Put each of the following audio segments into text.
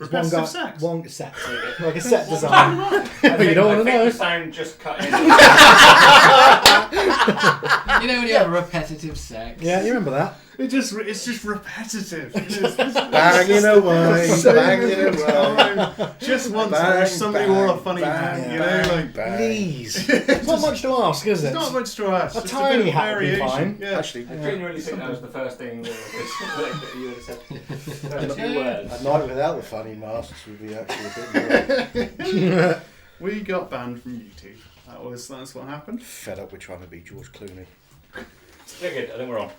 Repetitive sex? One set. Like a set design. You don't want to know. The sound just cut in. You know when you have a repetitive sex? Yeah, you remember that? It's just repetitive. Banging away, banging away. Just once, Bang, I wish somebody bang, wore a funny bang, hat. You bang, know, like bang. Please. It's not much to ask, is it? it's not much to ask. A just tiny bit of hat would be variation. fine. Yeah. Actually, I genuinely think that was the first thing that you would have said. Those two words. a night without the funny masks would be actually a bit more We got banned from YouTube. That's what happened. fed up with trying to be George Clooney. Yeah, good. I think we're on.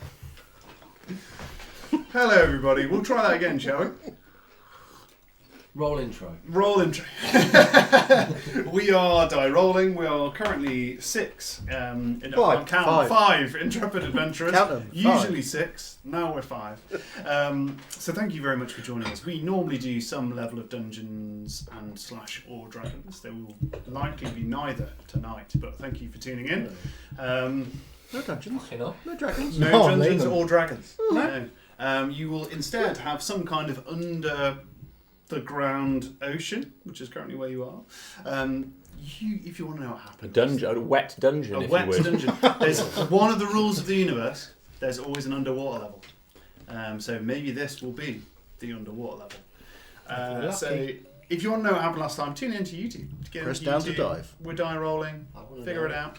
Hello, everybody. We'll try that again, shall we? Roll intro. Roll intro. We are die rolling. We are currently 6. Five intrepid adventurers. Count them. Usually 6. Now we're 5. So thank you very much for joining us. We normally do some level of Dungeons and / or Dragons. There will likely be neither tonight, but thank you for tuning in. No dungeons. You know? No dragons. No Oh, Dungeons Nathan. or Dragons. No. No. You will instead have some kind of under the ground ocean, which is currently where you are. If you want to know what happens. A wet dungeon, A if wet you would. dungeon. There's one of the rules of the universe. There's always an underwater level. So maybe this will be the underwater level. So if you want to know what happened last time, tune into YouTube. Press down to dive. We're die rolling. I wanna Figure know. it out.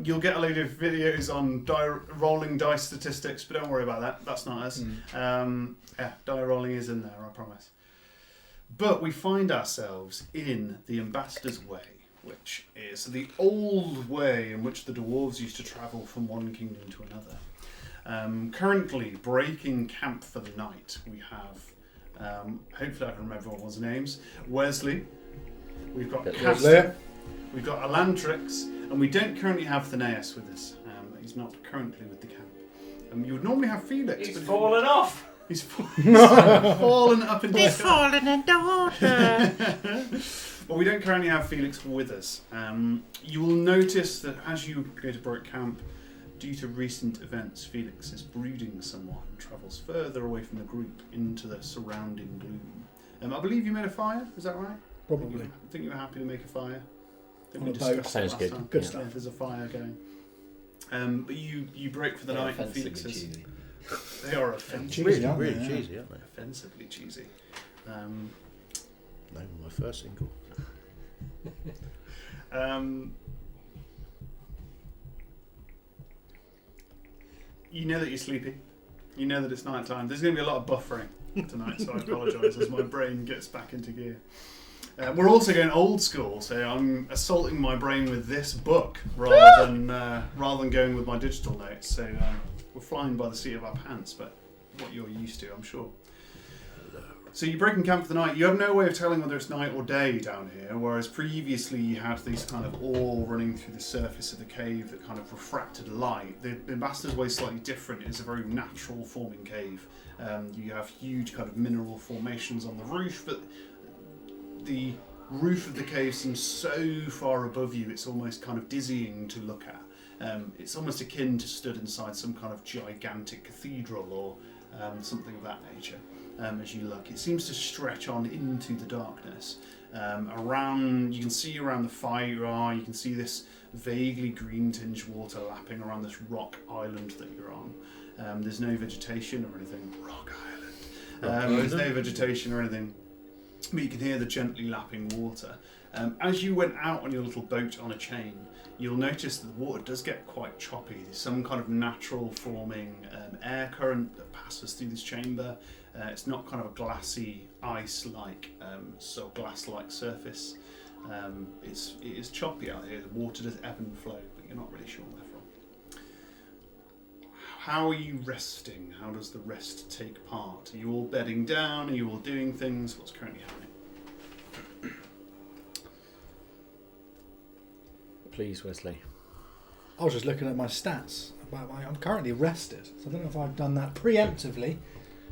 You'll get a load of videos on rolling dice statistics, but don't worry about that. That's not us. Die rolling is in there, I promise. But we find ourselves in the Ambassador's Way, which is the old way in which the dwarves used to travel from one kingdom to another. Currently, breaking camp for the night, we have, hopefully I can remember everyone's names, Wesley, we've got Castor, we've got Alantrix, and we don't currently have Thanaeus with us. He's not currently with the camp. You would normally have Felix. He's but fallen off. He's fallen up into He's fallen into water. Well, we don't currently have Felix with us. You will notice that as you go to Broke Camp, due to recent events, Felix is brooding somewhat and travels further away from the group into the surrounding gloom. I believe you made a fire, is that right? Probably. I think you were happy to make a fire. I think On we a boat. discussed it Sounds last good. time. Good Yeah, stuff. there's a fire going. But you break for the night and Felix is... cheesy. They are offensively, Cheesy, Really, aren't they? really Yeah. cheesy, aren't they? offensively cheesy. Name of my first single. You know that you're sleepy. You know that it's night time. There's going to be a lot of buffering tonight, so I apologise as my brain gets back into gear. We're also going old school, so I'm assaulting my brain with this book rather than going with my digital notes. So we're flying by the seat of our pants, but what you're used to, I'm sure. So you're breaking camp for the night. You have no way of telling whether it's night or day down here, whereas previously you had these kind of ore running through the surface of the cave that kind of refracted light. The Ambassador's Way is slightly different. It's a very natural forming cave. You have huge kind of mineral formations on the roof, but the roof of the cave seems so far above you, it's almost kind of dizzying to look at. It's almost akin to stood inside some kind of gigantic cathedral or something of that nature. As you look, it seems to stretch on into the darkness. You can see around the fire you can see this vaguely green tinged water lapping around this rock island that you're on. There's no vegetation or anything. Rock island. There's no vegetation or anything, but you can hear the gently lapping water. As you went out on your little boat on a chain, you'll notice that the water does get quite choppy. There's some kind of natural forming air current that passes through this chamber. It's not kind of a glassy, ice-like, glass-like surface. It is choppy out here. The water does ebb and flow, but you're not really sure where from. How are you resting? How does the rest take part? Are you all bedding down? Are you all doing things? What's currently happening? Please, Wesley. I was just looking at my stats. I'm currently rested, so I don't know if I've done that preemptively.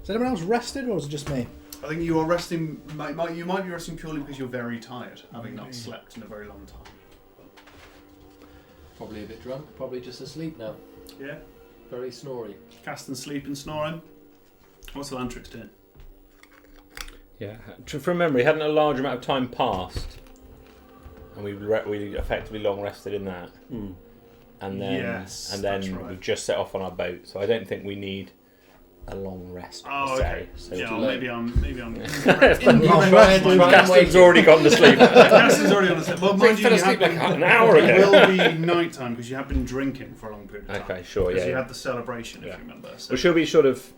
Is anyone else rested, or is it just me? I think you are resting. You might be resting purely because you're very tired, having not slept in a very long time. Probably a bit drunk, probably just asleep now. Yeah. Very snory. Casting sleep and snoring. What's Alantrix doing? Yeah. From memory, hadn't a large amount of time passed, and we effectively long rested in that, and then Yes, and then that's right. we just set off on our boat. So I don't think we need a long rest. Per Oh, se. okay. So Yeah, too well, late. maybe I'm. Gaston's already gone to sleep. Gaston's already on the sleep. Well, mind you, Fell you asleep have like an hour it ago. will be night time because you have been drinking for a long period of time. Okay, sure. Because Yeah. you had the celebration, if Yeah. you remember. So. Well, she'll be sort of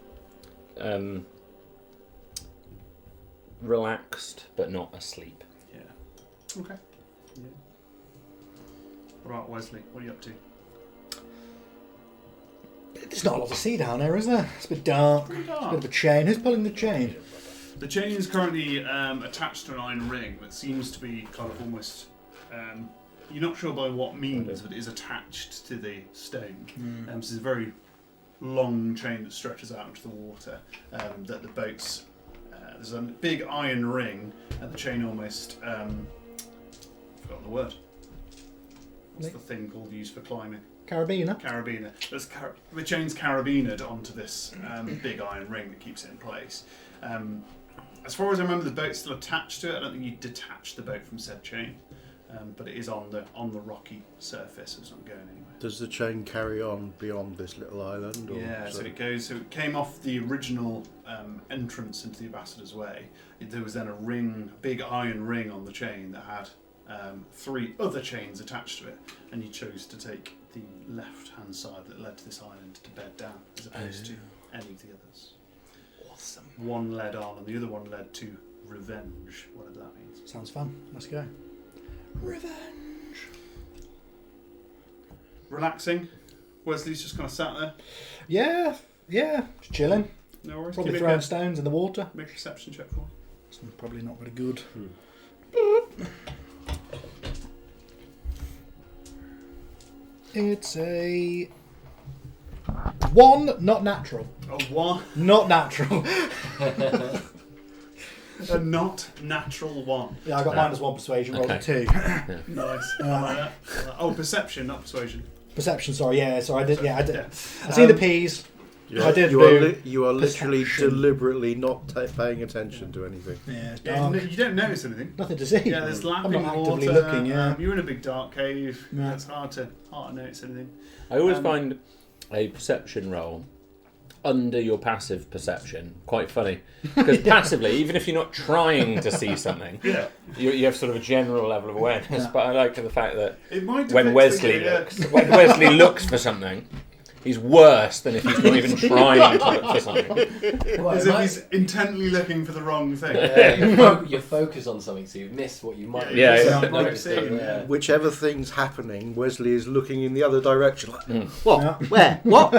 relaxed, but not asleep. Yeah. Okay. Yeah. What about Wesley? What are you up to? There's not a lot to see down there, is there? It's a bit dark. It's a bit of a chain. Who's pulling the chain? The chain is currently attached to an iron ring that seems to be kind of almost. You're not sure by what means, but it is attached to the stone. So it's a very long chain that stretches out into the water. That the boats. There's a big iron ring, and the chain almost. Forgotten the word. What's the thing called used for climbing? Carabiner. Carabiner. The chain's carabined onto this big iron ring that keeps it in place. As far as I remember, the boat's still attached to it. I don't think you detach the boat from said chain, but it is on the rocky surface. So it's not going anywhere. Does the chain carry on beyond this little island? Or Yeah, so it goes. So it came off the original entrance into the Ambassador's Way. There was then a big iron ring on the chain that had 3 other chains attached to it, and you chose to take the left-hand side that led to this island to bed down, as opposed to any of the others. Awesome. One led on, and the other one led to revenge, whatever that means. Sounds fun. Let's go. Revenge. Relaxing. Wesley's just kind of sat there. Yeah. Just chilling. No worries. Probably Make throwing a stones in the water. perception check for me. It's probably not very good. It's a 1, not natural. A 1, Not natural. a not natural 1. Yeah, I got -1 persuasion, rolled a Okay. 2. Nice. I like that. Oh, perception, not persuasion. Perception, sorry, yeah, so I did, I did. Yeah. I see the P's. I did You are, do you are literally perception. deliberately not paying attention to anything. Yeah, it's Yeah, dark. you don't notice anything. Nothing to see. Yeah, there's I'm lapping not water. actively looking, yeah. You're in a big dark cave. Yeah. It's hard to notice anything. I always find a perception roll under your passive perception quite funny, because passively, even if you're not trying to see something, Yeah. you have sort of a general level of awareness. Yeah. But I like the fact that It might when affect Wesley the- yeah. when Wesley looks for something, he's worse than if he's not even trying to look for something. Well, As it if might- he's intently looking for the wrong thing. you focus on something, so you miss what you might Yeah, you yeah. might not notice. see, yeah. Whichever thing's happening, Wesley is looking in the other direction. Like, Mm. what? Yeah. Where? What?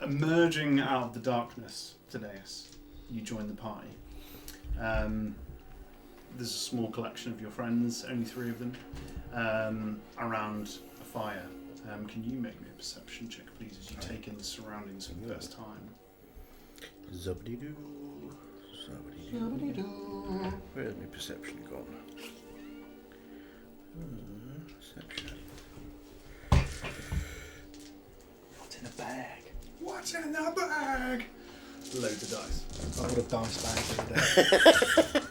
Emerging out of the darkness, Thaddeus, you join the party. There's a small collection of your friends, only 3 of them, around a fire. Can you make me a perception check, please, as you take in the surroundings for the first time? Zubbity-doo. Zubbity-doo. Where's my perception gone? Perception. What's in a bag? What's in the bag? Loads of dice. I would have dice bags the other day.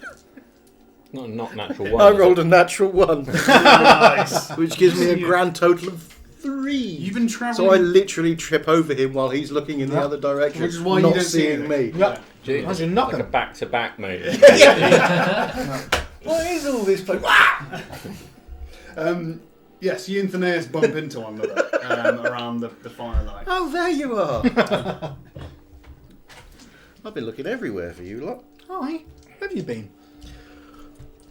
Not natural one. I rolled a natural 1, Nice. which gives me a grand total of 3. You've been So travelling. I literally trip over him while he's looking in the Yeah. other direction, Which is why you not don't see seeing me. anything. Yeah. Gee, Imagine like nothing. a back-to-back mode. What is all this place? Yes, you and Thanaeus bump into one another around the firelight. Oh, there you are. I've been looking everywhere for you lot. Hi, where have you been?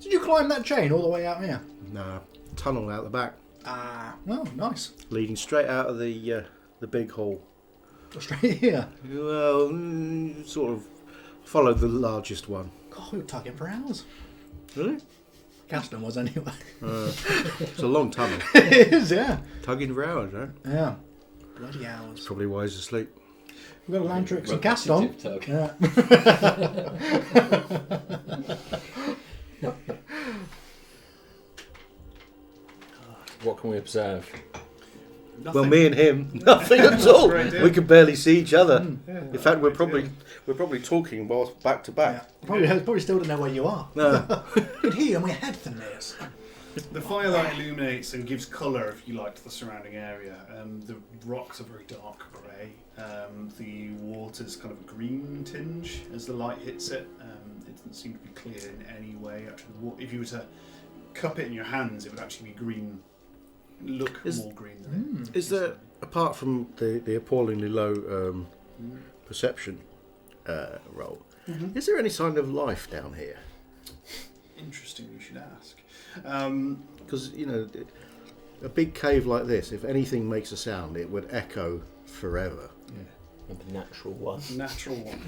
Did you climb that chain all the way out here? No, tunnel out the back, Ah, well, nice. leading straight out of the big hall. Straight here. Well, sort of followed the largest one. God, we were tugging for hours. Really? Gaston was anyway. It's a long tunnel. It is, yeah. Tugging for hours, right? Yeah. Bloody hours. Probably why he's asleep. We've got a Landrix and Gaston. Tug. Yeah. What can we observe? Nothing. Well, me and him, nothing at all. Great deal. We can barely see each other. Mm. In fact, we're Great probably talking whilst back to back. Probably still don't know where you are. No. You could hear my head from this. The firelight illuminates and gives colour, if you like, to the surrounding area. The rocks are very dark grey. The water's kind of a green tinge as the light hits it. It doesn't seem to be clear in any way. Actually, if you were to cup it in your hands, it would actually be green. Look more green than it Is there, apart from the appallingly low perception roll, is there any sign of life down here? Interesting, you should ask. Because, a big cave like this, if anything makes a sound, it would echo forever. The natural one. Natural one.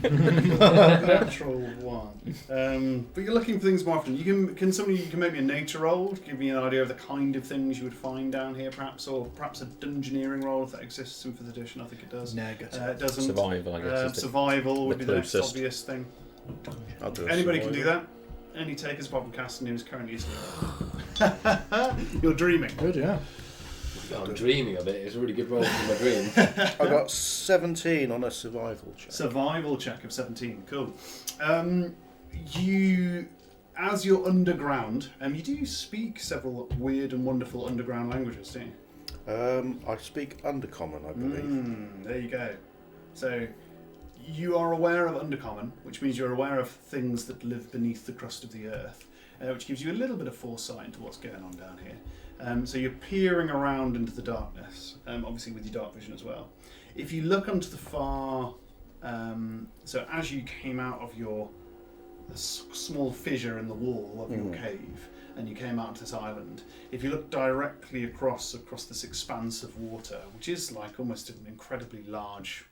Natural one. But you're looking for things more often. You can make me a nature roll to give me an idea of the kind of things you would find down here, perhaps, or perhaps a dungeoneering roll if that exists in 5th edition. I think it does. Negative. It doesn't. Survival, I guess. is Survival would be the next closest. obvious thing. I'll do a Anybody can survival. do that. Any takers apart from Caston, who's currently asleep. You're dreaming. Good, yeah. I'm dreaming of it. It's a really good roll for my dream. I got 17 on a survival check. Survival check of 17. Cool. As you're underground, you do speak several weird and wonderful underground languages, don't you? I speak Undercommon, I believe. There you go. So you are aware of Undercommon, which means you're aware of things that live beneath the crust of the earth, which gives you a little bit of foresight into what's going on down here. So you're peering around into the darkness, obviously with your dark vision as well. If you look onto the far, so as you came out of your small fissure in the wall of your cave, and you came out to this island, if you look directly across this expanse of water, which is like almost an incredibly large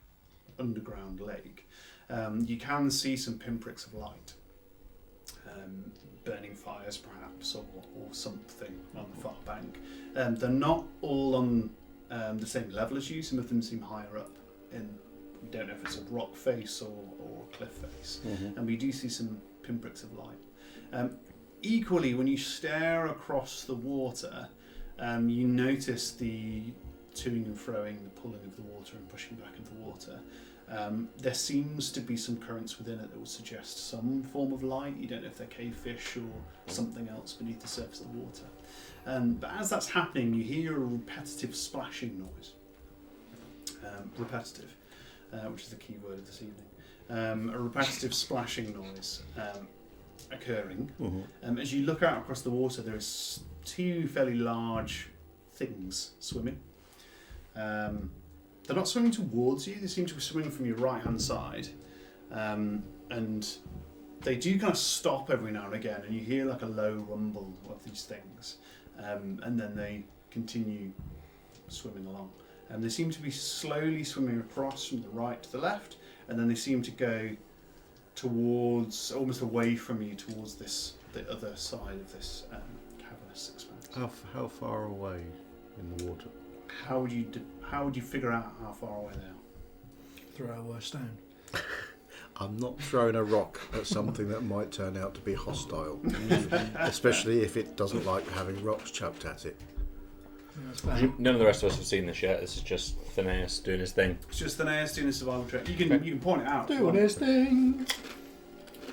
underground lake, you can see some pinpricks of light. Burning fires perhaps, or something on the far bank. They're not all on the same level as you. Some of them seem higher up we don't know if it's a rock face or a cliff face. And we do see some pinpricks of light. Equally, when you stare across the water, you notice the toing and froing, the pulling of the water and pushing back of the water. There seems to be some currents within it that would suggest some form of light. You don't know if they're cavefish or something else beneath the surface of the water. But as that's happening, you hear a repetitive splashing noise. Repetitive, which is the key word of this evening. A repetitive splashing noise occurring. As you look out across the water, there's two fairly large things swimming. They're not swimming towards you, they seem to be swimming from your right hand side. And they do kind of stop every now and again, and you hear like a low rumble of these things. And then they continue swimming along. They seem to be slowly swimming across from the right to the left, and then they seem to go towards, almost away from you, towards the other side of this cavernous expanse. How far away in the water? How would you figure out how far away they are? Throw a stone. I'm not throwing a rock at something that might turn out to be hostile, especially if it doesn't like having rocks chucked at it. Yeah, that's fair. None of the rest of us have seen this yet. This is just Phineas doing his thing. It's just the Naeus doing a survival check. You can point it out. if you Doing want. his thing.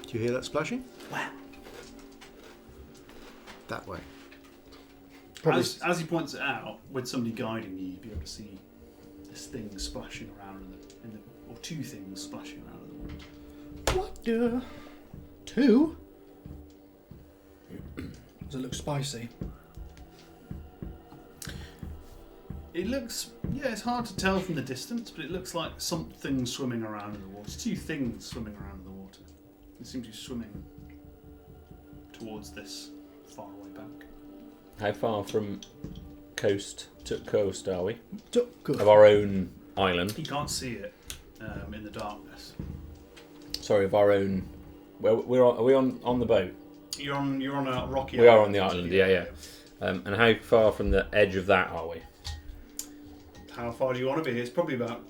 Do you hear that splashing? Wow. That way. As he points it out, with somebody guiding you, you'd be able to see this thing splashing around or two things splashing around in the water. What? Two? Does it look spicy? It looks, it's hard to tell from the distance, but it looks like something swimming around in the water. It's two things swimming around in the water. They seem to be swimming towards this faraway bank. How far from coast to coast are we? Good. Of our own island? You can't see it in the darkness. Sorry, of our own. Well, are we on the boat? You're on a rocky We island. are on the island, yeah. And how far from the edge of that are we? How far do you want to be? It's probably about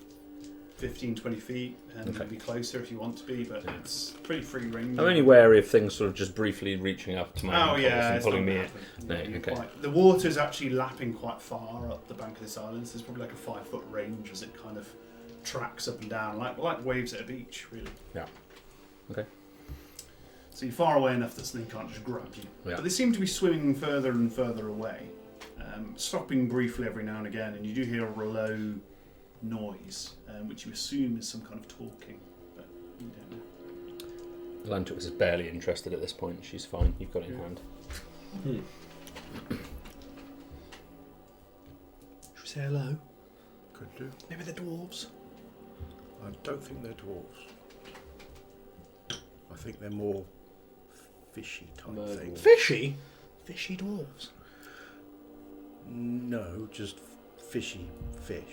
15, 20 feet, and you Okay. can be closer if you want to be, but it's pretty free range. I'm only wary of things sort of just briefly reaching up to my Oh ankles yeah, and it's pulling not me in. gonna happen. No, You're okay. The water's actually lapping quite far up the bank of this island, so there's probably like a 5-foot range as it kind of tracks up and down, like waves at a beach, really. Yeah. Okay. So you're far away enough that something can't just grab you. Yeah. But they seem to be swimming further and further away, stopping briefly every now and again, and you do hear a low noise, which you assume is some kind of talking, but you don't know. Lantrix is barely interested at this point. She's fine. You've got it in hand. Should we say hello? Could do. Maybe the dwarves. I don't think they're dwarves. I think they're more fishy type Murgle. things. Fishy? Fishy dwarves. No, just fishy fish.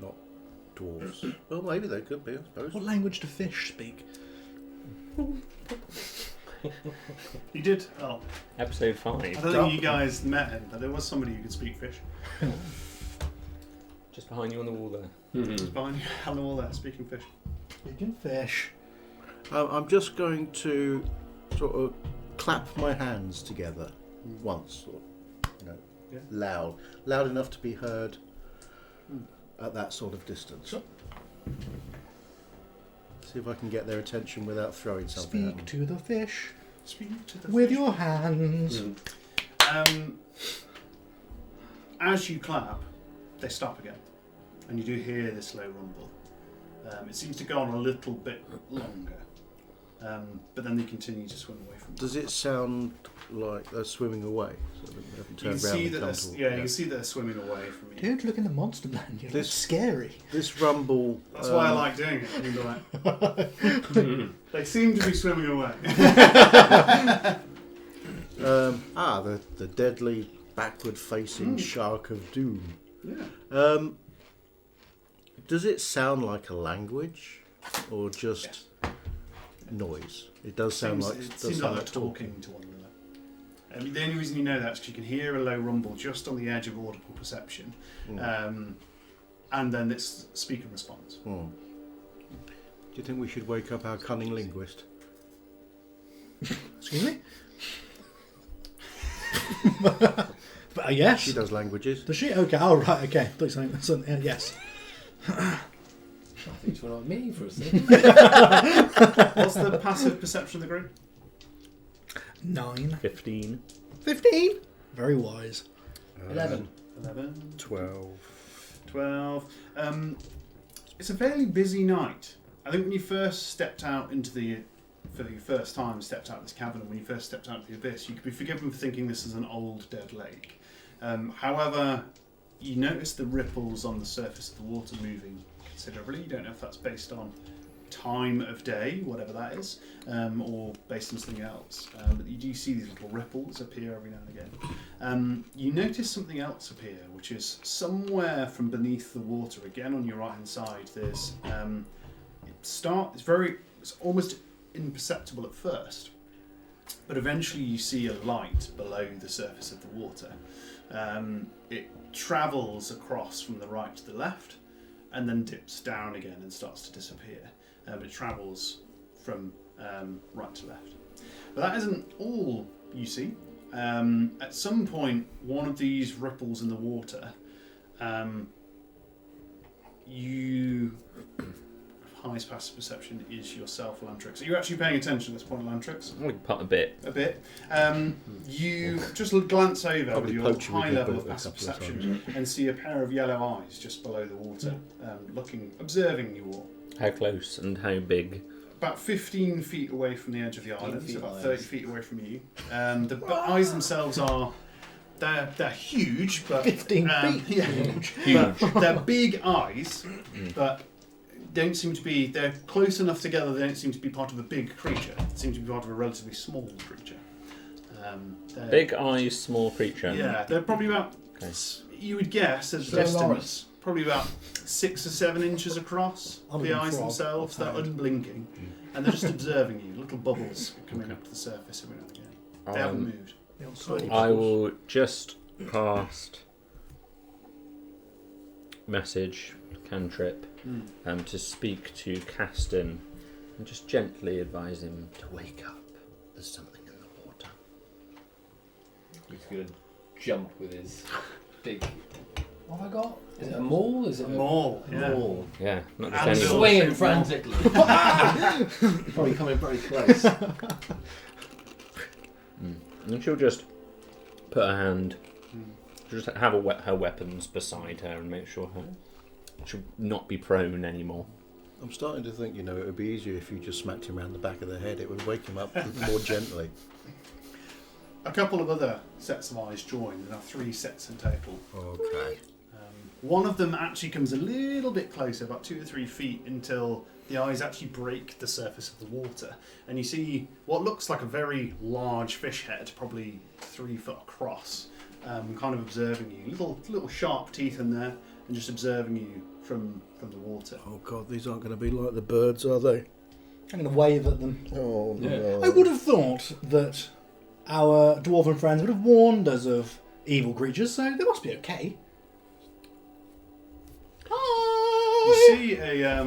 Not dwarves. Well, maybe they could be, I suppose. What language do fish speak? You did? Oh, Episode I 5. don't think you guys met him, but there was somebody who could speak fish. Just behind you on the wall there. He's behind you on the wall there, speaking fish. Speaking fish. I'm just going to sort of clap my hands together once, or, Yeah. loud enough to be heard at that sort of distance. Sure. See if I can get their attention without throwing something at Speak them. to the fish Speak to the with fish. your hands. As you clap, they stop again, and you do hear this low rumble. It seems to go on a little bit longer, but then they continue to swim away from you. Does it sound like they're swimming away? So that we haven't You can turned see round that and come they're, toward- you can see that they're swimming away from you. Don't look in the monster land. You're This- scary. This rumble. That's why I like doing it. You know, like- they seem to be swimming away. The deadly backward-facing shark of doom. Yeah. Does it sound like a language, or just Yes. noise? It does sound like. It does seems sound like they're talking to one another. The only reason you know that is because you can hear a low rumble just on the edge of audible perception, and then it's speak and response. Hmm. Do you think we should wake up our cunning linguist? Excuse me? But yes. She does languages. Does she? Okay. Oh, right. Okay. Thought something. Yes. I think it's one like me for a second. What's the passive perception of the group? 9. 15. 15. Very wise. 11. 11. 12. 12. It's a fairly busy night. I think when you first stepped out into for the first time, stepped out of this cavern, and when you first stepped out of the abyss, you could be forgiven for thinking this is an old dead lake. However, you notice the ripples on the surface of the water moving considerably. You don't know if that's based on time of day, whatever that is, or based on something else. But you do see these little ripples appear every now and again. You notice something else appear, which is somewhere from beneath the water, again on your right hand side. There's it's almost imperceptible at first, but eventually you see a light below the surface of the water. It travels across from the right to the left, and then dips down again and starts to disappear. It travels from right to left. But that isn't all you see. At some point, one of these ripples in the water, highest passive perception is yourself, Lantrix. Are you actually paying attention at this point, Lantrix? We can put a bit. A bit. You just glance over Probably with your poaching with high your level boat of a passive couple of perception and see a pair of yellow eyes just below the water, observing you all. How close and how big? About 15 feet away from the edge of the 15 island, so feet about eyes. 30 feet away from you. The eyes themselves they're huge, but 15 feet. Yeah, Huge. But they're big eyes, but don't seem to be. They're close enough together. They don't seem to be part of a big creature. They seem to be part of a relatively small creature. Big eyes, small creature. Yeah, they're probably about. Okay. You would guess as So estimates, Lawrence. probably about 6 or 7 inches across. Other The than eyes frog, themselves, they're offhand. unblinking, and they're just observing you. Little bubbles coming up to the surface every now and again. They haven't moved. The old sword. I will just cast message, cantrip, to speak to Caston and just gently advise him to wake up. There's something in the water. He's going to jump with his big... What have I got? Is it a maul? Is it A maul, yeah. Maul. Yeah, not And just any. Swinging frantically. Probably coming very close. And she'll just put her hand, just have her weapons beside her and make sure she'll not be prone anymore. I'm starting to think, it would be easier if you just smacked him around the back of the head. It would wake him up more gently. A couple of other sets of eyes join. There are 3 sets in total. Okay. One of them actually comes a little bit closer, about 2 or 3 feet, until the eyes actually break the surface of the water. And you see what looks like a very large fish head, probably 3 foot across, kind of observing you. Little sharp teeth in there, and just observing you from the water. Oh God, these aren't going to be like the birds, are they? I'm going to wave at them. Oh no. I would have thought that our dwarven friends would have warned us of evil creatures, so they must be okay. You see a...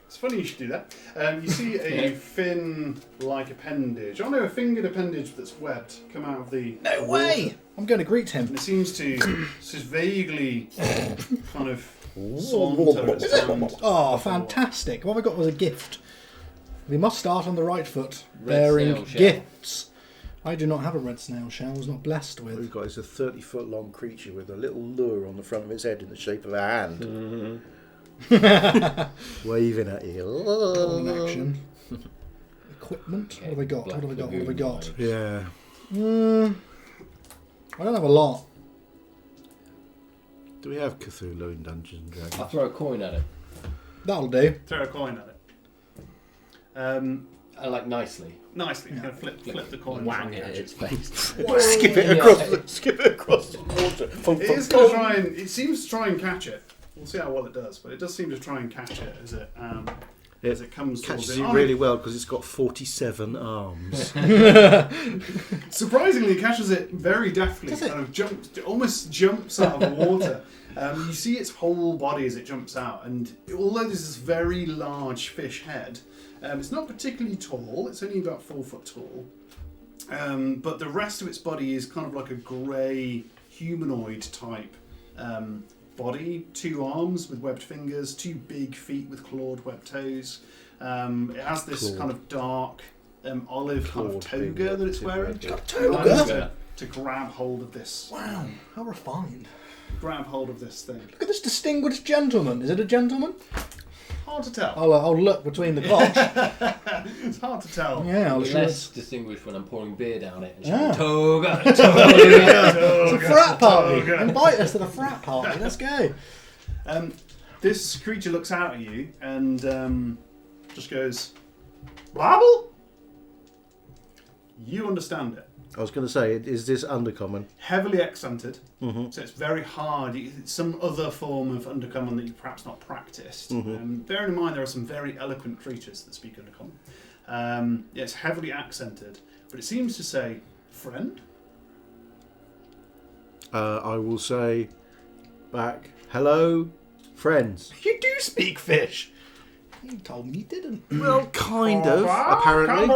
it's funny you should do that. You see a fin-like appendage. Oh no, a fingered appendage that's webbed come out of the No water. way! I'm going to greet And him. it seems to just vaguely kind of saunter its hand. Oh, fantastic. What have I got as a gift? We must start on the right foot, Red bearing snail shell. gifts. I do not have a red snail shell. I was not blessed What we've with. got is a 30-foot long creature with a little lure on the front of its head in the shape of a hand. Waving at you. Calling action. Equipment. What have I got? Black What have I got? What have I Lagoon got? Yeah. I don't have a lot. Do we have Cthulhu in Dungeons and I'll Dragons? throw a coin at it. That'll do. Throw a coin at it. I like nicely. Nicely, you can flip the coin. Wang and it catch at its it. face. skip it across the water. It is going to try and... It seems to try and catch it. We'll see how well it does, but it does seem to try and catch it as it comes towards Catches it. you really well because it's got 47 arms. Surprisingly, it catches it very deftly. Does it? Kind of almost jumps out of the water. You see its whole body as it jumps out, and although there's this very large fish head, it's not particularly tall. It's only about 4 foot tall, but the rest of its body is kind of like a grey humanoid type body. 2 arms with webbed fingers, 2 big feet with clawed webbed toes. It has this Clawed. kind of dark olive kind of Clawed toga finger, that it's too, wearing. yeah. Toga? To grab hold of this. Wow, how refined. Grab hold of this thing. Look at this distinguished gentleman. Is it a gentleman? Hard to tell. I'll look between the crotch. It's hard to tell. Yeah, I'll sure. Less distinguished when I'm pouring beer down it and Yeah. shouting, Toga! It's a frat party. Toga. Invite us to the frat party. Let's go. This creature looks out at you and just goes, "Babble." You understand it. I was going to say, is this undercommon? Heavily accented, Mm-hmm. so it's very hard. It's some other form of undercommon that you've perhaps not practiced. Bearing in mind there are some very eloquent creatures that speak undercommon. Yeah, it's heavily accented, but it seems to say, "Friend." I will say back, hello, friends. You do speak fish. You told me you didn't. Well, kind of, apparently.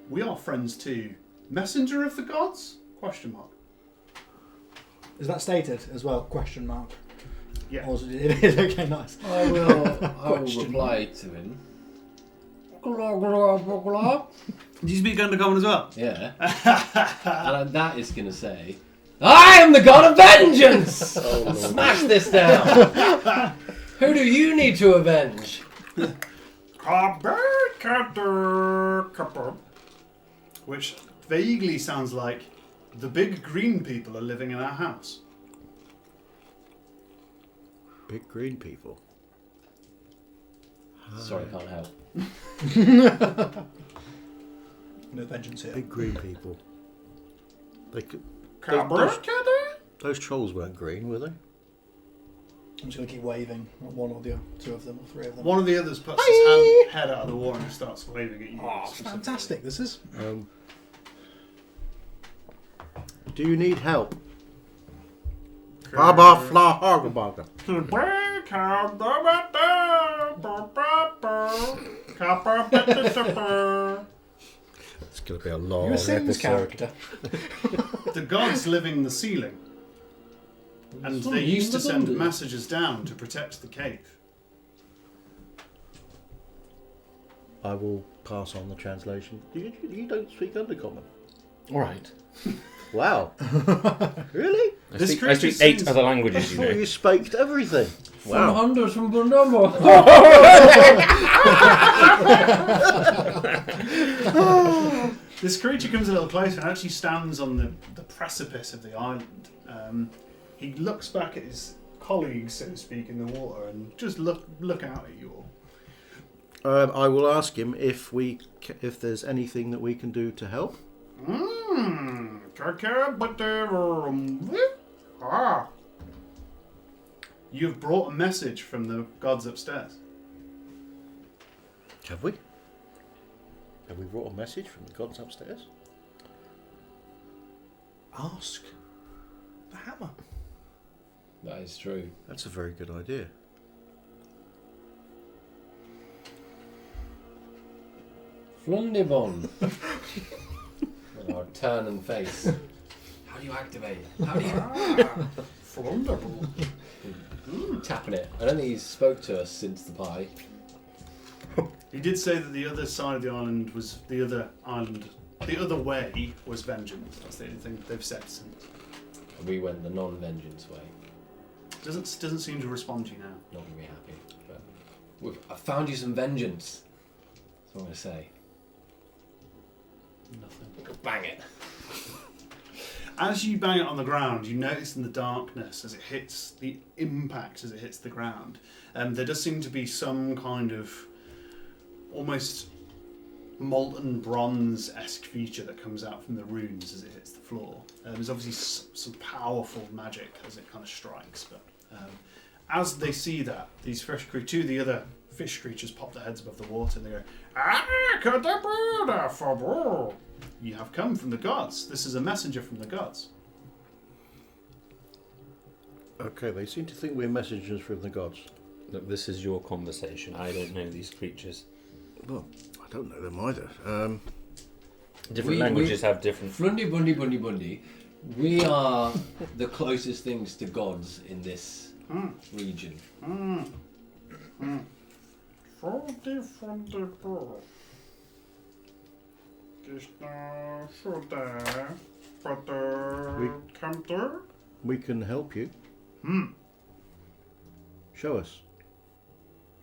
We are friends too. Messenger of the gods? Question mark. Is that stated as well? Question mark. Yeah. Or is it is okay, nice. I will Question. reply to him. Do you speak undercommon as well? Yeah. And that is going to say, I am the god of vengeance! Oh, Lord. Smash this down! Who do you need to avenge? Which vaguely sounds like the big green people are living in our house. Big green people. Sorry, can't help. No vengeance here. Big green people. They could, Those- those trolls weren't green, were they? I'm just going to keep waving at one or the 2 of them or 3 of them. One of the others puts his head out of the water and starts waving at you. Oh, fantastic, this is. Do you need help? It's going to be a long You're a Sims episode. character. The gods live in the ceiling, and they used to send messages down to protect the cave. I will pass on the translation. You don't speak Undercommon. All right. Wow. Really? I This speak creature 8 seems- other I languages, you thought know. you spoke everything. From Wow. Honduras, from Bundambo. This creature comes a little closer and actually stands on the precipice of the island. He looks back at his colleagues, so to speak, in the water and just look out at you all. I will ask him if there's anything that we can do to help. You've brought a message from the gods upstairs. Have we? Have we brought a message from the gods upstairs? Ask the hammer. That is true. That's a very good idea. Flundibon. And I'll turn and face. How do you activate? How do you... Tapping it. I don't think he's spoke to us since the pie. He did say that the other side of the island was the other way was vengeance. That's the only thing they've said since. We went the non-vengeance way. Doesn't seem to respond to you now. Not going to be happy. But I found you some vengeance. That's what I'm going to say. Nothing. Bang it. As you bang it on the ground, you notice in the darkness as it hits the impact as it hits the ground, there does seem to be some kind of almost molten bronze-esque feature that comes out from the runes as it hits the floor. There's obviously some powerful magic as it kind of strikes, but as they see that, these two of the other fish creatures pop their heads above the water and they go, you have come from the gods. This is a messenger from the gods. Okay, they seem to think we're messengers from the gods. Look, this is your conversation. I don't know these creatures. Well, I don't know them either. Different languages have different... Flundi Bundi Bundi Bundi. We are the closest things to gods in this region. We can help you. Show us.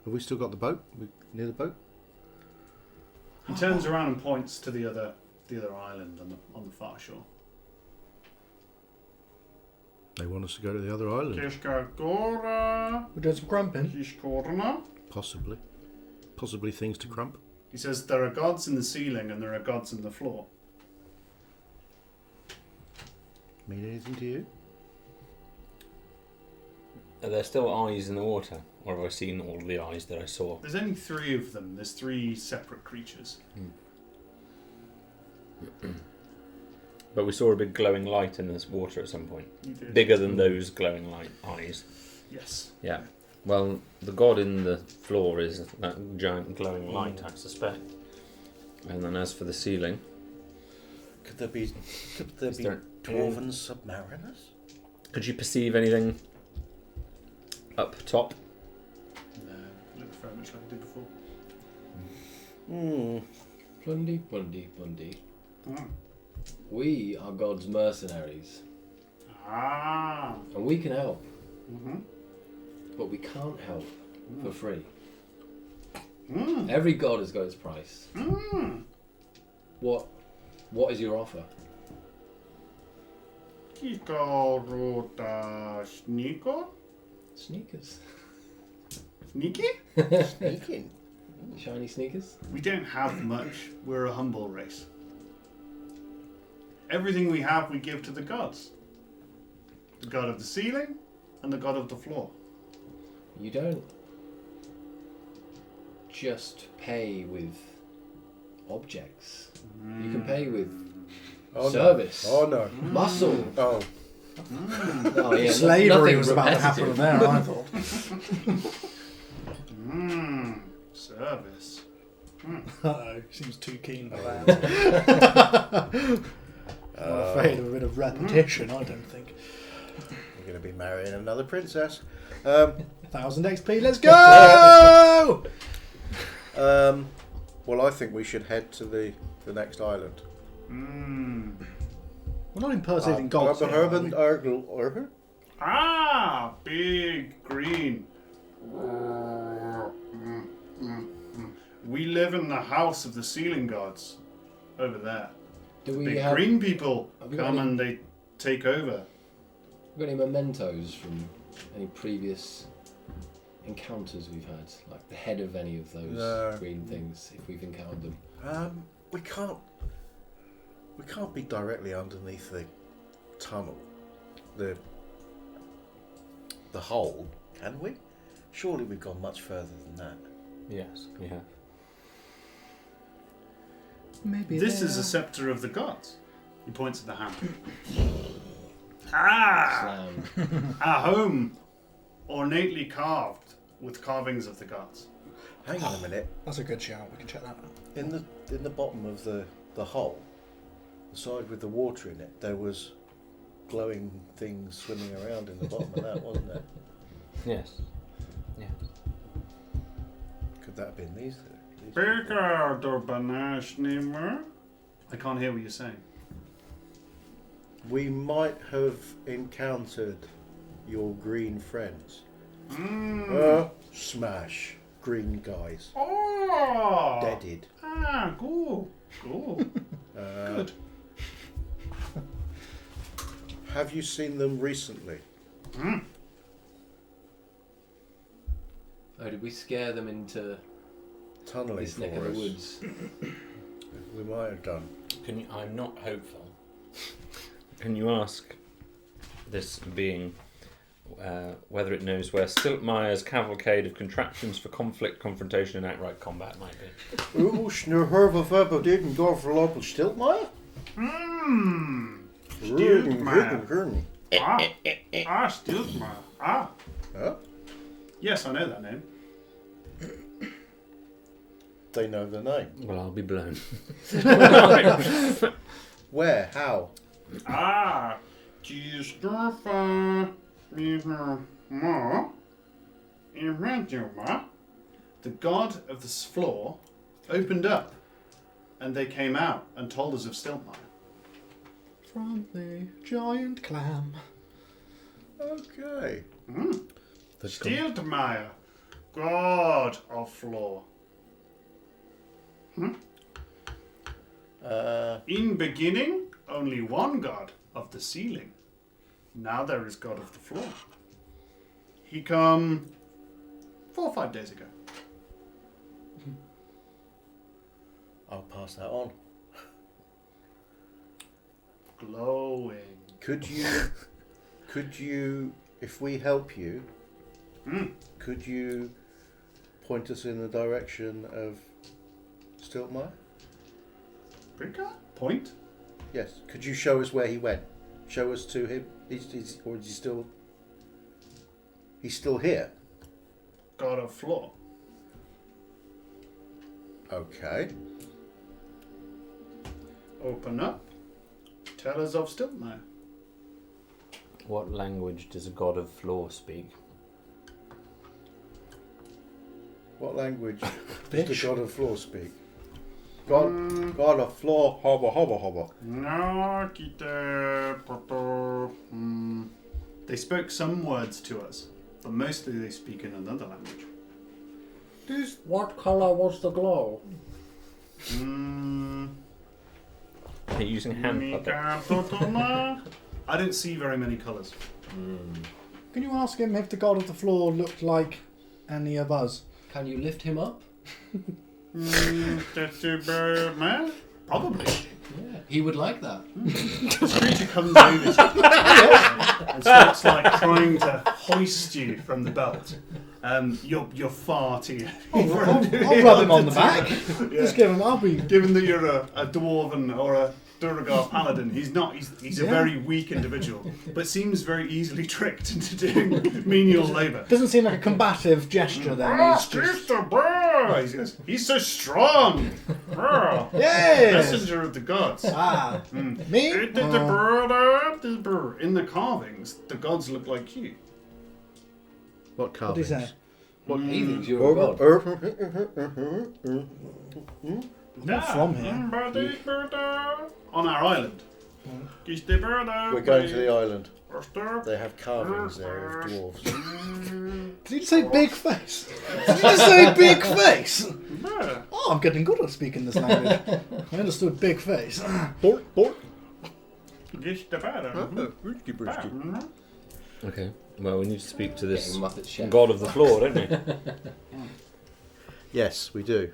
Have we still got the boat? Near the boat? He turns around and points to the other island on the far shore. They want us to go to the other island. We're doing some crumping. Possibly. Possibly things to crump. He says there are gods in the ceiling and there are gods in the floor. Mean anything to you? Are there still eyes in the water? Or have I seen all the eyes that I saw? There's only 3 of them. There's 3 separate creatures. But we saw a big glowing light in this water at some point. You did. Bigger than those glowing light eyes. Yes. Yeah. Well, the god in the floor is that giant glowing light, I suspect. And then as for the ceiling... Could there be dwarven submariners? Could you perceive anything up top? No, looks very much like it did before. Flundi Bundi Bundi. Mm. We are God's mercenaries. Ah. And we can help. Mm-hmm. But we can't help for free. Mm. Every god has got its price. Mm. What is your offer? Sneaker? Sneakers. Sneaky? Sneaking. Shiny sneakers? We don't have much. We're a humble race. Everything we have, we give to the gods. The god of the ceiling and the god of the floor. You don't just pay with objects. You can pay with service, Oh no. muscle, Oh. Oh, yeah, Slavery nothing was about to happen repetitive. there, I thought. Service. Uh-oh, seems too keen for that. I'm afraid of a bit of repetition, I don't think. You're going to be marrying another princess. 1000 XP, let's go! Well, I think we should head to the next island. We're not impersonating gods. here, are we? Ah, big green. We live in the house of the ceiling gods over there. Do we Big have green people have we got come any- and they take over. any mementos from any previous encounters we've had? Like the head of any of those No. green things, if we've encountered them? We can't be directly underneath the tunnel, the hole, can we? Surely we've gone much further than that. Yes, we have. Maybe This is a scepter of the gods. He points at the hammer. Ah! Slam. Our home, ornately carved with carvings of the gods. Hang on a minute. That's a good shout. We can check that out. In the bottom of the hole, the side with the water in it, there was glowing things swimming around in the bottom of that, wasn't there? Yes. Yeah. Could that have been these? I can't hear what you're saying. We might have encountered your green friends. Smash. Green guys. Oh! Deaded. Ah, cool. Cool. Good. Have you seen them recently? Oh, did we scare them into Tunneling this neck for of us. the woods? We might have done. I'm not hopeful. Can you ask this being whether it knows where Stiltmire's cavalcade of contraptions for conflict, confrontation, and outright combat might be? Ooh, Schnurherva didn't go for local Stiltmire? Stiltmire. Ah, Stiltmire. Ah. Huh? Yes, I know that name. They know the name. Well, I'll be blown. Where? How? Ah. The god of the floor opened up and they came out and told us of Stiltmire. From the giant clam. Okay. Stiltmire, god of floor. In beginning, only one god of the ceiling. Now there is god of the floor. He come 4 or 5 days ago. I'll pass that on. Glowing. Could you, if we help you, could you point us in the direction of Stiltmire? Brinker? Point? Yes. Could you show us where he went? Show us to him. Or is he still? He's still here. God of floor. Okay. Open up. Tell us of Stiltmire. What language does a god of floor speak? What language does Fish. the god of floor speak? God of floor, hobba hobba hobba. No, kite, poto. They spoke some words to us, but mostly they speak in another language. What colour was the glow? Are you using hand puppet? I don't see very many colours. Can you ask him if the god of the floor looked like any of us? Can you lift him up? Probably. Yeah, he would like that. This creature comes over to you and starts like trying to hoist you from the belt. You're far too. I'll rub him on the back. Just give him. I'll be. Given that you're a dwarven or a Duergar paladin. He's not. He's a Yeah. very weak individual, but seems very easily tricked into doing menial labour. Doesn't seem like a combative gesture then. He's just. Mr. Brr! He goes, he's so strong. Brr. Yes! Messenger of the gods. Ah, Mm. me? In the carvings, the gods look like you. What What did he carvings? say? What he thinks you're a god. I'm not from here. On our island. We're going to the island. They have carvings there of dwarves. Did you just say big face? Did you just say big face? Yeah. Oh, I'm getting good at speaking this language. I understood big face. Okay. Well, we need to speak to this Getting Muppet Chef. god of the floor, don't we? Yes, we do.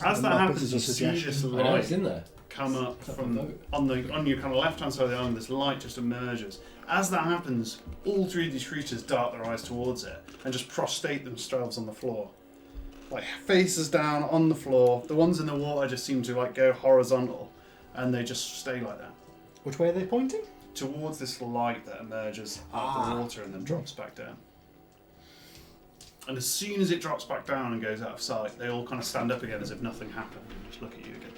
As that Muppets happens, is a you see this suggestion. I know, it's light in there. come up It's up from the boat. on your kind of left hand side of the island. This light just emerges. As that happens, all three of these creatures dart their eyes towards it and just prostrate themselves on the floor, like faces down on the floor. The ones in the water just seem to like go horizontal, and they just stay like that Which way are they pointing? towards this light that emerges out of the water and then drops back down. And as soon as it drops back down and goes out of sight, they all kind of stand up again as if nothing happened and just look at you again.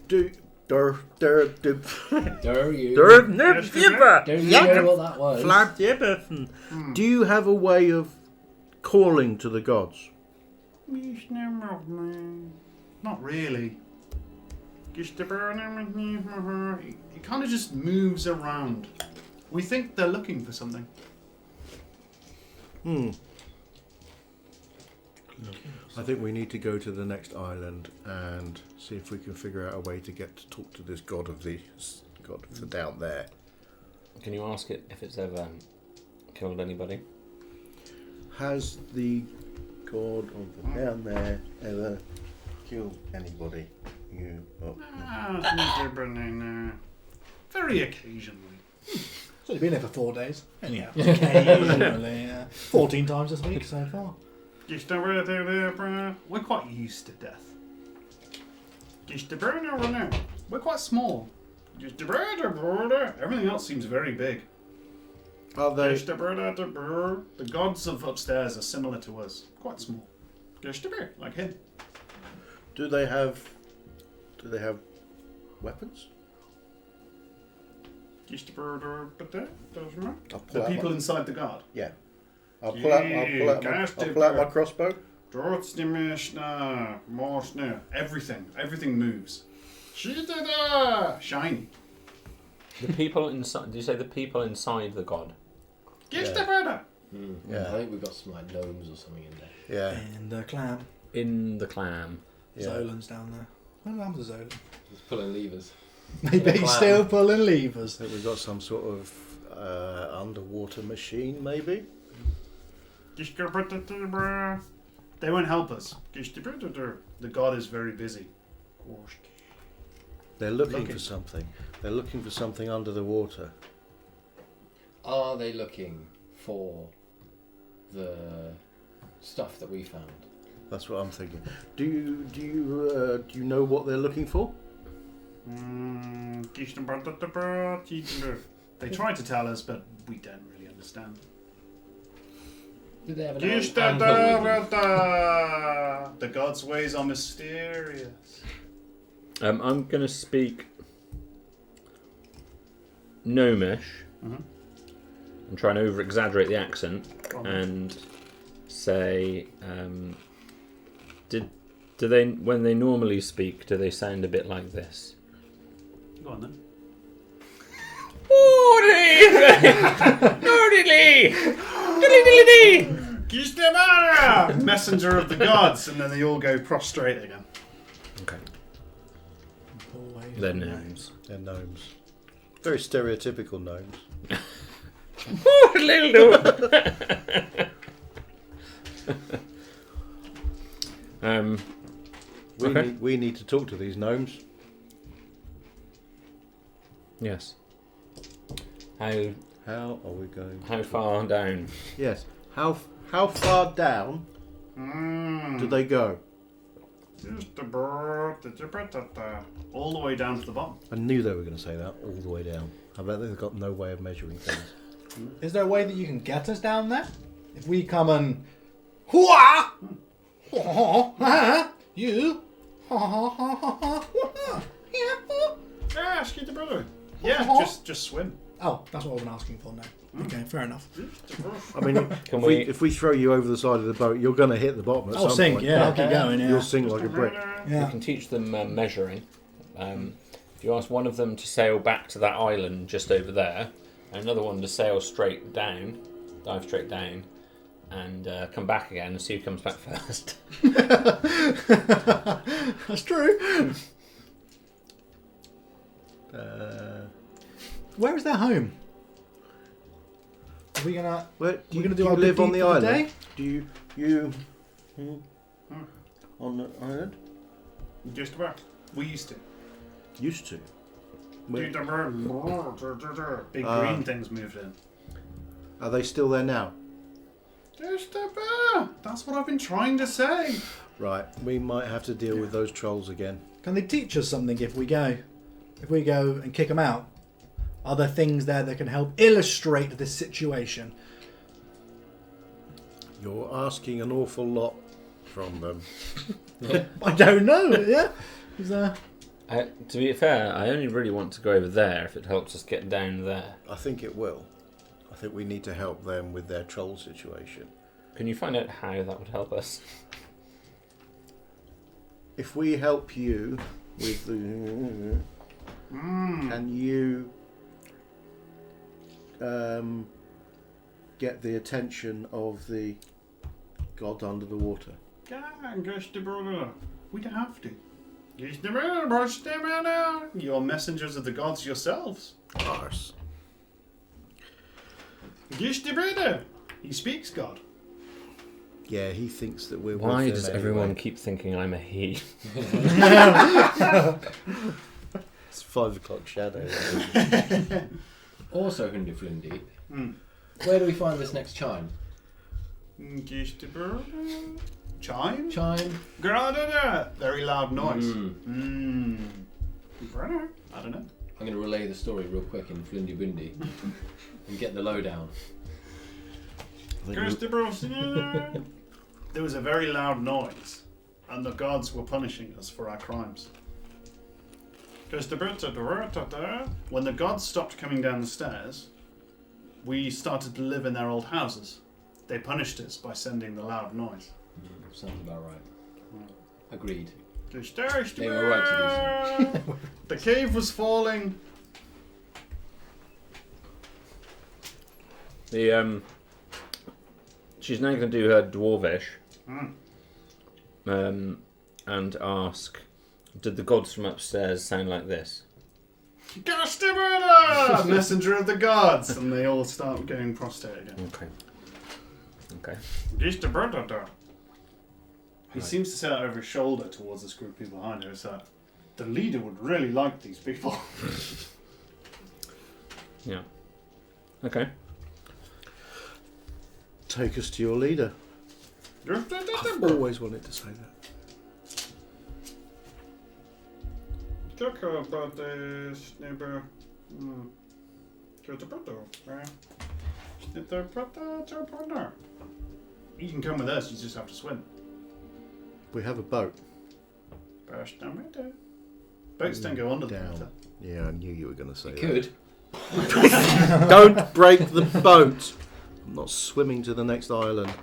Don't you know what that was? Hmm. Do you have a way of calling to the gods? Not really. He kind of just moves around. We think they're looking for something. I think we need to go to the next island and see if we can figure out a way to get to talk to this god of the god for down there. Can you ask it if it's ever killed anybody? Has the god of the down there ever killed anybody? Very occasionally. It's only been here for 4 days. Anyhow, occasionally. 14 times this week so far. We're quite used to death. We're quite small. Everything else seems very big. Are they? The gods of upstairs are similar to us. Quite small. Like him. Do they have weapons? The I'll pull out people my, inside the guard. yeah. I'll pull out my crossbow. Everything moves. Shiny. The people inside. Do you say the people inside the god? Yeah. I think we've got some like gnomes or something in there. Yeah. And clam. In the clam. Yeah. Zolan's down there. What happened to Zolan? Just pulling levers. Maybe he's Clam. still pulling levers. I think we've got some sort of underwater machine, maybe. They won't help us. The god is very busy. They're looking Looking. for something. They're looking for something under the water. Are they looking for the stuff that we found? That's what I'm thinking. Do you know what they're looking for? They tried to tell us, but we don't really understand. Did they have an anvil with them? The god's ways are mysterious. I'm going to speak Gnomish Mhm. and try and over-exaggerate the accent Go on. and say, do they, when they normally speak, do they sound a bit like this? Go on then. Messenger of the gods, and then they all go prostrate again. Okay. Always They're right. gnomes. They're gnomes. Very stereotypical gnomes. Okay. We need to talk to these gnomes. Yes. How How are we going? far down? Yes. How far down Did they go? All the way down to the bottom. I knew they were going to say that, all the way down. I bet they've got no way of measuring things. Is there a way that you can get us down there? If we come and... Hooah! You... Yeah, Skeeter brother. Yeah, just swim. Oh, that's what I was asking for now. Okay, fair enough. I mean, if we throw you over the side of the boat, you're going to hit the bottom at I'll some sink, point. yeah, I'll keep going, yeah. You'll sink like a brick. You Yeah. can teach them measuring. If you ask one of them to sail back to that island just over there, and another one to sail straight down, dive straight down, and come back again and see who comes back first. That's true. Where is their home? Are we gonna? Where, We're gonna do you our live big on the deed for the island? day? Do you on the island? Just about. We used to. Used to. Big Ah. green things moved in. Are they still there now? Just about. That's what I've been trying to say. Right, we might have to deal with those trolls again. Can they teach us something if we go? If we go and kick them out, are there things there that can help illustrate this situation? You're asking an awful lot from them. I don't know. Yeah. Is there... To be fair, I only really want to go over there if it helps us get down there. I think it will. I think we need to help them with their troll situation. Can you find out how that would help us? If we help you with the... Can you get the attention of the god under the water? We don't have to. You're messengers of the gods yourselves. Arse. He speaks God. Yeah, he thinks that we're Why with does him everyone anyway. keep thinking I'm a he? It's 5 o'clock shadow. Also, Hundiflundi, where do we find this next chime? Chime? Chime? Very loud noise. Mm. I don't know. I'm going to relay the story real quick in Flundi Bundi and get the lowdown. There was a very loud noise, and the gods were punishing us for our crimes. When the gods stopped coming down the stairs, we started to live in their old houses. They punished us by sending the loud noise. Sounds about right. Agreed. They were right to do so. The cave was falling. She's now going to do her dwarvish Mm. and ask, did the gods from upstairs sound like this? Messenger of the gods, and they all start going prostate again. Okay. He seems to say that over his shoulder towards this group of people behind her. It's that the leader would really like these people. Yeah. Okay. Take us to your leader. I've always wanted to say that. You can come with us, you just have to swim. We have a boat. Boats don't go under the Down. water. Yeah, I knew you were going to say You that. could. Don't break the boat. I'm not swimming to the next island.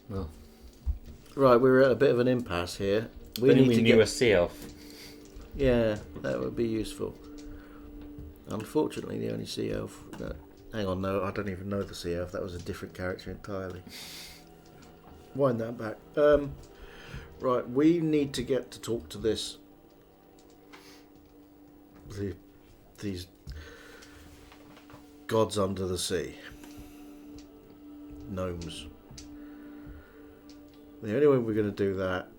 Well, Right, we're at a bit of an impasse here. We we need to knew get. a sea elf. Yeah, that would be useful. Unfortunately, the only sea elf. Hang on, no, I don't even know the sea elf. That was a different character entirely. Wind that back. Right, we need to get to talk to this. These gods under the sea. Gnomes. The only way we're going to do that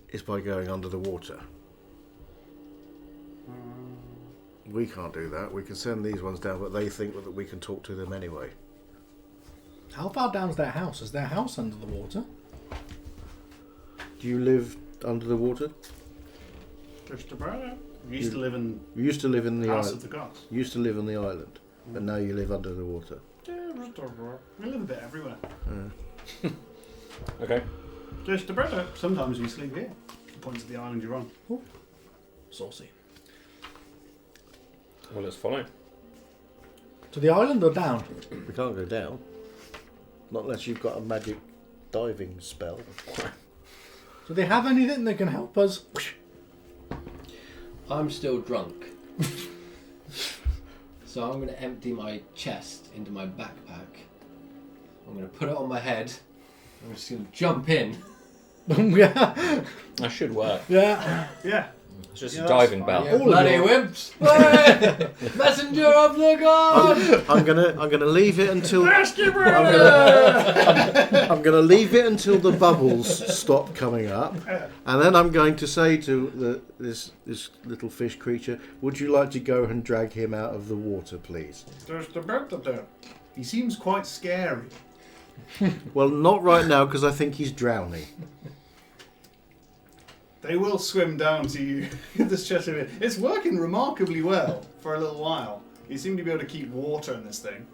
is by going under the water. We can't do that. We can send these ones down, but they think that we can talk to them anyway. How far down's their house? Is their house under the water? Do you live under the water? Just about it. We used to live in You used to live in the House island. of the Gods. You used to live on the island, but now you live under the water. Yeah, just over. We live a bit everywhere. Okay. Just about it. Sometimes we sleep here. The points of the island you're on. Saucy. Well, let's follow. To the island or down? We can't go down. Not unless you've got a magic diving spell. Do they have anything that can help us? I'm still drunk. So I'm going to empty my chest into my backpack. I'm going to put it on my head. I'm just going to jump in. Yeah. That should work. Yeah. Yeah. It's just Yeah, a diving that's bell. fine. All Bloody of wimps! Hey! Messenger of the god! I'm gonna leave it until I'm gonna leave it until the bubbles stop coming up, and then I'm going to say to this little fish creature, "Would you like to go and drag him out of the water, please?" Just about it. He seems quite scary. Well, not right now because I think he's drowning. They will swim down to you. This chest of it. It's working remarkably well for a little while. You seem to be able to keep water in this thing.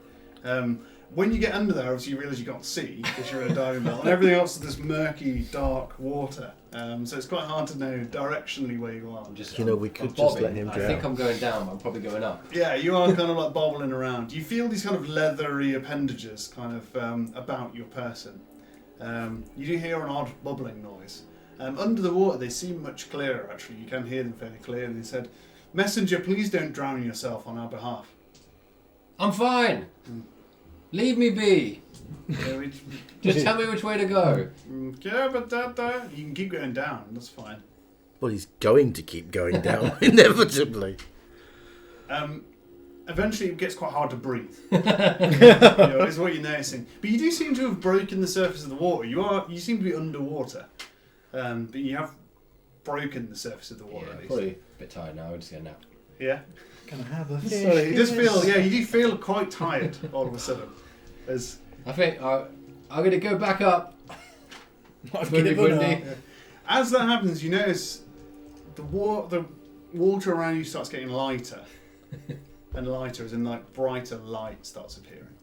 When you get under there, obviously you realise you can't see because you're in a diving bell, and everything else is this murky, dark water. So it's quite hard to know directionally where you are. We could I'm just bobbing. let him I think drown. I'm going down, but I'm probably going up. Yeah, you are kind of like bobbling around. You feel these kind of leathery appendages kind of about your person. You do hear an odd bubbling noise. Under the water, they seem much clearer, actually. You can hear them fairly clearly. They said, "Messenger, please don't drown yourself on our behalf." I'm fine! Leave me be! Just tell me which way to go. Yeah, but you can keep going down. That's fine. Well, he's going to keep going down inevitably. Eventually, it gets quite hard to breathe. Is what you're noticing. But you do seem to have broken the surface of the water. You seem to be underwater. But you have broken the surface of the water, at least. Probably a bit tired now, I'm just going to nap. Yeah. Can I have a So fish? you just feel, you do feel quite tired all of a sudden. As I think I'm going to go back up. I've Windy, given up. windy. as that happens, you notice the water around you starts getting lighter and lighter, as in like brighter light starts appearing.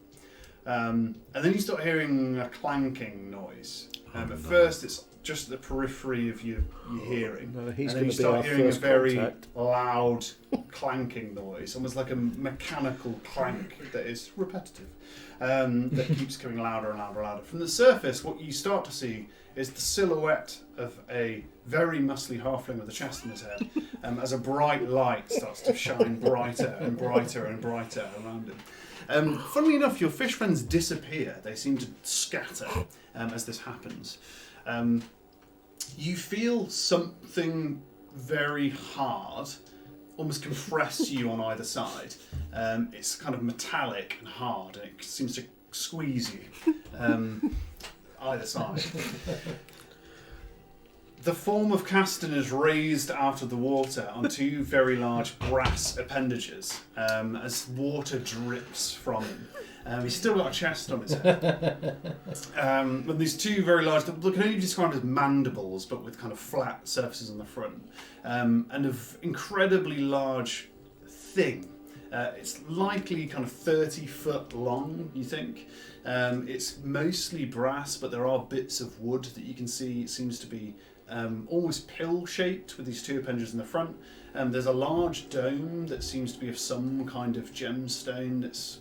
And then you start hearing a clanking noise. At first, it's just the periphery of your hearing. No, he's and then going you to be our start hearing a first very contact. loud clanking noise, almost like a mechanical clank that is repetitive, that keeps coming louder and louder and louder. From the surface, what you start to see is the silhouette of a very muscly halfling with a chest in his head, as a bright light starts to shine brighter and brighter and brighter around him. Funnily enough, your fish friends disappear. They seem to scatter as this happens. You feel something very hard, almost compress you on either side. It's kind of metallic and hard, and it seems to squeeze you either side. The form of Caston is raised out of the water on two very large brass appendages as water drips from him. He's still got a chest on his head. And these two very large, they can only be described as mandibles, but with kind of flat surfaces on the front. And an incredibly large thing. It's likely kind of 30 foot long, you think. It's mostly brass, but there are bits of wood that you can see. It seems to be almost pill-shaped with these two appendages in the front. There's a large dome that seems to be of some kind of gemstone that's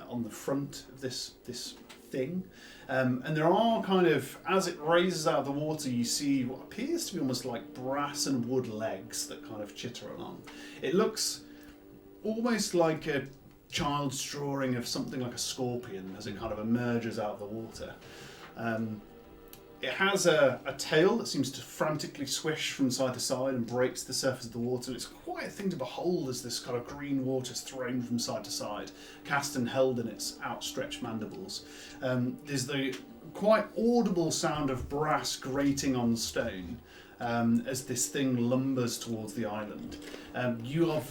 on the front of this thing. And there are kind of, as it raises out of the water, you see what appears to be almost like brass and wood legs that kind of chitter along. It looks almost like a child's drawing of something like a scorpion as it kind of emerges out of the water. It has a tail that seems to frantically swish from side to side and breaks the surface of the water. It's quite a thing to behold as this kind of green water is thrown from side to side, Caston held in its outstretched mandibles. There's the quite audible sound of brass grating on stone. as this thing lumbers towards the island. You are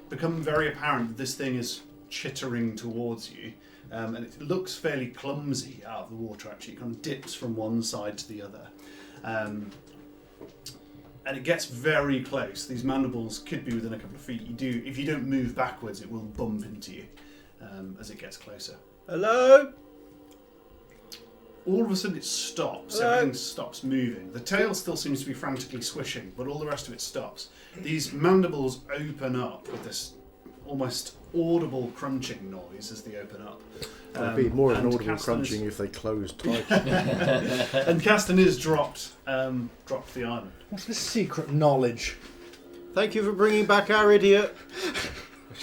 become very apparent that this thing is chittering towards you, and it looks fairly clumsy out of the water. Actually, it kind of dips from one side to the other, and it gets very close. These mandibles could be within a couple of feet. If you don't move backwards, it will bump into you as it gets closer. Hello? All of a sudden it stops. Hello? Everything stops moving. The tail still seems to be frantically swishing, but all the rest of it stops. These mandibles open up with this almost audible crunching noise as they open up. It'd be more of an and audible Castan crunching if they closed tight. and Castan is dropped the island. What's this secret knowledge? Thank you for bringing back our idiot.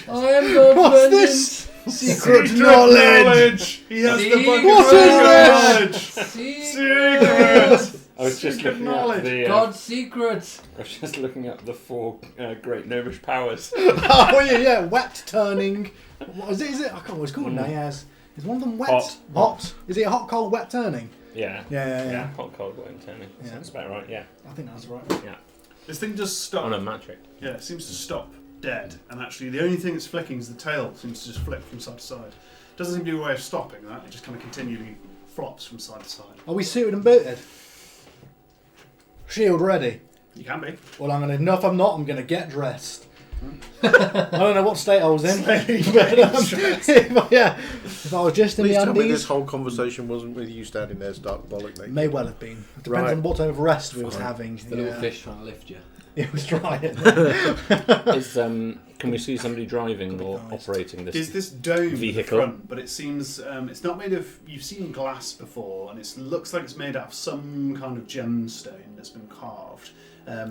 I am Lord What's Vengeance. this? Secret knowledge! He has Secret the book What of is knowledge. Secret. I was just Secret looking knowledge. up the. God's secret. I was just looking up the 4 great gnomish powers. Oh yeah, wet turning. What is it? I can't remember what it's called now. Yes. Is one of them wet? Hot. Is it a hot, cold, wet turning? Yeah. Yeah. Hot, cold, wet, and turning. Yeah. Sounds about right. Yeah. I think that's right. This thing just stops. Oh no, magic. Yeah, it seems to stop dead, and actually the only thing that's flicking is the tail. Seems to just flick from side to side. Doesn't seem to be a way of stopping that. It just kind of continually flops from side to side. Are we suited and booted? Shield ready? You can be. Well, I'm gonna. No, if I'm not, I'm gonna get dressed. I don't know what state I was in, but if I was just in Please the tell me this undies, whole conversation wasn't with you standing there stark bollock naked. may well have been. It depends Right. on what type of rest we was Fine. having. The little fish trying to lift you. It was right. Is can we see somebody driving or Nice. operating this? Is this dome at the vehicle? front, but it seems it's not made of. You've seen glass before, and it looks like it's made out of some kind of gemstone that's been carved.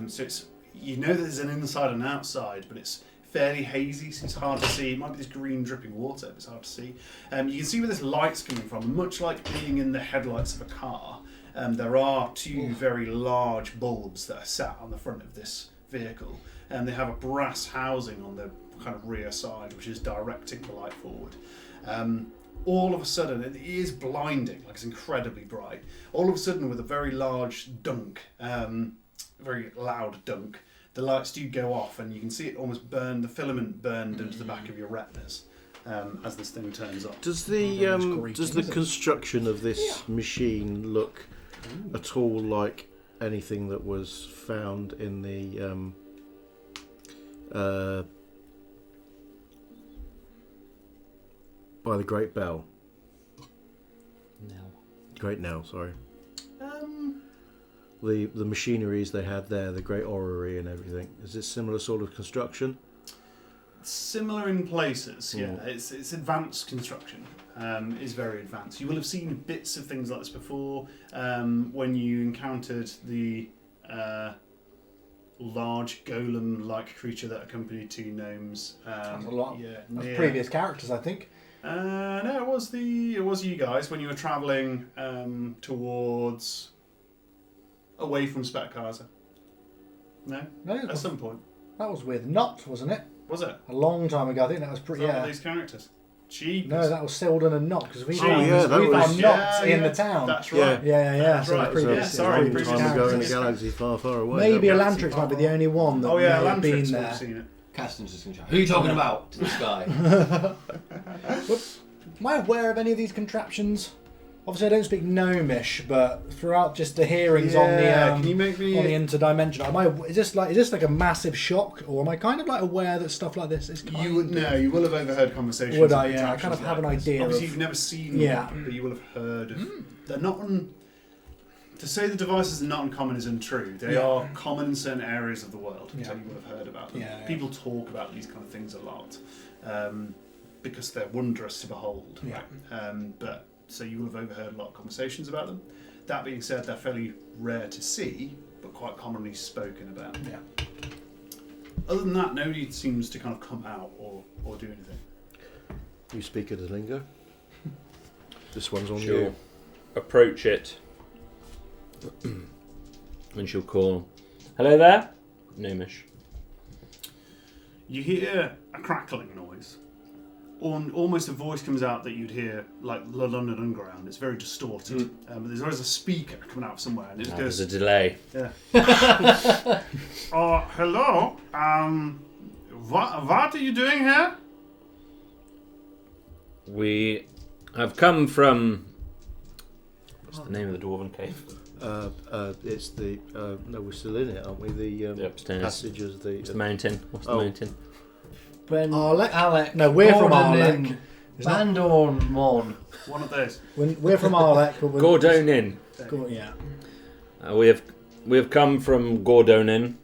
So it's that there's an inside and outside, but it's fairly hazy, so it's hard to see. It might be this green dripping water, but it's hard to see. You can see where this light's coming from, and much like being in the headlights of a car, there are 2 very large bulbs that are sat on the front of this vehicle, and they have a brass housing on the kind of rear side, which is directing the light forward. All of a sudden, it is blinding, like it's incredibly bright. All of a sudden, with a very large dunk, very loud dunk, the lights do go off, and you can see it almost burn, the filament burned into the back of your retinas as this thing turns on. Does That's great, the isn't it? construction of this machine look at all like anything that was found in the by the Great Bell? No. Great Nell, sorry. The machineries they had there, the Great Orrery and everything. Is it similar sort of construction? Similar in places, yeah. Mm. It's advanced construction. Is very advanced. You will have seen bits of things like this before when you encountered the large golem-like creature that accompanied 2 gnomes. That's a lot. Yeah, That's near- previous characters, I think. No, it was you guys when you were travelling towards away from Spetkaza. No, No, at some point that was with Not, wasn't it? was it? A long time ago. I think that was Was pretty. that one Yeah. of these characters? Jeepers. No, that was Selden and Not because we Oh, found, yeah, that we was- found Not in the town. That's Yeah. right. Yeah. That's So the right. previous, Yeah, sorry, previous previous time ago in a characters. galaxy far, far away. Maybe Yeah, Elantrix might be the only one that Oh yeah, may have been Elantrix would there. have seen it. Caston's just going to shout, who are you talking about? To the sky. Am I aware of any of these contraptions? Obviously, I don't speak Gnomish, but throughout just the hearings Yeah, on can you make me? the interdimensional, is this like a massive shock, or am I kind of like aware that stuff like this is? You would know. You will have overheard conversations. Would of I? Yeah, I kind of contraptions have an like this. idea Obviously, of- you've never seen Yeah. one, but you will have heard. Of, they're not on. To say the devices are not uncommon is untrue. They Yeah. are common in certain areas of the world, Yeah. so you will have heard about them. Yeah, yeah. People talk about these kind of things a lot because they're wondrous to behold. Yeah. But so you will have overheard a lot of conversations about them. That being said, they're fairly rare to see, but quite commonly spoken about. Yeah. Other than that, nobody seems to kind of come out or do anything. You speak of the lingo. This one's on She'll you. approach it, and she'll call, "Hello there, Gnomish." You hear a crackling noise, almost a voice comes out that you'd hear like the London Underground. It's very distorted. But there's always a speaker coming out of somewhere, and it just goes. There's a delay. Yeah. Hello. What are you doing here? We have come from. What's the name of the dwarven cave? It's the no, we're still in it, aren't we? The upstairs. passage of the What's the mountain? What's the mountain? Ben, Arlek? Alec. No, we're from Gordon Arlek. in Bandorn Mon. One of those. We're from Arlek, but we're Gordonin. Yeah. We have come from Gordonin.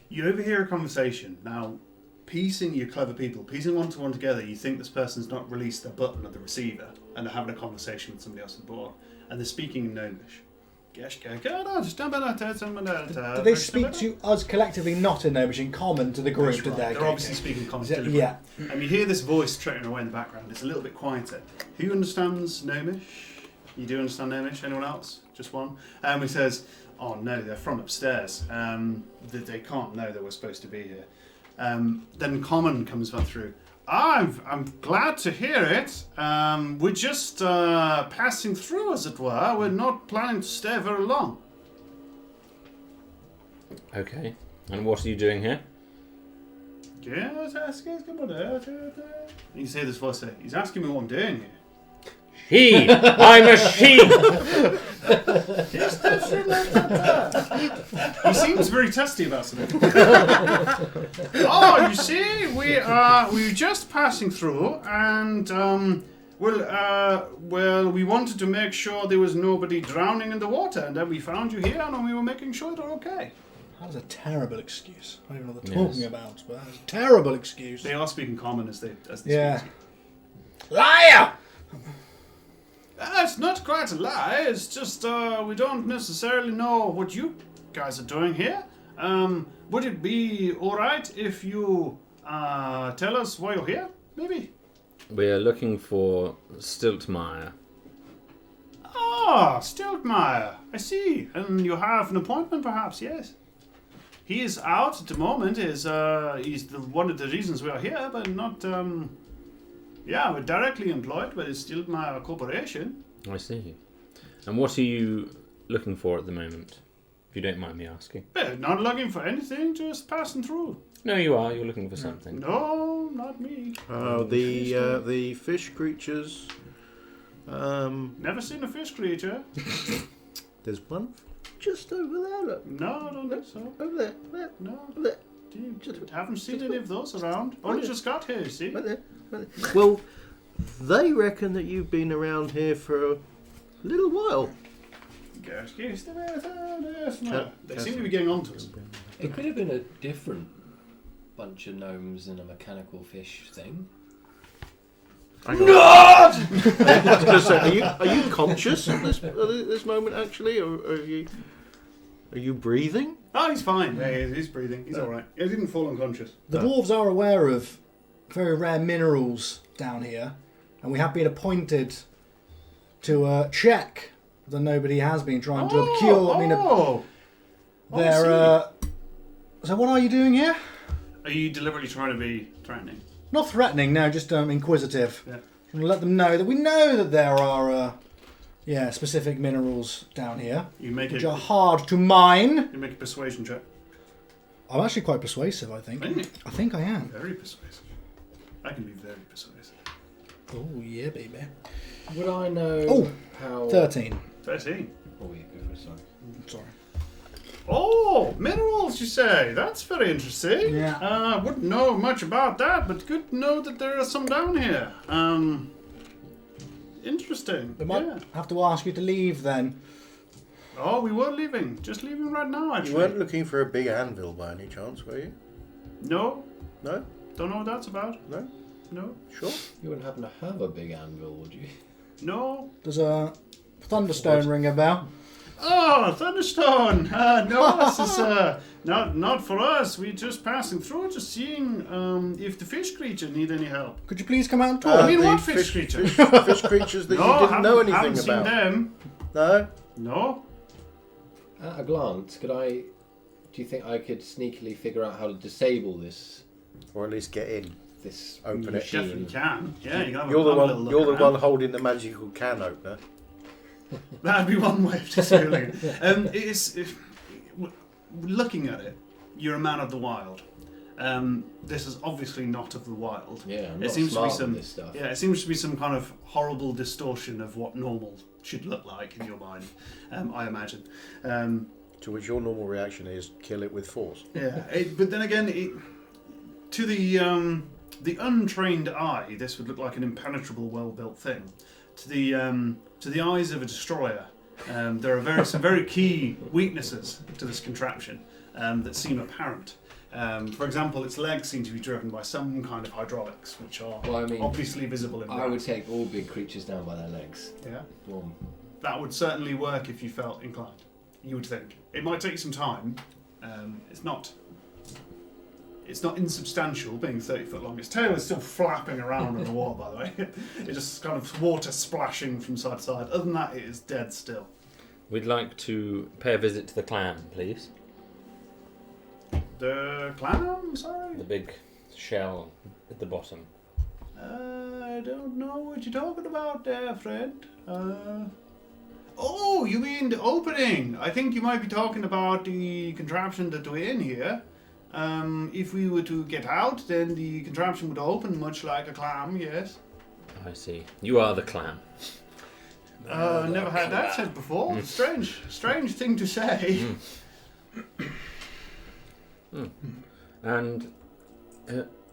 You overhear a conversation. Now, piecing, you clever people, piecing one to one together, you think this person's not released their button of the receiver and they're having a conversation with somebody else on board. And they're speaking in Gnomish. Did they speak to us collectively, not in Gnomish, in common to the group? That's Did right. they? They're obviously speaking common Yeah. delivery. Yeah. And you hear this voice trotting away in the background. It's a little bit quieter. Who understands Gnomish? You do understand Gnomish? Anyone else? Just one? He says, oh no, they're from upstairs. They can't know that we're supposed to be here. Then Common comes back through. I'm glad to hear it. We're just passing through, as it were. We're not planning to stay very long. Okay. And what are you doing here? You see this voice say, he's asking me what I'm doing here. He! I'm a she! He seems very testy about something. Oh, you see, we're just passing through, and we wanted to make sure there was nobody drowning in the water, and then we found you here, and we were making sure they're okay. That is a terrible excuse. I don't even know what they're Yes. talking about, but that is a terrible excuse. They are speaking common as they Yeah. speak. Liar! It's not quite a lie. It's just we don't necessarily know what you guys are doing here. Would it be all right if you tell us why you're here? Maybe. We are looking for Stiltmeyer. Ah, Stiltmeyer. I see. And you have an appointment, perhaps? Yes. He is out at the moment. He's one of the reasons we are here, but not. Yeah, we're directly employed by the Stiltmeyer Corporation. I see. And what are you looking for at the moment? If you don't mind me asking. Not looking for anything, just passing through. No, you are. You're looking for something. No, not me. the fish creatures. Never seen a fish creature. There's one just over there. Look, No, I don't think so. over there. There. No. There. Haven't seen any of those around. Only just got here, you see. Right there. Right there. Well, they reckon that you've been around here for a little while. They seem to be getting on to us. It could have been a different bunch of gnomes and a mechanical fish thing. I was going to say, are you conscious at this moment actually, or are you breathing? Oh, he's fine. Yeah, he's breathing. He's all right. He didn't fall unconscious. The dwarves are aware of very rare minerals down here, and we have been appointed to check that nobody has been trying to obscure. I mean, they're. So what are you doing here? Are you deliberately trying to be threatening? Not threatening, no, just inquisitive. Yeah. Trying to let them know that we know that there are, specific minerals down here, You make which it. are hard to mine. You make a persuasion check. I'm actually quite persuasive, I think. Really? I think I am. Very persuasive. I can be very persuasive. Oh, yeah, baby. Would I know how... 13. 13. Oh, yeah, go for it, sorry. Sorry. Oh, minerals, you say? That's very interesting. Yeah. Wouldn't know much about that, but good to know that there are some down here. Interesting. We might Yeah. have to ask you to leave then. Oh, we were leaving. Just leaving right now, actually. You weren't looking for a big anvil by any chance, were you? No. No? Don't know what that's about. No? No. Sure? You wouldn't happen to have a big anvil, would you? No. Does a Thunderstone ring a bell? Oh, Thunderstone! No, this is not for us. We're just passing through, just seeing if the fish creature need any help. Could you please come out and talk? I mean, the what fish creature? Fish creatures that No, you didn't know anything haven't seen about. them. No? No. At a glance, do you think I could sneakily figure out how to disable this? Or at least get in. this Open it. You definitely can. Yeah, you can have You're the have a little one. look You're the around. one holding the magical can opener. That'd be one way of disabling it. Looking at it, you're a man of the wild. This is obviously not of the wild. Yeah, I'm It not seems to be smart some. with this stuff. Yeah, it seems to be some kind of horrible distortion of what normal should look like in your mind. I imagine. To which your normal reaction is kill it with force. Yeah, but then again, to the untrained eye, this would look like an impenetrable, well-built thing. To the eyes of a destroyer, there are some very key weaknesses to this contraption that seem apparent. For example, its legs seem to be driven by some kind of hydraulics, which are Well, I mean, obviously visible in I would rats. take all big creatures down by their legs. Yeah, Boom. that would certainly work if you felt inclined. You would think it might take some time. It's not insubstantial, being 30 foot long. Its tail is still flapping around in the water, by the way. It's just kind of water splashing from side to side. Other than that, it is dead still. We'd like to pay a visit to the clam, please. The clam, sorry? The big shell at the bottom. I don't know what you're talking about there, friend. Oh, you mean the opening? I think you might be talking about the contraption that we're in here. If we were to get out, then the contraption would open much like a clam, yes. I see. You are the clam. Never had that said before. Strange thing to say. And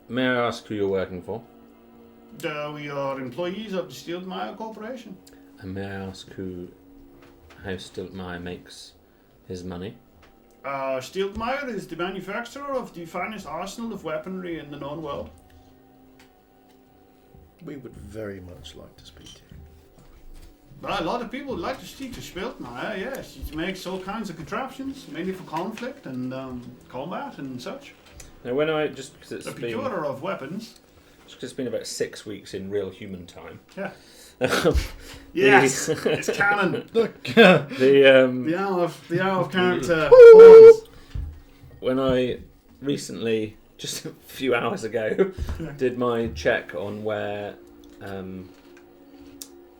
may I ask who you're working for? We are employees of the Steelmeyer Corporation. And may I ask how Stiltmeyer makes his money? Steelmeyer is the manufacturer of the finest arsenal of weaponry in the known world. We would very much like to speak to you. But a lot of people would like to speak to Steelmeyer, yes. He makes all kinds of contraptions, mainly for conflict and combat and such. Now, when I just because The procurer of weapons. it's been about 6 weeks in real human time. Yeah. Yes, The- it's canon. The The hour of character. when I recently, just a few hours ago, did my check on where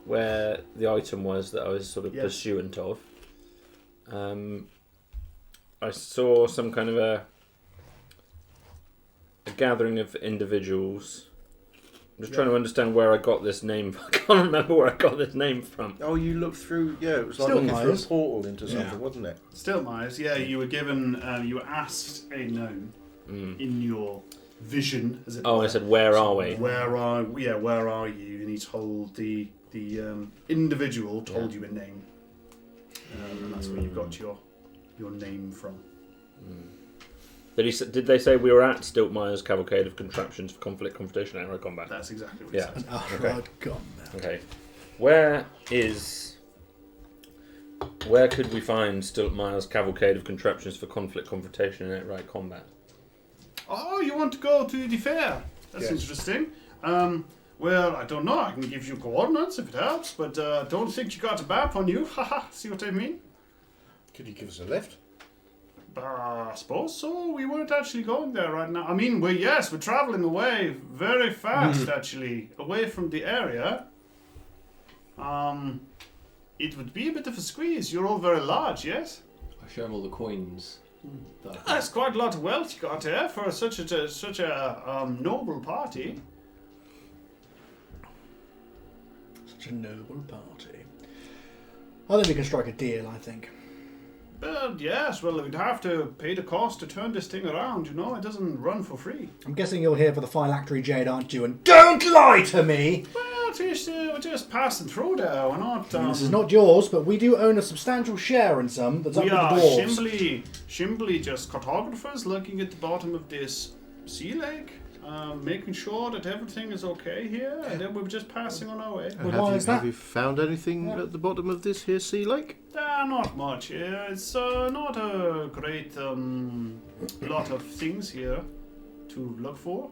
the item was that I was sort of Yes. pursuant of, I saw some kind of a gathering of individuals. I'm just trying to understand where I got this name. I can't remember where I got this name from. Oh, you looked through. Yeah, it was like Still looking through a Myers. portal into something, Yeah. wasn't it? Steelmeyers, yeah, you were given, you were asked a gnome in your vision, as it Oh, were. I said, where are we? Where are you? And he told the individual told you a name, and that's where you got your name from. Did they say we were at Stiltmeyer's cavalcade of contraptions for conflict, confrontation, and aero combat? That's exactly what he Yeah. said. Oh, Okay. God, God, no. Okay. Where could we find Stiltmeyer's cavalcade of contraptions for conflict, confrontation, and outright combat? Oh, you want to go to the fair? That's Yes. interesting. Well, I don't know. I can give you coordinates if it helps, but don't think you got a map on you. Haha, see what I mean? Could you give us a lift? I suppose so. We weren't actually going there right now. I mean, we're traveling away very fast, actually, away from the area. It would be a bit of a squeeze. You're all very large, yes? I show him all the coins. that I've got. That's quite a lot of wealth you got there for such a noble party. Such a noble party. I think we can strike a deal, I think. Yes, well, we'd have to pay the cost to turn this thing around, you know? It doesn't run for free. I'm guessing you're here for the phylactery jade, aren't you? And don't lie to me! Well, we're just passing through there. We're not... This is not yours, but we do own a substantial share in some that's up We to the are dwarves. simply just cartographers looking at the bottom of this sea lake, making sure that everything is okay here, and then we're just passing on our way. Well, why is that? Have you found anything at the bottom of this here sea lake? Not much. It's not a great lot of things here to look for.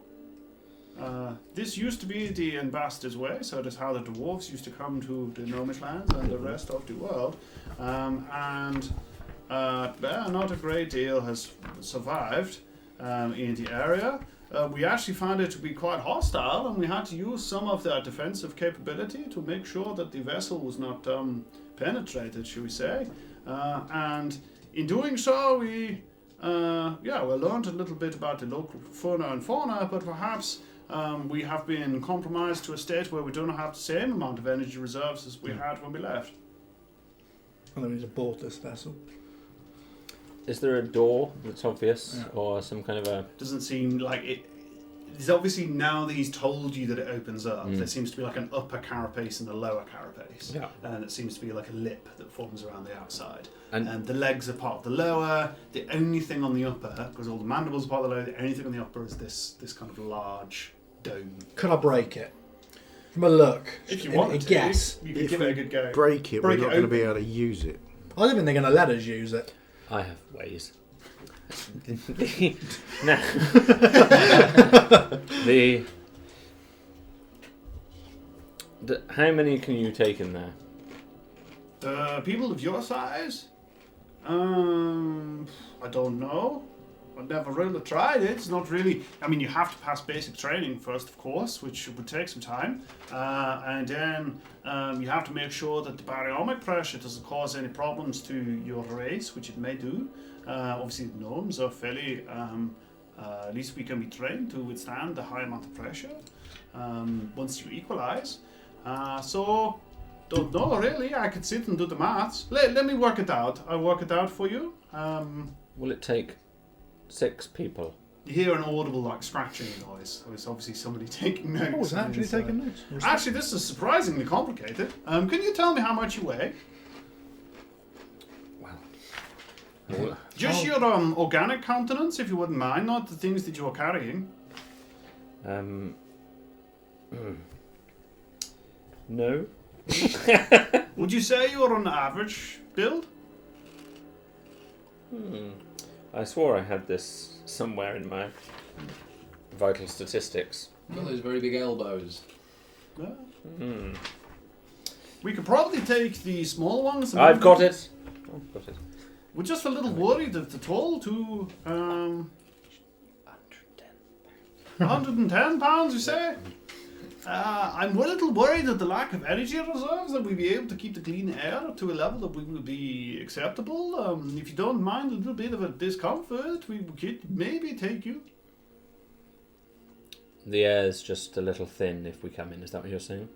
This used to be the ambassador's way, so that's how the dwarves used to come to the Gnomish lands and the rest of the world. Not a great deal has survived in the area. we actually found it to be quite hostile, and we had to use some of their defensive capability to make sure that the vessel was not penetrated, shall we say. And in doing so, we learned a little bit about the local fauna and fauna, but perhaps we have been compromised to a state where we don't have the same amount of energy reserves as we had when we left. And then we need to board this vessel. Is there a door that's obvious, or some kind of a? Doesn't seem like it. There's obviously, now that he's told you that it opens up, there seems to be like an upper carapace and a lower carapace. Yeah. And it seems to be like a lip that forms around the outside. And The legs are part of the lower. The only thing on the upper, because all the mandibles are part of the lower, the only thing on the upper is this kind of large dome. Could I break it? From a look. If you a want to, guess. you could If give it we a good go. break it, Break we're it not going to be open. able to use it. I don't think they're going to let us use it. I have ways. Now, how many can you take in there? People of your size? I don't know. I've never really tried it. It's not really. I mean, you have to pass basic training first, of course, which would take some time. And then you have to make sure that the baryomic pressure doesn't cause any problems to your race, which it may do. Obviously, the gnomes are fairly. At least we can be trained to withstand the high amount of pressure once you equalize. So, don't know really. I could sit and do the maths. Let me work it out. I'll work it out for you. Will it take 6 people? You hear an audible like scratching noise. So it's obviously somebody taking notes. Oh, it's on the actually inside. taking notes. Actually, this is surprisingly complicated. Can you tell me how much you weigh? Well, Just your organic countenance, if you wouldn't mind, not the things that you're carrying. no. Would you say you're an average build? I swore I had this somewhere in my vital statistics. Got those very big elbows. No. Hmm. We could probably take the small ones. And I've got it. I've got it. We're just a little worried that the toll to 110 pounds, you say? I'm a little worried at the lack of energy reserves, that we'll be able to keep the clean air to a level that we will be acceptable. If you don't mind a little bit of a discomfort, we could maybe take you. The air's just a little thin if we come in, is that what you're saying?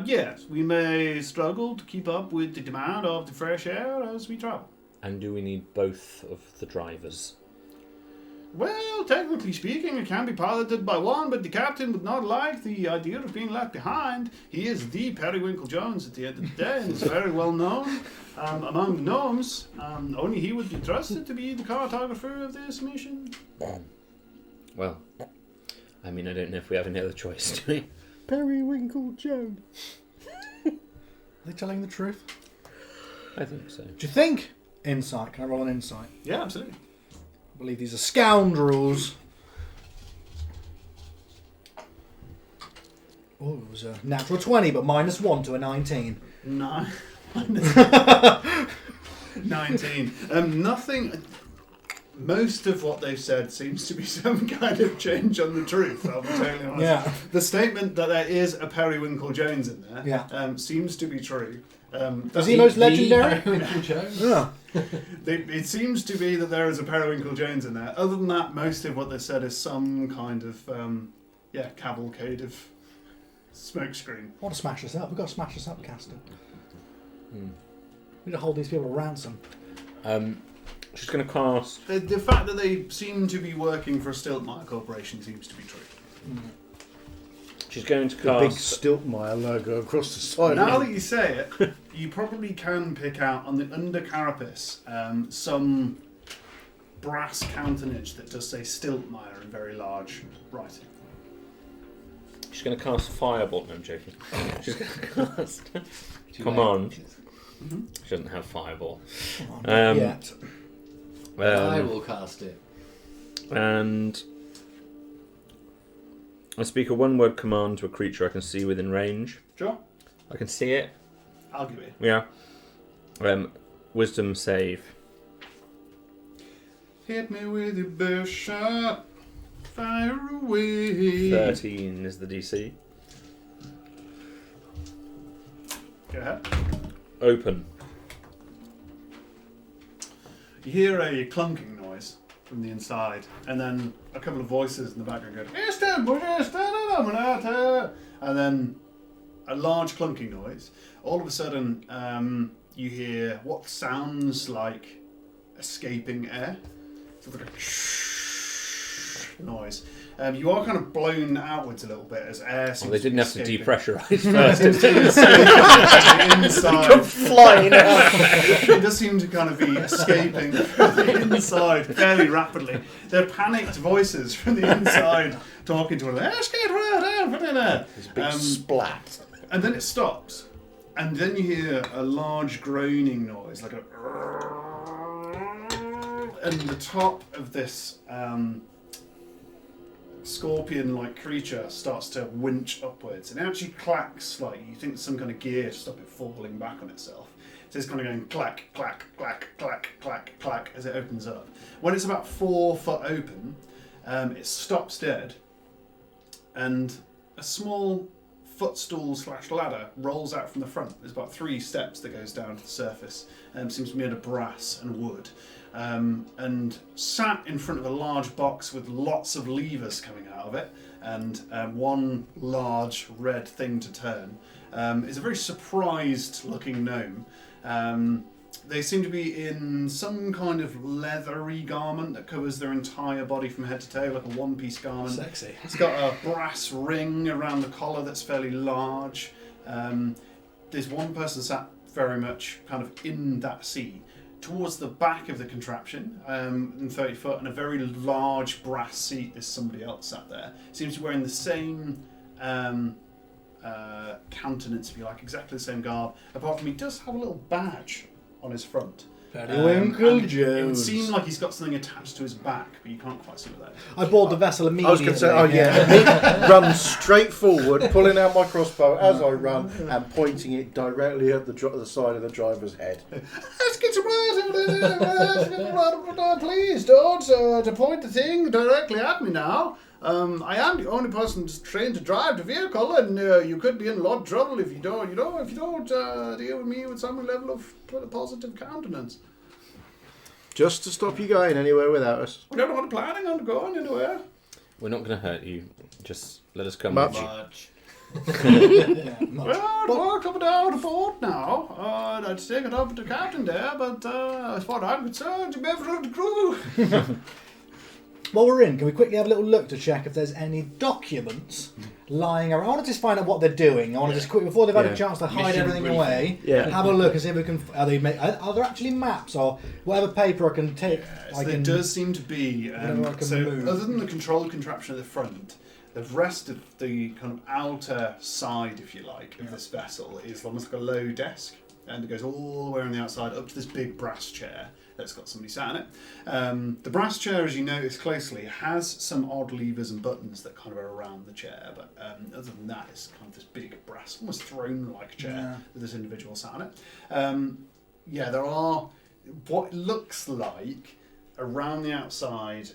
Yes, we may struggle to keep up with the demand of the fresh air as we travel. And do we need both of the drivers? Well, technically speaking, it can be piloted by one, but the captain would not like the idea of being left behind. He is the Periwinkle Jones at the end of the day, and is very well known among the gnomes. Only he would be trusted to be the cartographer of this mission. Well, I mean, I don't know if we have any other choice, do we? Periwinkle Jones. Are they telling the truth? I think so. Do you think? Insight. Can I roll an insight? Yeah, absolutely. I believe these are scoundrels. Oh, it was a natural 20, but -1 to a 19. No. 19. Nothing. Most of what they've said seems to be some kind of change on the truth, I'll be totally honest. Yeah. The statement that there is a Periwinkle Jones in there Yeah. seems to be true. Is he most legendary? Periwinkle Jones? Yeah. It seems to be that there is a Periwinkle Jones in there. Other than that, most of what they said is some kind of cavalcade of smokescreen. I want to smash this up. We've got to smash this up, Castor. Hmm. We need to hold these people at ransom. She's going to cast. The fact that they seem to be working for a Stiltmire Corporation seems to be true. She's going to The big cast. Stiltmire logo across the side. Now that you say it, you probably can pick out on the under carapace some brass countenance that does say Stiltmire in very large writing. She's going to cast Firebolt. No, I'm joking. She's going to cast. Too Command. late. She doesn't have Fireball. Come on, not yet. I will cast it. And I speak a one-word command to a creature I can see within range. Sure. I can see it. I'll give it. Yeah. Wisdom save. Hit me with your best shot. fire away. 13 is the DC. Go ahead. Open. You hear a clunking noise from the inside, and then a couple of voices in the background go, and then a large clunking noise. All of a sudden, you hear what sounds like escaping air. It's like a noise. You are kind of blown outwards a little bit as air seems They didn't to have to be escaping. depressurize No, first. inside. Flying out. It does seem to kind of be escaping from the inside fairly rapidly. They're panicked voices from the inside talking to one another. There's a big splat. And then it stops. And then you hear a large groaning noise, like a... And the top of this scorpion-like creature starts to winch upwards. And it actually clacks slightly. You think there's some kind of gear to stop it falling back on itself. So it's kind of going clack, clack, clack, clack, clack, clack as it opens up. When it's about 4 foot open, it stops dead. And a small footstool / ladder rolls out from the front. There's about 3 steps that goes down to the surface. Seems to be made of brass and wood. And sat in front of a large box with lots of levers coming out of it, and one large red thing to turn, is a very surprised looking gnome. They seem to be in some kind of leathery garment that covers their entire body from head to toe, like a one-piece garment. Sexy. It's got a brass ring around the collar that's fairly large. There's one person sat very much kind of in that seat. Towards the back of the contraption, in 30 foot, and a very large brass seat, there's somebody else sat there. Seems to be wearing the same countenance, if you like, exactly the same garb. Apart from he does have a little badge on his front. Periwinkle and Jones. It would seem like he's got something attached to his back, but you can't quite see what that is. I board the vessel I was immediately. going to say, oh yeah, me run straight forward, pulling out my crossbow as I run and pointing it directly at the side of the driver's head. Let's get some please don't point the thing directly at me now. I am the only person trained to drive the vehicle, and you could be in a lot of trouble if you don't deal with me with some level of positive countenance. Just to stop you going anywhere without us. I don't know what I'm planning on going anywhere. We're not going to hurt you. Just let us come Much. with you. Much. Well, we're coming down to port now. I'd take it up to captain there, but as far as I'm concerned, you member of the crew. While we're in, can we quickly have a little look to check if there's any documents lying around? I want to just find out what they're doing. I want to just quickly, before they've had a chance to hide Mission everything briefing. away, Yeah. have a look and see if we can. Are there actually maps or whatever paper I can take? So there does seem to be. Whatever I can So move. other than the control contraption at the front, the rest of the kind of outer side, if you like, of this vessel is almost like a low desk, and it goes all the way on the outside up to this big brass chair that's got somebody sat in it. The brass chair, as you notice closely, has some odd levers and buttons that kind of are around the chair, but other than that, it's kind of this big brass, almost throne-like chair with this individual sat on it. There are what looks like around the outside,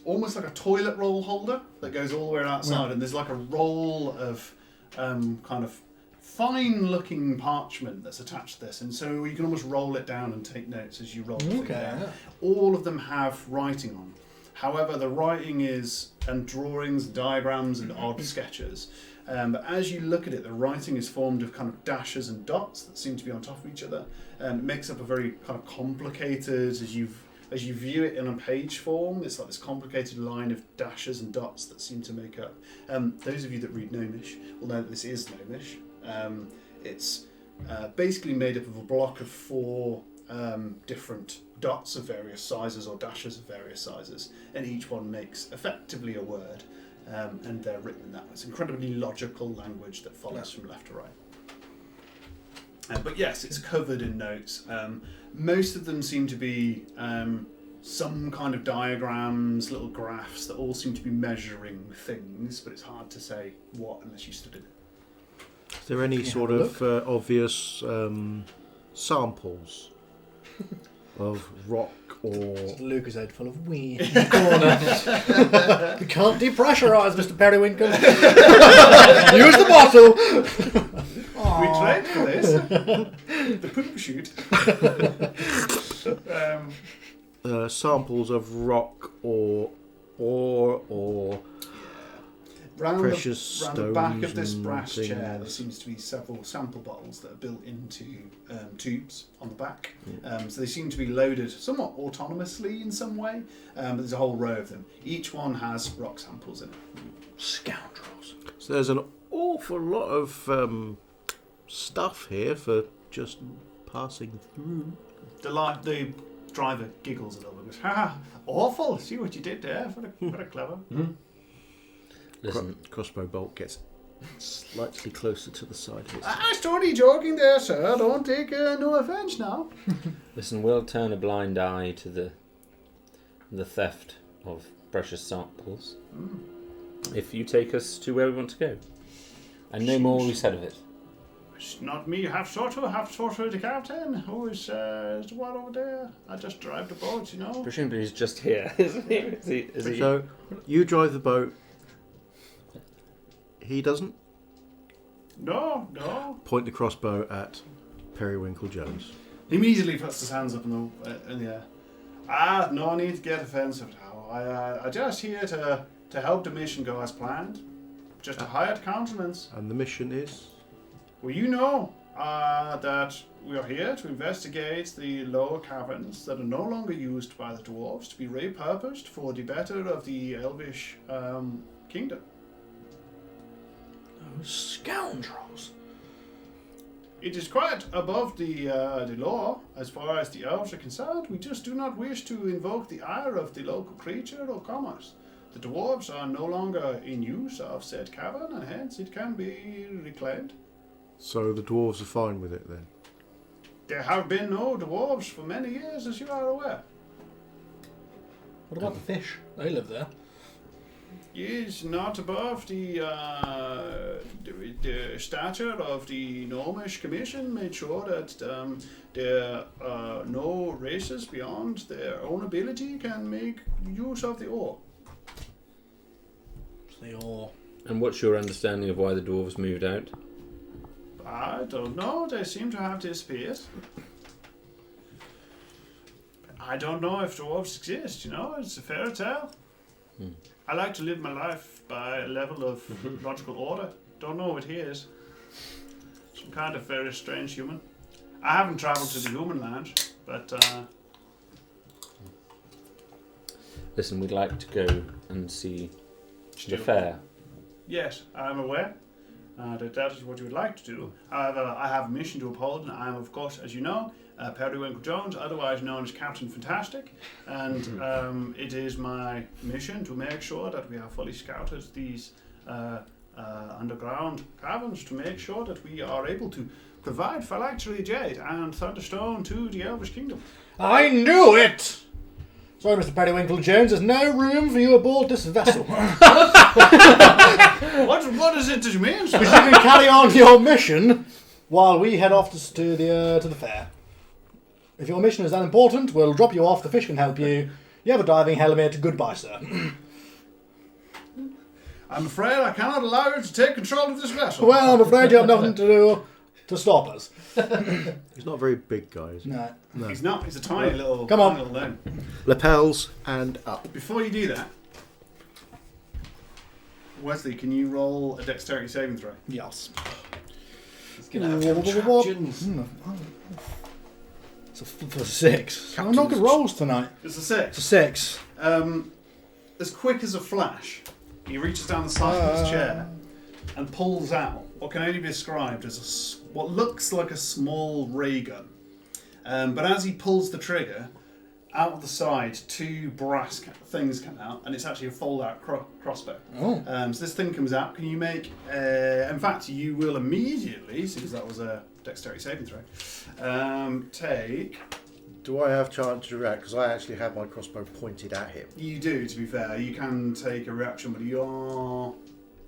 almost like a toilet roll holder that goes all the way outside, and there's like a roll of kind of fine-looking parchment that's attached to this, and so you can almost roll it down and take notes as you roll the thing down. yeah. All of them have writing on. However, the writing is and drawings, diagrams, and odd sketches. But as you look at it, the writing is formed of kind of dashes and dots that seem to be on top of each other, and it makes up a very kind of complicated, as you view it in a page form, it's like this complicated line of dashes and dots that seem to make up. Those of you that read Gnomish will know that this is Gnomish. It's basically made up of a block of 4 different dots of various sizes or dashes of various sizes, and each one makes effectively a word, and they're written in that. It's incredibly logical language that follows from left to right. But yes, it's covered in notes. Most of them seem to be some kind of diagrams, little graphs that all seem to be measuring things, but it's hard to say what unless you studied it. Is there any sort of obvious samples? of rock or Lucas' head full of wee in the corner. We can't depressurise, Mr. Periwinkle. Use the bottle. We tried for this. The poop shoot. samples of rock or ore or Round precious round the back of this stones brass and chair, there things. seems to be several sample bottles that are built into tubes on the back. So they seem to be loaded somewhat autonomously in some way, but there's a whole row of them. Each one has rock samples in it. Scoundrels. So there's an awful lot of stuff here for just passing through. The driver giggles a little bit. Goes, ha! Awful! See what you did there? Very clever. Listen, Crossbow bolt gets slightly closer to the side of it. I was totally joking there, sir. Don't take no offence now. listen. We'll turn a blind eye to the theft of precious samples if you take us to where we want to go. And no more will be said of it. It's not me, half sorter the captain. Who is the one over there? I just drive the boat, you know. Presumably he's just here, isn't he? Is he? So you drive the boat. He doesn't. No. Point the crossbow at Periwinkle Jones. He immediately puts his hands up in the air. No need to get offensive now. I just here to help the mission go as planned. Just a hired countenance. And the mission is? Well, you know that we are here to investigate the lower caverns that are no longer used by the dwarves to be repurposed for the better of the elvish kingdom. Those scoundrels. It is quite above the law as far as the elves are concerned. We just do not wish to invoke the ire of the local creature or commerce. The dwarves are no longer in use of said cavern, and hence it can be reclaimed. So the dwarves are fine with it then? There have been no dwarves for many years, as you are aware. What about the fish? They live there. Is not above the stature of the Gnomish Commission made sure that there are no races beyond their own ability can make use of the ore. The ore. And what's your understanding of why the dwarves moved out? I don't know. They seem to have disappeared. I don't know if dwarves exist. You know, it's a fairy tale. I like to live my life by a level of logical order. Don't know what he is. Some kind of very strange human. I haven't travelled to the human land, but Listen, we'd like to go and see the fair. yes, I'm aware that is what you would like to do. However, I have a mission to uphold, and I am, of course, as you know, Periwinkle Jones, otherwise known as Captain Fantastic, and it is my mission to make sure that we have fully scouted these underground caverns to make sure that we are able to provide phylactery jade and thunderstone to the Elvish Kingdom. I knew it! Sorry, Mr. Periwinkle Jones, there's no room for you aboard this vessel. What is it that you mean, sir? You can carry on your mission while we head off to the fair. If your mission is that important, we'll drop you off. The fish can help you. You have a diving helmet. Goodbye, sir. I'm afraid I cannot allow you to take control of this vessel. Well, I'm afraid you have nothing to do to stop us. He's not a very big guy, is he? No. He's not. He's a tiny little. Come on. Tiny little gnome. Lapels and up. Before you do that, Wesley, can you roll a dexterity saving throw? Yes. He's gonna have contraptions. It's for 6. I'm not good rolls tonight. It's a 6. It's a 6. As quick as a flash, he reaches down the side of his chair and pulls out what can only be described as what looks like a small ray gun. But as he pulls the trigger, out of the side, 2 brass things come out, and it's actually a fold-out crossbow. Oh. So this thing comes out. Can you make... in fact, you will immediately, because that was a dexterity saving throw, take... Do I have chance to react? Because I actually have my crossbow pointed at him. You do, to be fair. You can take a reaction, but you're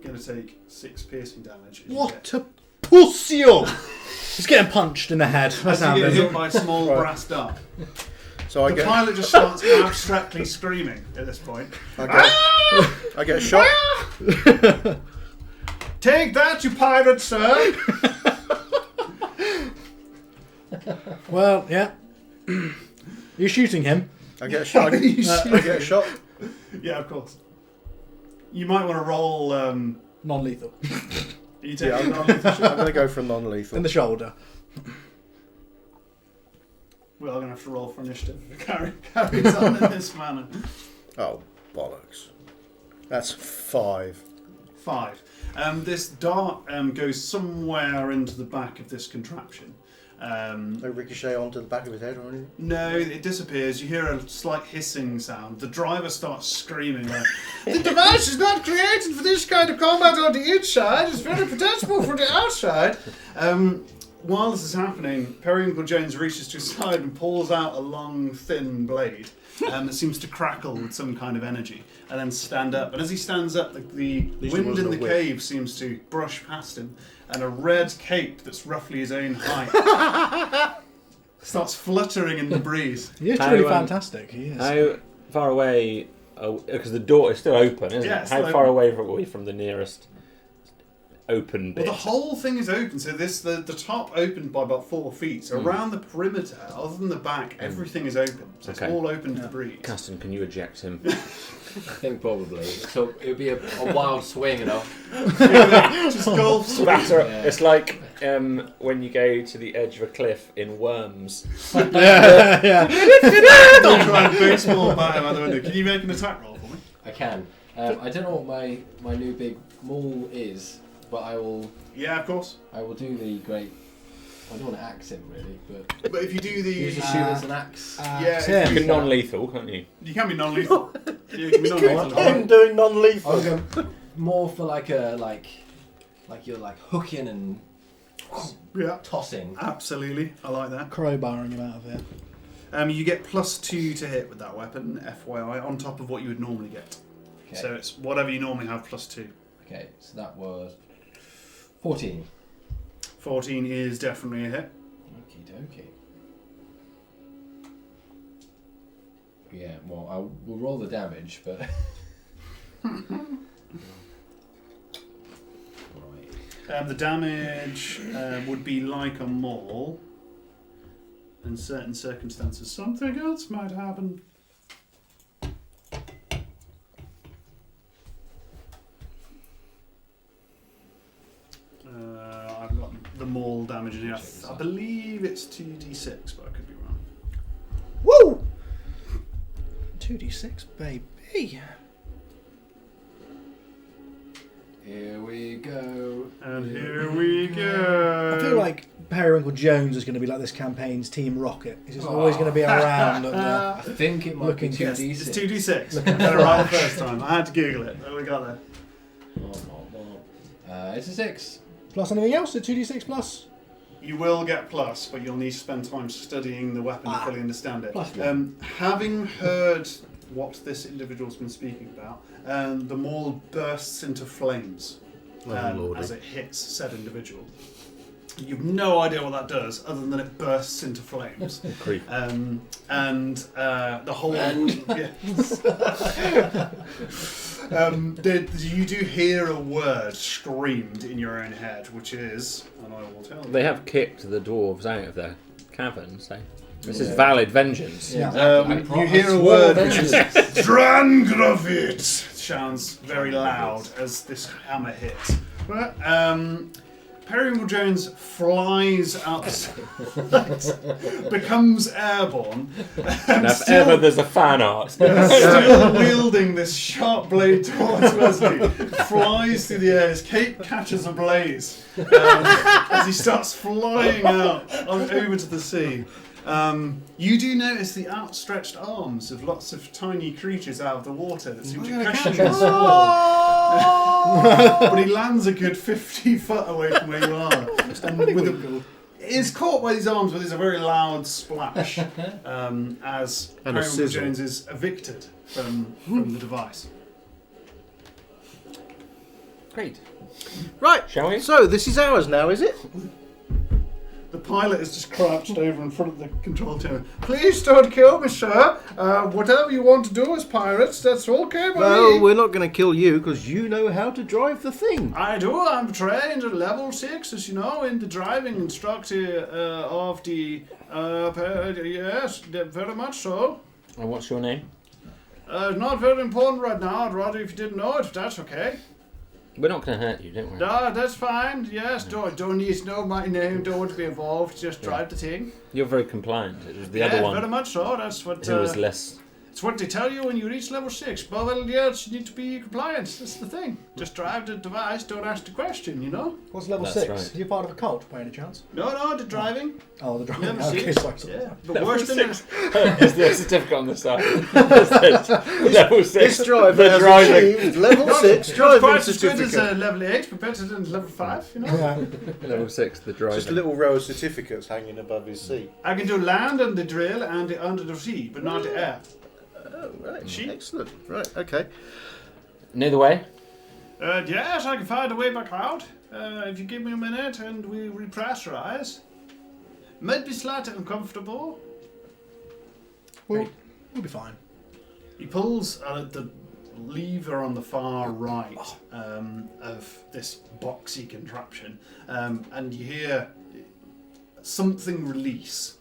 going to take 6 piercing damage. What a pussy! He's getting punched in the head. That's As you how get it hit is. by a small brass dart. So The pilot just starts abstractly screaming at this point. I get a shot. Take that, you pirate, sir! Well, yeah. You're shooting him. I get a shot. I get a shot. Yeah, of course. You might want to roll. Non-lethal. You take Yeah, a I'm non-lethal shot. going to go for non-lethal. In the shoulder. We're going to have to roll for initiative. Carries on in this manner. Oh, bollocks. That's 5. 5. This dart goes somewhere into the back of this contraption. No ricochet onto the back of his head or anything? No, it disappears. You hear a slight hissing sound. The driver starts screaming like, "The device is not created for this kind of combat on the inside. It's very potential for the outside." While this is happening, Periwinkle Jones reaches to his side and pulls out a long, thin blade that seems to crackle with some kind of energy, and then stand up. And as he stands up, the wind wasn't in a the whip. cave seems to brush past him, and a red cape that's roughly his own height starts fluttering in the breeze. He is How, truly um, fantastic. He is. How far away? Because the door is still open, isn't Yeah, it? it's How still far open. away are we from the nearest open bit? Well, the whole thing is open, so the top opened by about 4 feet. So around the perimeter, other than the back, everything is open. So it's Okay. all open to the breeze. Caston, can you eject him? I think probably. So it would be a wild swing, you know. Just golf swing. Batter. Yeah. It's like when you go to the edge of a cliff in Worms. yeah. Don't try and baseball bat him out the window. Can you make an attack roll for me? I can. I don't know what my new big maul is, but I will Yeah, of course. do the great. I don't want to axe him really, but But if you do use the the... shoot as an axe. Yeah, Tim. You can non-lethal, can't you? you can be non-lethal. Yeah, you can be non-lethal. I'm doing I non-lethal. was going more for like you're like hooking and Yeah, tossing. absolutely. I like that. Crowbarring him out of here. You get +2 to hit with that weapon, FYI, on top of what you would normally get. Okay. So it's whatever you normally have +2. Okay, so that was 14. 14 is definitely a hit. Okie dokie. Yeah, well, we'll roll the damage, but. Right. The damage would be like a maul. In certain circumstances, something else might happen. I've got the maul damage in here. I believe it's 2d6, but I could be wrong. Woo! 2d6, baby. Here we go. And here we go. I feel like Periwinkle Jones is going to be like this campaign's Team Rocket. He's just always going to be around. I think it might Looking- be Yes, 2d6. it's 2d6. I got it right the first time. I had to Google it. There we got there. It's a 6. Plus anything else? A 2d6 plus? You will get plus, but you'll need to spend time studying the weapon to fully understand it. Plus Having heard what this individual's been speaking about, the maul bursts into flames Lordy. as it hits said individual. You've no idea what that does, other than it bursts into flames. Creep. The whole. You do hear a word screamed in your own head, which is, and I will tell you. They have kicked the dwarves out of their caverns. This is valid vengeance. Yeah. You hear a word which is Drangravit. Sounds very loud as this hammer hits. But Periwinkle Jones flies outside, becomes airborne, And if ever there's a fan art, still wielding this sharp blade towards Wesley, flies through the air. His cape catches ablaze as he starts flying out over to the sea. You do notice the outstretched arms of lots of tiny creatures out of the water that seem to cushion his fall. But he lands a good 50 foot away from where you are. And is caught by these arms, but there's a very loud splash as And a Periwinkle sizzle. Jones is evicted from the device. great. Right. Shall we? So this is ours now, is it? The pilot is just crouched over in front of the control tower. Please don't kill me, sir. Whatever you want to do as pirates, that's okay by Well, me. we're not going to kill you because you know how to drive the thing. I do. I'm trained at level 6, as you know, in the driving instructor of the... yes, very much so. And what's your name? Not very important right now. I'd rather if you didn't know it, if that's okay. We're not going to hurt you, don't worry. No, that's fine. Yes, don't need to know my name. Don't want to be involved. Just drive the thing. You're very compliant. It was the Yeah, other very one much so. That's what. who was less. It's what they tell you when you reach level 6. But well, yes, you need to be compliant. That's the thing. Just drive the device. Don't ask the question. You know. What's level That's 6? right. Are you part of a cult by any chance? No, the driving. Oh, the driving. Level Okay, 6. sorry. Yeah, but worse than that. Is there a certificate on the side? Level 6. This driver The has driving. achieved level 6 Not driving quite as good as certificate. level 8, but better than level 5. You know. Yeah. Level 6, the driving. Just a little row of certificates hanging above his seat. I can do land and the drill and the under the sea, but not the air. Oh, right. She- Excellent. Right, okay. Near the way? Yes, I can find a way back out. If you give me a minute and we repressurize. Might be slightly uncomfortable. We'll be fine. He pulls at the lever on the far right of this boxy contraption, and you hear something release.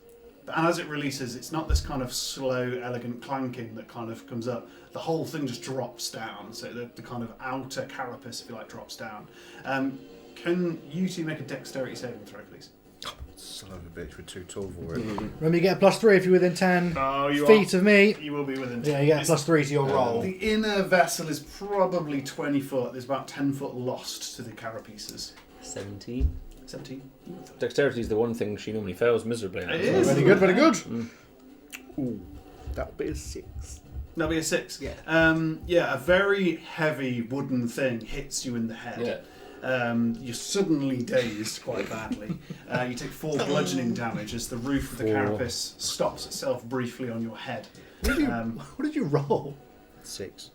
And as it releases, it's not this kind of slow, elegant clanking that kind of comes up. The whole thing just drops down. So the kind of outer carapace, if you like, drops down. Can you two make a dexterity saving throw, please? Son of a bitch, we're too tall for it. Remember, you get a +3 if you're within 10 Oh, you feet of me. You will be within. Yeah, you get a It's- +3 to your roll. The inner vessel is probably 20 foot. There's about 10 foot lost to the carapaces. 17. 17. Dexterity is the one thing she normally fails miserably at. It is. Very good, very good. Ooh, that'll be a 6. That'll be a 6. Yeah. A very heavy wooden thing hits you in the head. You're suddenly dazed quite badly. You take 4 bludgeoning damage as the roof of the 4. carapace stops itself briefly on your head. What did you roll? 6.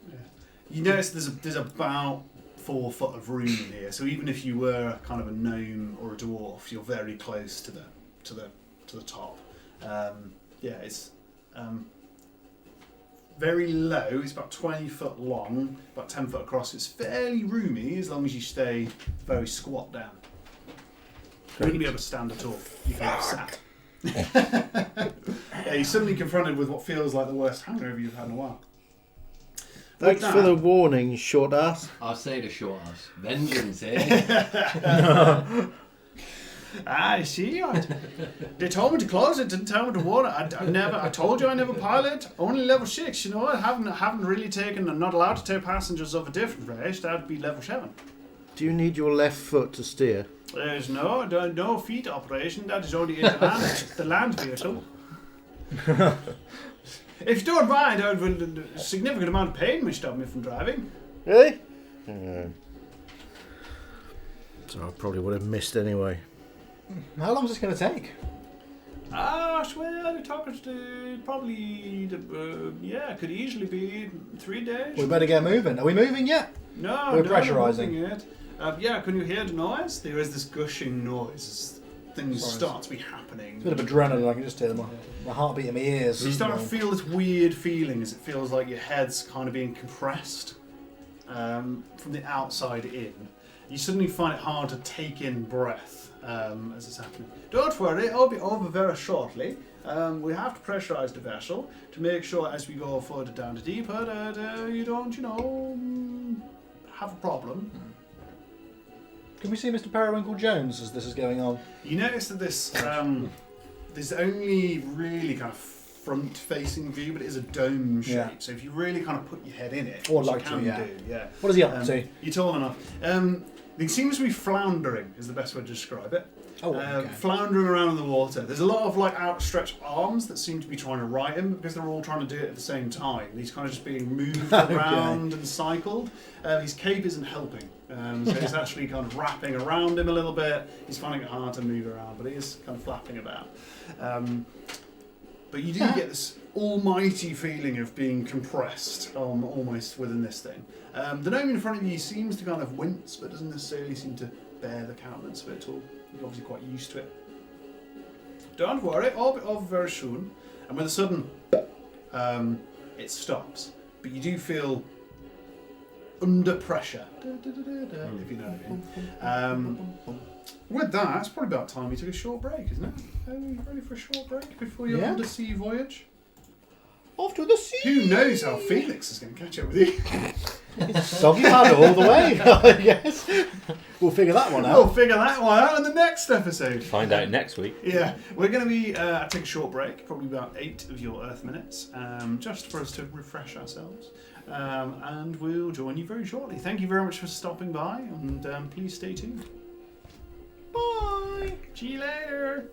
You notice there's about 4 foot of room in here, so even if you were kind of a gnome or a dwarf, you're very close to the top. It's very low. It's about 20 foot long, about 10 foot across. It's fairly roomy as long as you stay very squat down. You wouldn't be able to stand at all. You kind of sat. You're suddenly confronted with what feels like the worst hangover you've had in a while. Thanks With for that- the warning, short ass. I'll say to short ass, vengeance, eh? I see. They told me to close it, didn't tell me to warn it. I told you I never pilot. Only level 6. You know, I haven't really taken. I'm not allowed to take passengers of a different race. That'd be level 7. Do you need your left foot to steer? There's no feet operation. That is only in the land vehicle. If you don't mind, a significant amount of pain may stop me from driving. Really? So I probably would have missed anyway. How long is this going to take? I swear, the talkers probably, could easily be 3 days. We better get moving. Are we moving yet? No, We're no, pressurising. Not yet. Can you hear the noise? There is this gushing noise as things Sorry. start to be happening. A bit of adrenaline. I can just hear my heartbeat in my ears. You start to feel this weird feeling as it feels like your head's kind of being compressed from the outside in. You suddenly find it hard to take in breath as it's happening. Don't worry, it'll be over very shortly. We have to pressurize the vessel to make sure as we go further down the deeper that you don't, have a problem. Can we see Mr. Periwinkle Jones as this is going on? You notice that this there's only really kind of front-facing view, but it is a dome shape. Yeah. So if you really kind of put your head in it, Or which like you to, can yeah. do, yeah. What is he up to? You're tall enough. He seems to be floundering, is the best way to describe it. Oh, okay. Floundering around in the water. There's a lot of outstretched arms that seem to be trying to right him because they're all trying to do it at the same time. He's kind of just being moved around and cycled. His cape isn't helping, so he's actually kind of wrapping around him a little bit. He's finding it hard to move around, but he is kind of flapping about. But you do get this almighty feeling of being compressed almost within this thing. The gnome in front of you seems to kind of wince, but doesn't necessarily seem to bear the countenance of it at all. You're obviously quite used to it. Don't worry, I'll be off very soon. And with a sudden, it stops. But you do feel under pressure, if you know what I mean. With that, it's probably about time we took a short break, isn't it? Are we ready for a short break before your Yeah. undersea voyage? Off to the sea. Who knows how Felix is going to catch up with you? Soggy paddle all the way, I guess. We'll figure that one We'll out. figure that one out in the next episode. Find out next week. Yeah, we're going to be take a short break, probably about 8 of your Earth minutes, just for us to refresh ourselves. And we'll join you very shortly. Thank you very much for stopping by, and please stay tuned. Bye. See you later.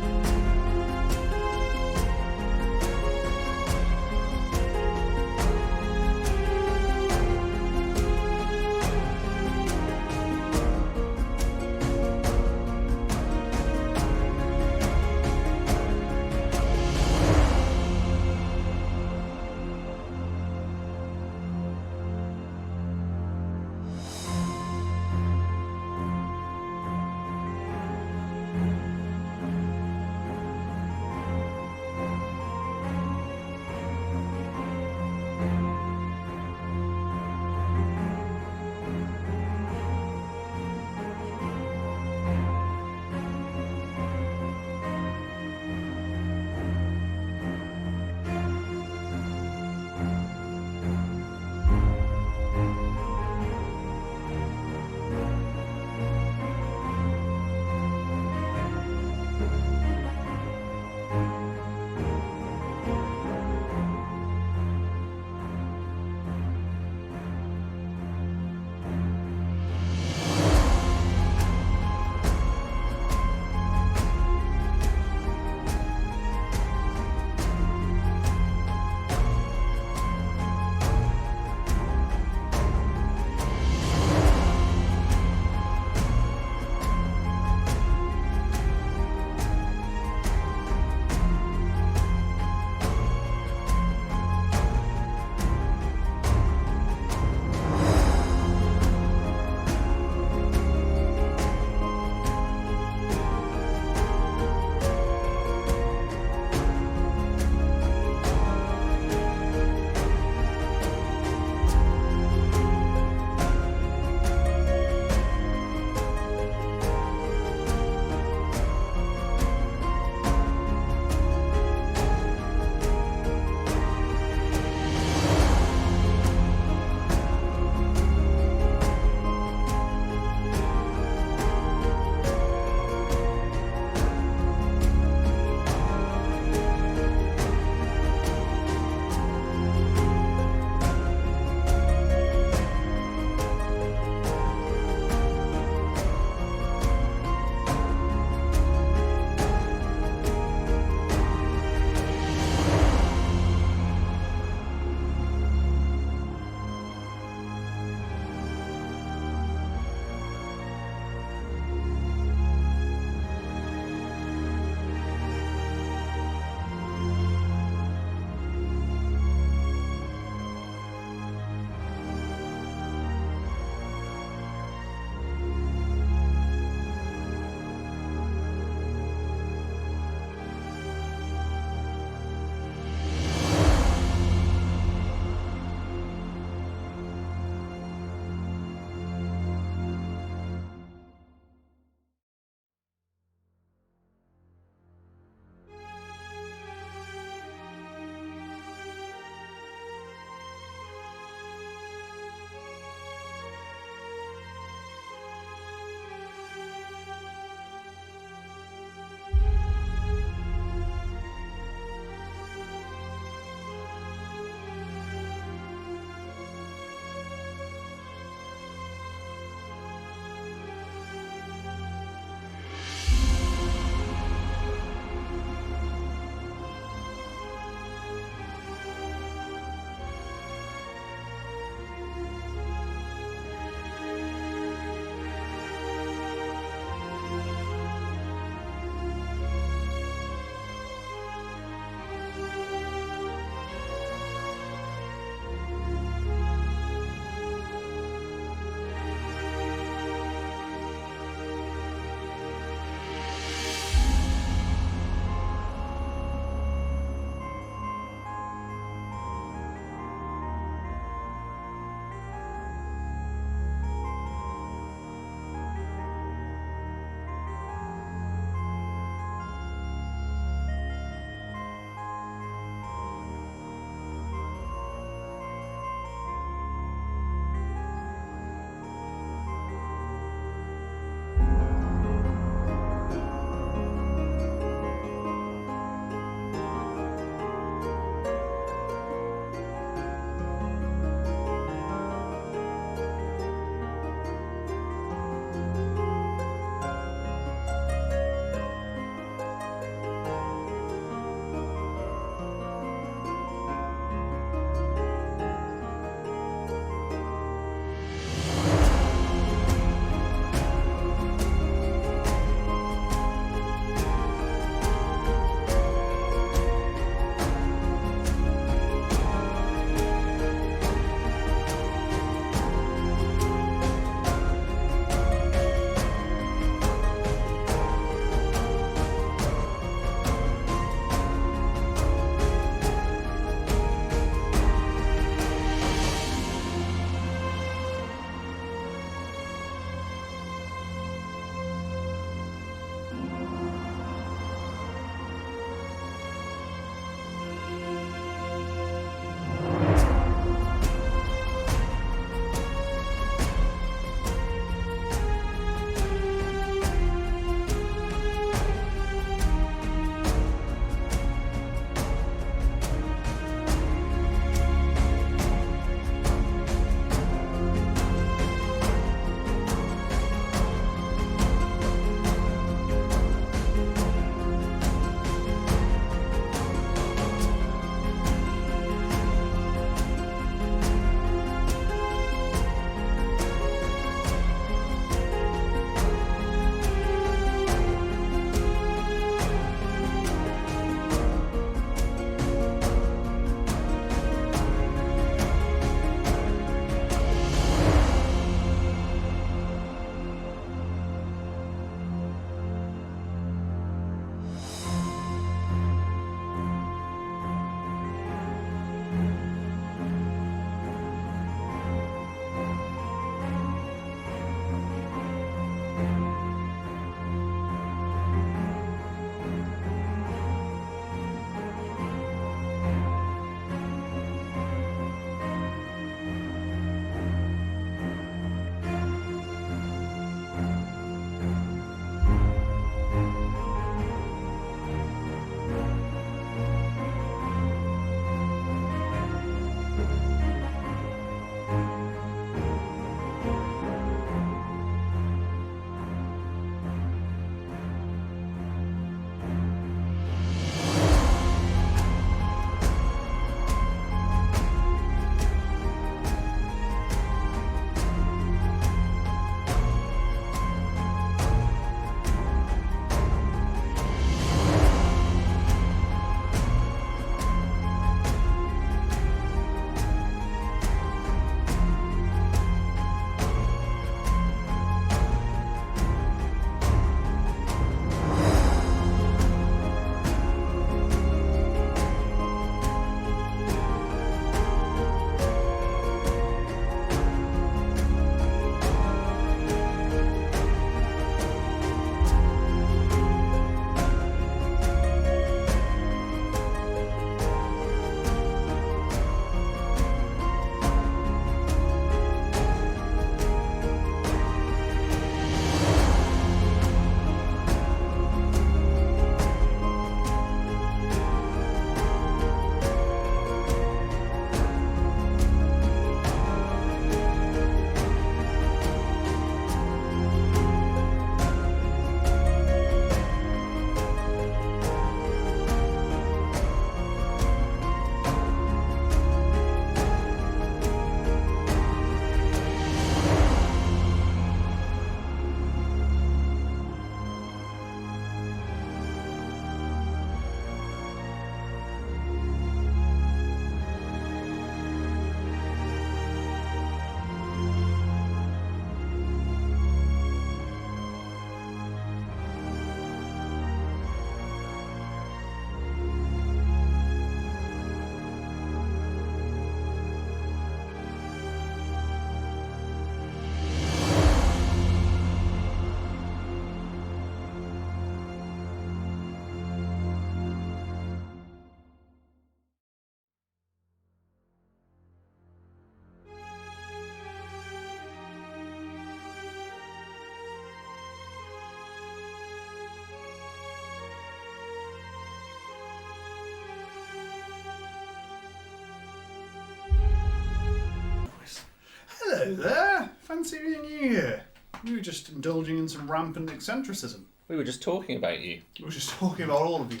seeing you here. You were just indulging in some rampant eccentricism. We were just talking about you. We were just talking about all of you.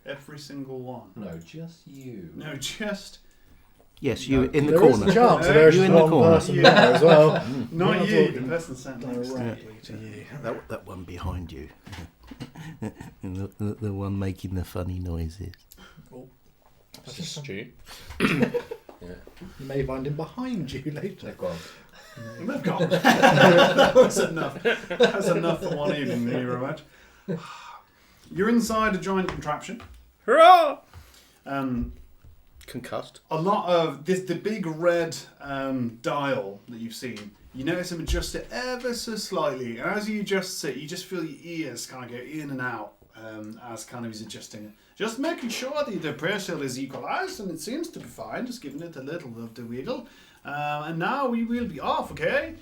Every single one. No, just you. No, just... Yes, you in the There is corner. a chance Yeah, there's you in one the corner. person there as well. Not Not you, talking the person sat next to you. Directly to you. That one behind you. And the one making the funny noises. It's just Stu. You may find him behind you later. They've gone. They've gone. That was enough. That's enough for one evening, thank you very much. You're inside a giant contraption. Hurrah! Um, Concussed. a lot of the big red dial that you've seen. You notice him adjust it ever so slightly, and as you adjust it, you just feel your ears kind of go in and out as kind of he's adjusting it. Just making sure that the pressure is equalized, and it seems to be fine. Just giving it a little of the wiggle, and now we will be off. Okay.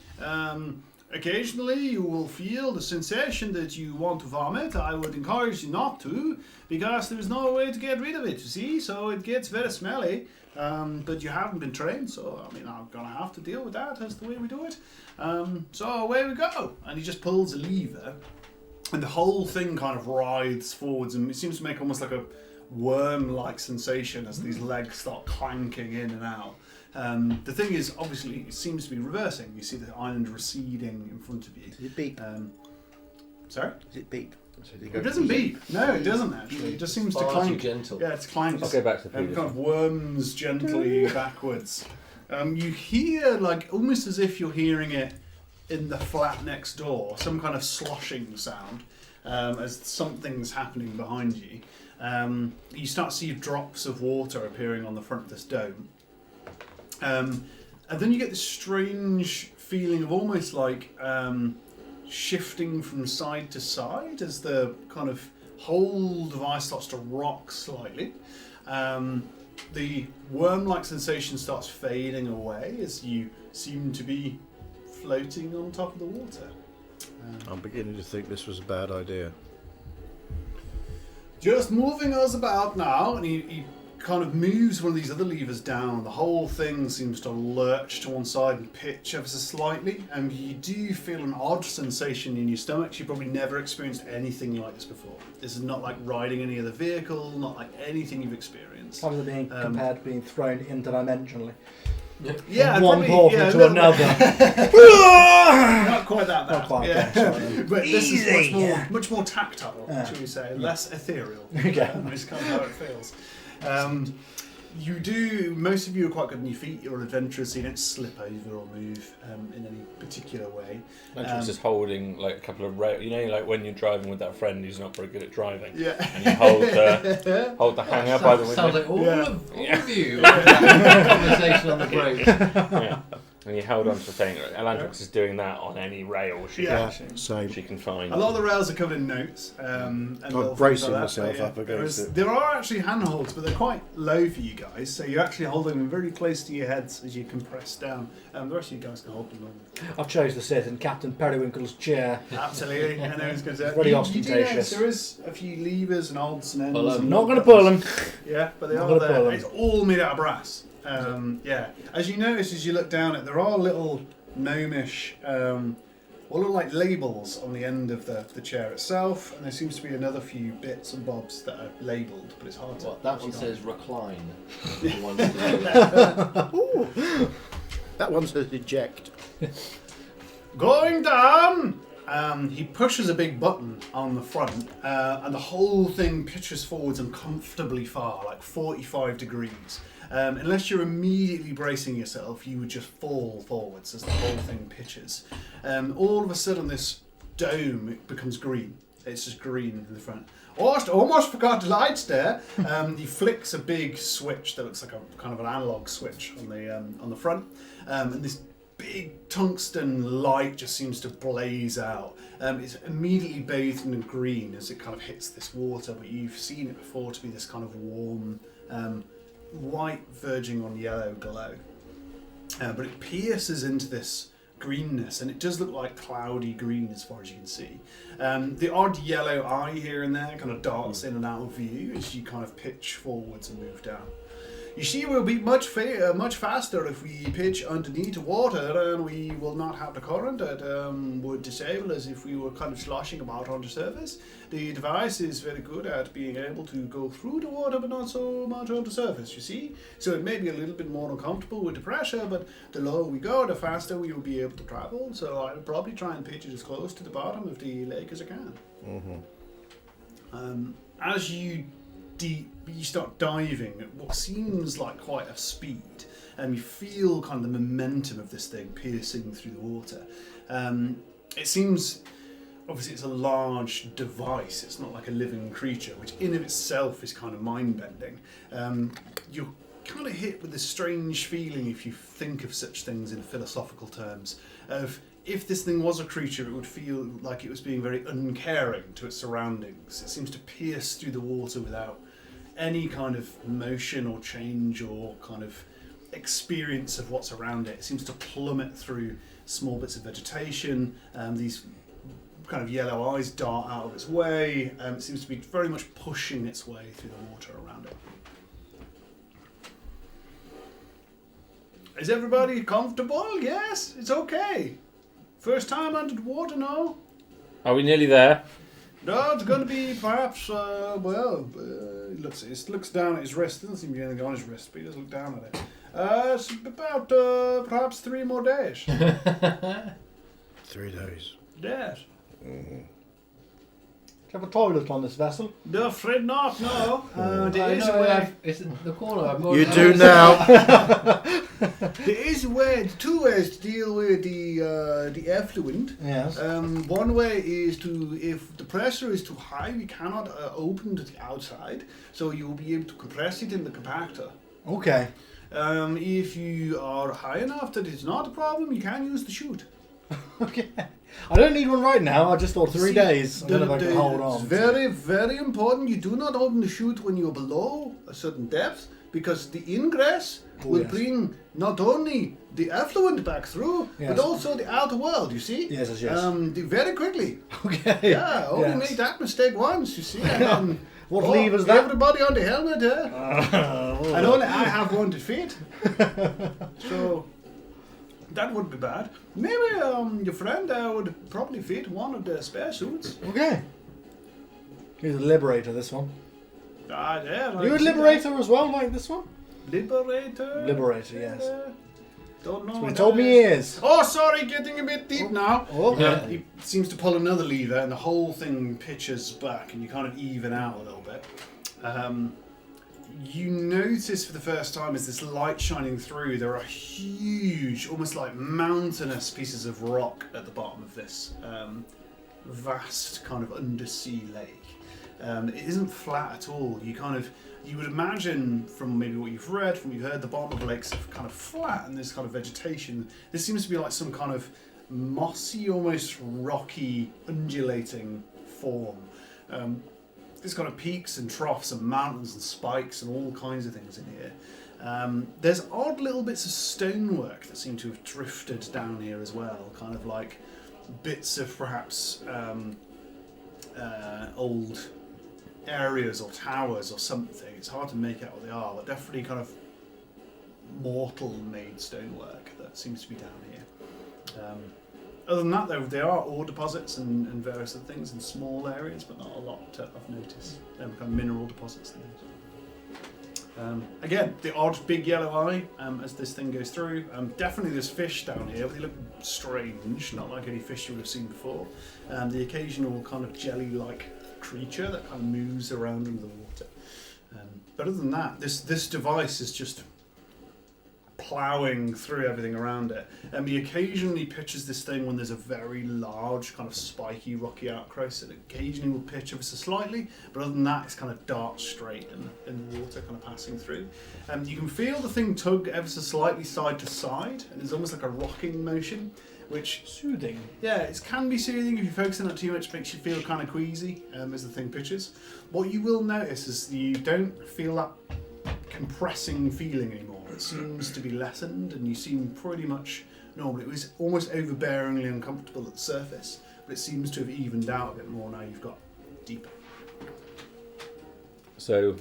Occasionally you will feel the sensation that you want to vomit. I would encourage you not to, because there's no way to get rid of it, you see, so it gets very smelly. But you haven't been trained, so I mean, I'm going to have to deal with that. That's the way we do it. So away we go. And he just pulls a lever, and the whole thing kind of writhes forwards, and it seems to make almost like a worm-like sensation as these legs start clanking in and out. The thing is, obviously, it seems to be reversing. You see the island receding in front of you. Does it beep? Sorry? Does it beep? It doesn't beep. No, it doesn't actually. It just seems to Far too clank. gentle. Yeah, it's clanks. I'll go back to the And previous kind of one. worms gently backwards. You hear, like, almost as if you're hearing it in the flat next door, some kind of sloshing sound as something's happening behind you. You start to see drops of water appearing on the front of this dome. And then you get this strange feeling of almost like shifting from side to side as the kind of whole device starts to rock slightly. The worm-like sensation starts fading away as you seem to be floating on top of the water. I'm beginning to think this was a bad idea. Just moving us about now, and he kind of moves one of these other levers down. The whole thing seems to lurch to one side and pitch ever so slightly, and you do feel an odd sensation in your stomach. You've probably never experienced anything like this before. This is not like riding any other vehicle, not like anything you've experienced. Some of them being compared to being thrown interdimensionally. Yeah, From one probably, portal yeah, a to little another. Not quite that bad. Not quite yeah. that, sorry. But this is much Easy. more, much more tactile, Yeah. shall we say, less ethereal. Okay. It's kind of how it feels. You do, most of you are quite good on your feet, you're adventurous, so you don't slip over or move in any particular way. Lantrix is holding like a couple of you know, like when you're driving with that friend who's not very good at driving, Yeah. and you hold the hanger by the window. Sounds like all Yeah. of you. Conversation on the brakes. Yeah. And you held on to the thing. Elandrix is doing that on any rail she Yeah. Same. can find. A lot of the rails are covered in notes. And little bracing things like myself that, but up against it. There are actually handholds, but they're quite low for you guys, so you're actually holding them very close to your heads as you compress down. The rest of you guys can hold them on. I've chose to sit in Captain Periwinkle's chair. Absolutely. I know it's good. Very You ostentatious. do notice there is a few levers and odds and ends. Well, I'm and Not going to pull them. Yeah, but they Not are gonna there. pull 'em. It's all made out of brass. Yeah. As you notice as you look down it, there are little gnomish, what look like labels on the end of the chair itself, and there seems to be another few bits and bobs that are labelled, but it's hard to. What, that one see. says recline. The one to the That one says eject. Going down! He pushes a big button on the front, and the whole thing pitches forwards uncomfortably far, like 45 degrees. Unless you're immediately bracing yourself, you would just fall forwards as the whole thing pitches. All of a sudden, this dome it becomes green. It's just green in the front. Almost forgot the lights there. He flicks a big switch that looks like a kind of an analog switch on the front, and this big tungsten light just seems to blaze out. It's immediately bathed in green as it kind of hits this water, but you've seen it before to be this kind of warm, white verging on yellow glow. But it pierces into this greenness, and it does look like cloudy green as far as you can see. The odd yellow eye here and there kind of darts in and out of view as you kind of pitch forwards and move down. You see, we'll be much faster if we pitch underneath the water, and we will not have the current that would disable us if we were kind of sloshing about on the surface. The device is very good at being able to go through the water, but not so much on the surface, you see. So it may be a little bit more uncomfortable with the pressure, but the lower we go, the faster we will be able to travel. So I'll probably try and pitch it as close to the bottom of the lake as I can. As you start diving at what seems like quite a speed, and you feel kind of the momentum of this thing piercing through the water. It seems, obviously it's a large device, it's not like a living creature, which in of itself is kind of mind-bending. You're kind of hit with this strange feeling, if you think of such things in philosophical terms, of if this thing was a creature, it would feel like it was being very uncaring to its surroundings. It seems to pierce through the water without any kind of motion or change or kind of experience of what's around it. It seems to plummet through small bits of vegetation. These kind of yellow eyes dart out of its way. It seems to be very much pushing its way through the water around it. Is everybody comfortable? Yes, it's okay. First time under the water, no? Are we nearly there? No, it's going to be perhaps, it looks down at his wrist. There doesn't seem to be anything on his wrist, but he does look down at it. It's about perhaps 3 more days. 3 days. Yes. Do you have a toilet on this vessel? No, afraid not, no. There I is know a I way. have, it's in the corner. I've got You do now. There is a way, 2 ways to deal with the effluent. Yes. One way is to, if the pressure is too high, we cannot open to the outside, so you will be able to compress it in the compactor. Okay. If you are high enough that it's not a problem, you can use the chute. Okay. I don't need one right now. I just thought 3 See, days. I don't know if I can hold on. It's very, very important. You do not open the chute when you're below a certain depth, because the ingress will yes. bring not only the effluent back through, Yes. but also the outer world, you see? Yes, yes. Very quickly. Okay. Yeah, only Yes. make that mistake once, you see. And then, What lever is that? Everybody on the helmet, and only I have one to fit. So that would be bad. Maybe your friend would probably fit one of the spare suits. Okay. He's a liberator, this one. Yeah, You a liberator as well, like this one? Liberator. Liberator, yes. Don't know. He what told that me he is. is. Oh, sorry, getting a bit deep now. Oh, okay. He seems to pull another lever, and the whole thing pitches back, and you kind of even out a little bit. You notice for the first time as this light shining through, there are huge, almost like mountainous pieces of rock at the bottom of this vast kind of undersea lake. It isn't flat at all. You would imagine from maybe what you've read, from what you've heard, the bottom of the lake's kind of flat and there's kind of vegetation. This seems to be like some kind of mossy, almost rocky, undulating form. There's kind of peaks and troughs and mountains and spikes and all kinds of things in here. There's odd little bits of stonework that seem to have drifted down here as well, kind of like bits of perhaps old areas or towers or something. It's hard to make out what they are, but definitely kind of mortal-made stonework that seems to be down here. Other than that, though, there are ore deposits and various other things in small areas, but not a lot I've noticed. Kind of mineral deposits and things. Again, the odd big yellow eye as this thing goes through. Definitely there's fish down here, but they look strange, not like any fish you would have seen before. The occasional kind of jelly-like creature that kind of moves around under the water. But other than that, this device is just ploughing through everything around it. And he occasionally pitches this thing when there's a very large kind of spiky rocky outcrest, and occasionally will pitch ever so slightly, but other than that it's kind of dart straight in the water kind of passing through. You can feel the thing tug ever so slightly side to side, and there's almost like a rocking motion, which Soothing. yeah, it can be soothing if you focus on it too much. Makes you feel kind of queasy as the thing pitches. What you will notice is you don't feel that compressing feeling anymore. It seems to be lessened, and you seem pretty much normal. It was almost overbearingly uncomfortable at the surface, but it seems to have evened out a bit more now you've got deeper. So,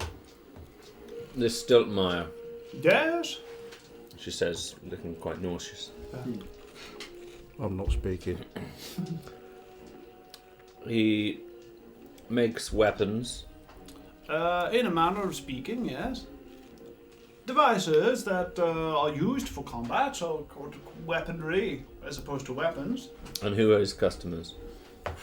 this Stiltmire, Yes. She says, looking quite nauseous. I'm not speaking. He makes weapons. In a manner of speaking, yes. Devices that are used for combat, so called weaponry as opposed to weapons. And who are his customers?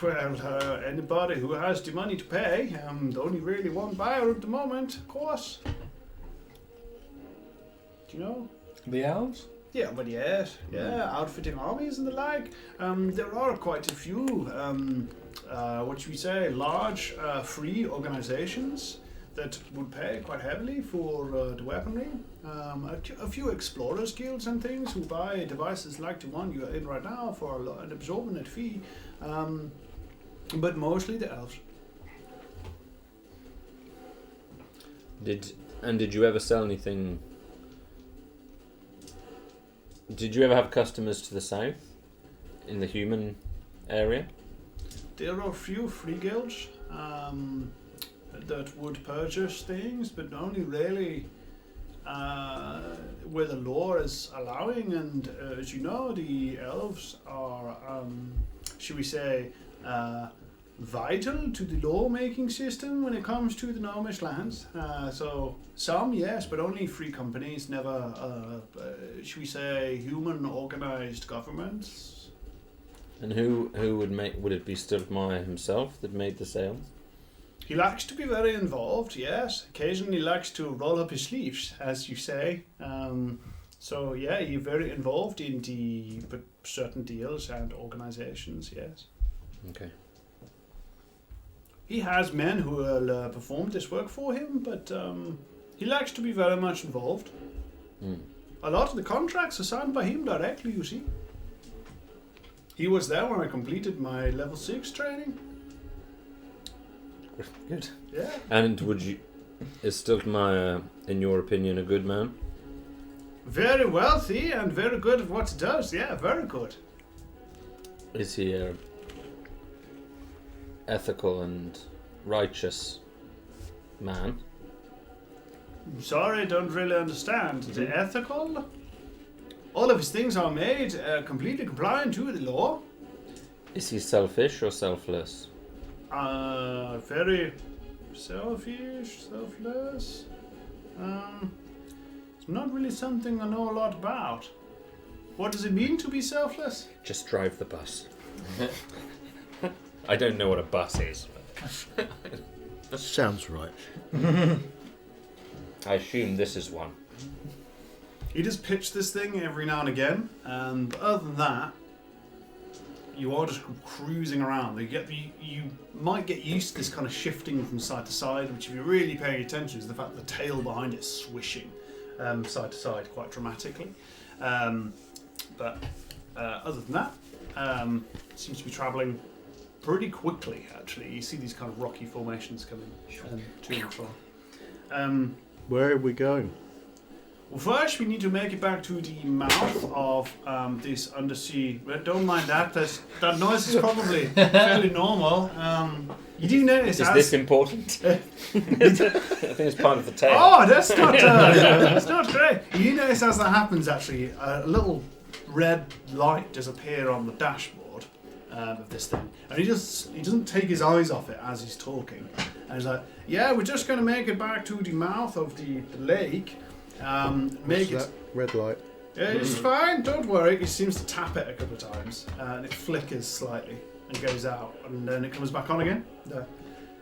Well, anybody who has the money to pay. Only really one buyer at the moment, of course. Do you know? The elves? Yeah, but yes, yeah, outfitting armies and the like. There are quite a few, what should we say, large free organizations that would pay quite heavily for the weaponry. A few explorers guilds and things who buy devices like the one you're in right now for an exorbitant fee. But mostly the elves. Did you ever sell anything? Did you ever have customers to the south, in the human area? There are a few free guilds that would purchase things, but only really where the law is allowing. And as you know, the elves are, should we say, vital to the law-making system when it comes to the Gnomish lands. So some, yes, but only free companies, never, should we say, human-organized governments. And who would make? Would it be Stiltmeyer himself that made the sales? He likes to be very involved, yes. Occasionally likes to roll up his sleeves, as you say. So yeah, he's very involved in the certain deals and organizations, yes. Okay. He has men who will perform this work for him, but he likes to be very much involved. A lot of the contracts are signed by him directly, you see. He was there when I completed my level 6 training. Good. Yeah. And is Stiltmeyer, in your opinion, a good man? Very wealthy and very good at what he does. Yeah, very good. Is he a ethical and righteous man? Sorry, don't really understand. The ethical? All of his things are made completely compliant to the law. Is he selfish or selfless? Very selfish, selfless. It's not really something I know a lot about. What does it mean to be selfless? Just drive the bus. I don't know what a bus is. That sounds right. I assume this is one. He just pitch this thing every now and again, and other than that, you are just cruising around. You might get used to this kind of shifting from side to side, which if you're really paying attention is the fact that the tail behind it is swishing side to side quite dramatically. But other than that, it seems to be travelling pretty quickly, actually. You see these kind of rocky formations coming to and from. Where are we going? Well, first we need to make it back to the mouth of this undersea. Well, don't mind that. That noise is probably fairly normal. You do notice. Is this important? I think it's part of the tail. Oh, that's not. That's not great. You do notice as that happens, actually, a little red light does appear on the dashboard of this thing, and he doesn't take his eyes off it as he's talking, and he's like, "Yeah, we're just going to make it back to the mouth of the lake." Make What's it. that red light? Yeah, it's fine. Don't worry. He seems to tap it a couple of times, and it flickers slightly and goes out, and then it comes back on again.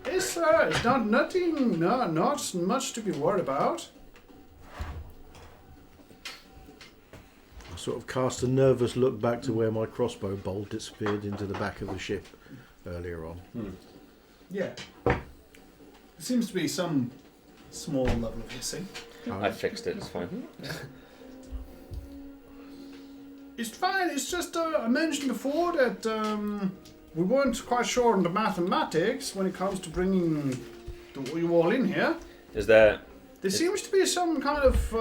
It's not nothing. No, not much to be worried about. I sort of cast a nervous look back to where my crossbow bolt disappeared into the back of the ship earlier on. Yeah. There seems to be some small level of hissing. I fixed it, it's fine. It's fine. It's just I mentioned before that we weren't quite sure on the mathematics when it comes to bringing you all in here. Is there... There seems to be some kind of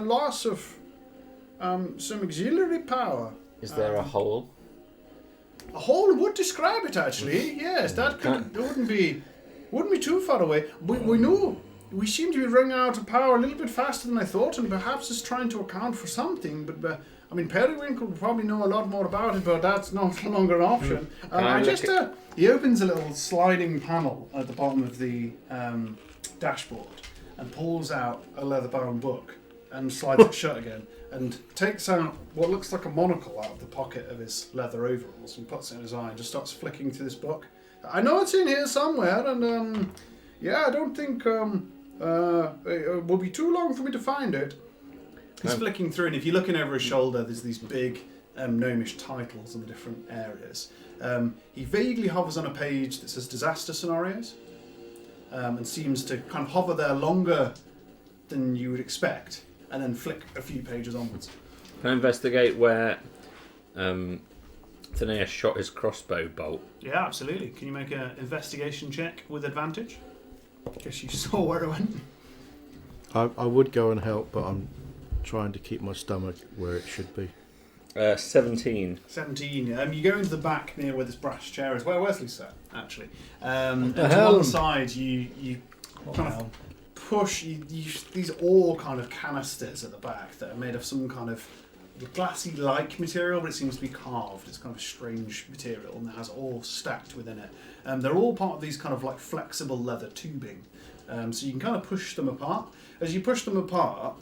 loss of some auxiliary power. Is there a hole? A hole would describe it, actually. Yes, that wouldn't be too far away. We knew we seem to be running out of power a little bit faster than I thought, and perhaps it's trying to account for something. But I mean, Periwinkle would probably know a lot more about it, but that's no longer an option. He opens a little sliding panel at the bottom of the dashboard and pulls out a leather-bound book and slides it shut again, and takes out what looks like a monocle out of the pocket of his leather overalls and puts it in his eye and just starts flicking through this book. I know it's in here somewhere, and I don't think it will be too long for me to find it. He's flicking through, and if you're looking over his shoulder, there's these big gnomish titles in the different areas. He vaguely hovers on a page that says disaster scenarios, and seems to kind of hover there longer than you would expect, and then flick a few pages onwards. Can I investigate where Thanaeus shot his crossbow bolt? Yeah, absolutely. Can you make an investigation check with advantage? Guess you saw where it went. I would go and help, but I'm trying to keep my stomach where it should be. 17. 17. You go into the back near where this brass chair is, where Wesley sat, actually. And to hell? one side, you kind of push these ore kind of canisters at the back that are made of some kind of glassy-like material, but it seems to be carved. It's kind of a strange material, and it has ore stacked within it. They're all part of these kind of like flexible leather tubing, so you can kind of push them apart. As you push them apart,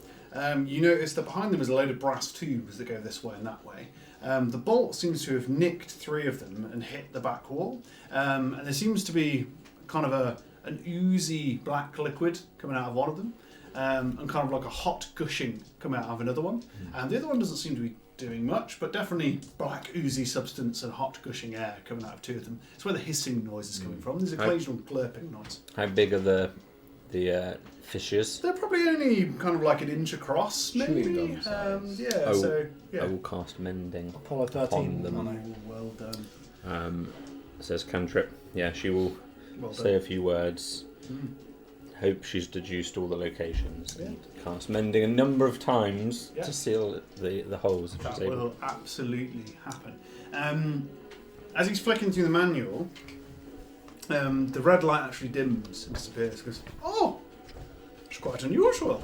you notice that behind them is a load of brass tubes that go this way and that way. The bolt seems to have nicked 3 of them and hit the back wall, and there seems to be kind of an oozy black liquid coming out of one of them, and kind of like a hot gushing coming out of another one. And the other one doesn't seem to be doing much, but definitely black oozy substance and hot gushing air coming out of 2 of them. It's where the hissing noise is coming from. There's occasional glurping noise. How big are the fissures? They're probably only kind of like an inch across, maybe. Chewing gum size. I will cast mending Apollo upon 13. them. Well done. Says Cantrip. Yeah, she will Well say done. a few words. Hope she's deduced all the locations. Yeah. And cast mending a number of times Yeah. to seal the holes if That she's able. will absolutely happen. As he's flicking through the manual, the red light actually dims and disappears. Goes, oh, it's quite unusual.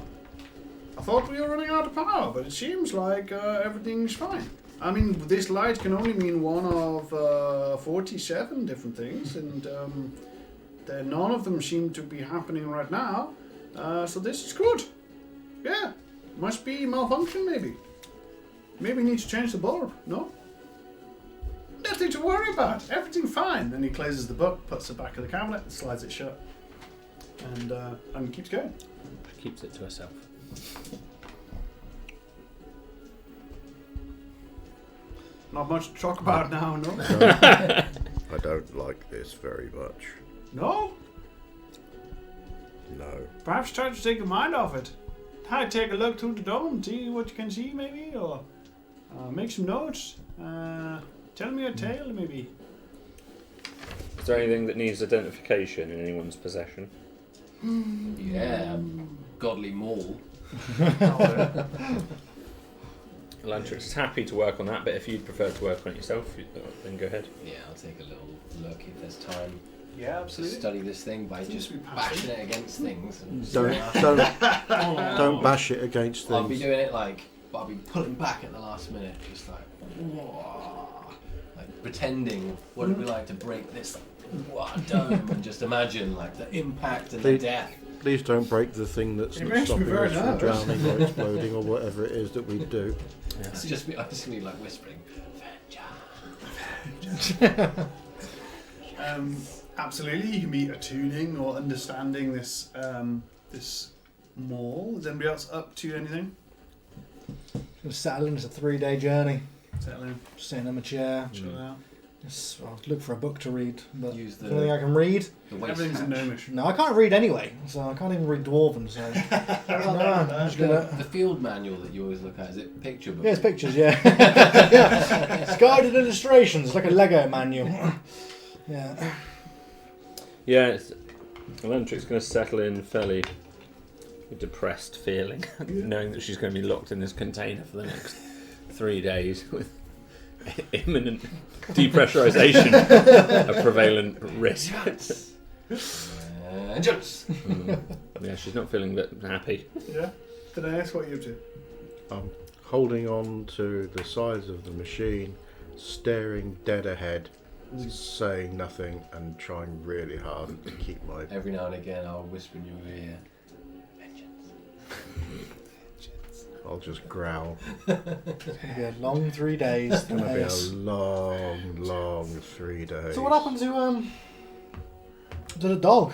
I thought we were running out of power, but it seems like everything's fine. I mean, this light can only mean one of 47 different things, and none of them seem to be happening right now. So this is good. Yeah, must be malfunction maybe. Maybe we need to change the bulb, no? Nothing to worry about, everything fine. Then he closes the book, puts it back in the cabinet, slides it shut, and keeps going. Keeps it to herself. Not much to talk about now, no? I don't like this very much. No? No. Perhaps try to take your mind off it. Try to take a look through the dome, see what you can see maybe, or make some notes. Tell me a tale maybe. Is there anything that needs identification in anyone's possession? Yeah, godly maul. Lantrix is happy to work on that, but if you'd prefer to work on it yourself, then go ahead. Yeah, I'll take a little look if there's time Yeah, to study this thing by Seems just to be passive. bashing it against things. And Don't bash it against I'll be things. doing it I'll be pulling back at the last minute, just like, whoa, like pretending what it'd be like to break this dome, and just imagine like the impact and the Please- death. Please don't break the thing that's It not makes me stopping very us from nervous. drowning or exploding or whatever it is that we do. It's just me, I just be like whispering, Absolutely, you can be attuning or understanding this this mall. Is anybody else up to anything? Gonna settle in. It's a 3-day journey. Settle in, Sitting in my chair. chill out. Just, I'll look for a book to read. But Use the- anything I can read? the waste Everything's hatch. gnomish. No, I can't read anyway. So I can't even read Dwarven. So no, I'm just gonna. The field manual that you always look at, is it picture book? Yeah, it's pictures. Yeah, yeah. It's guided illustrations. It's like a Lego manual. Yeah. Yeah, Lantrix going to settle in fairly depressed feeling, knowing that she's going to be locked in this container for the next 3 days with imminent depressurization a prevalent risk. Vengeance! Yeah, she's not feeling that happy. Yeah. Denais, what are you up to? I'm holding on to the sides of the machine, staring dead ahead, saying nothing, and trying really hard to keep my. Every now and again, I'll whisper in your ear, Vengeance. I'll just growl. It's gonna be a long 3 days. It's gonna be a Denais. long 3 days. So what happened to the dog?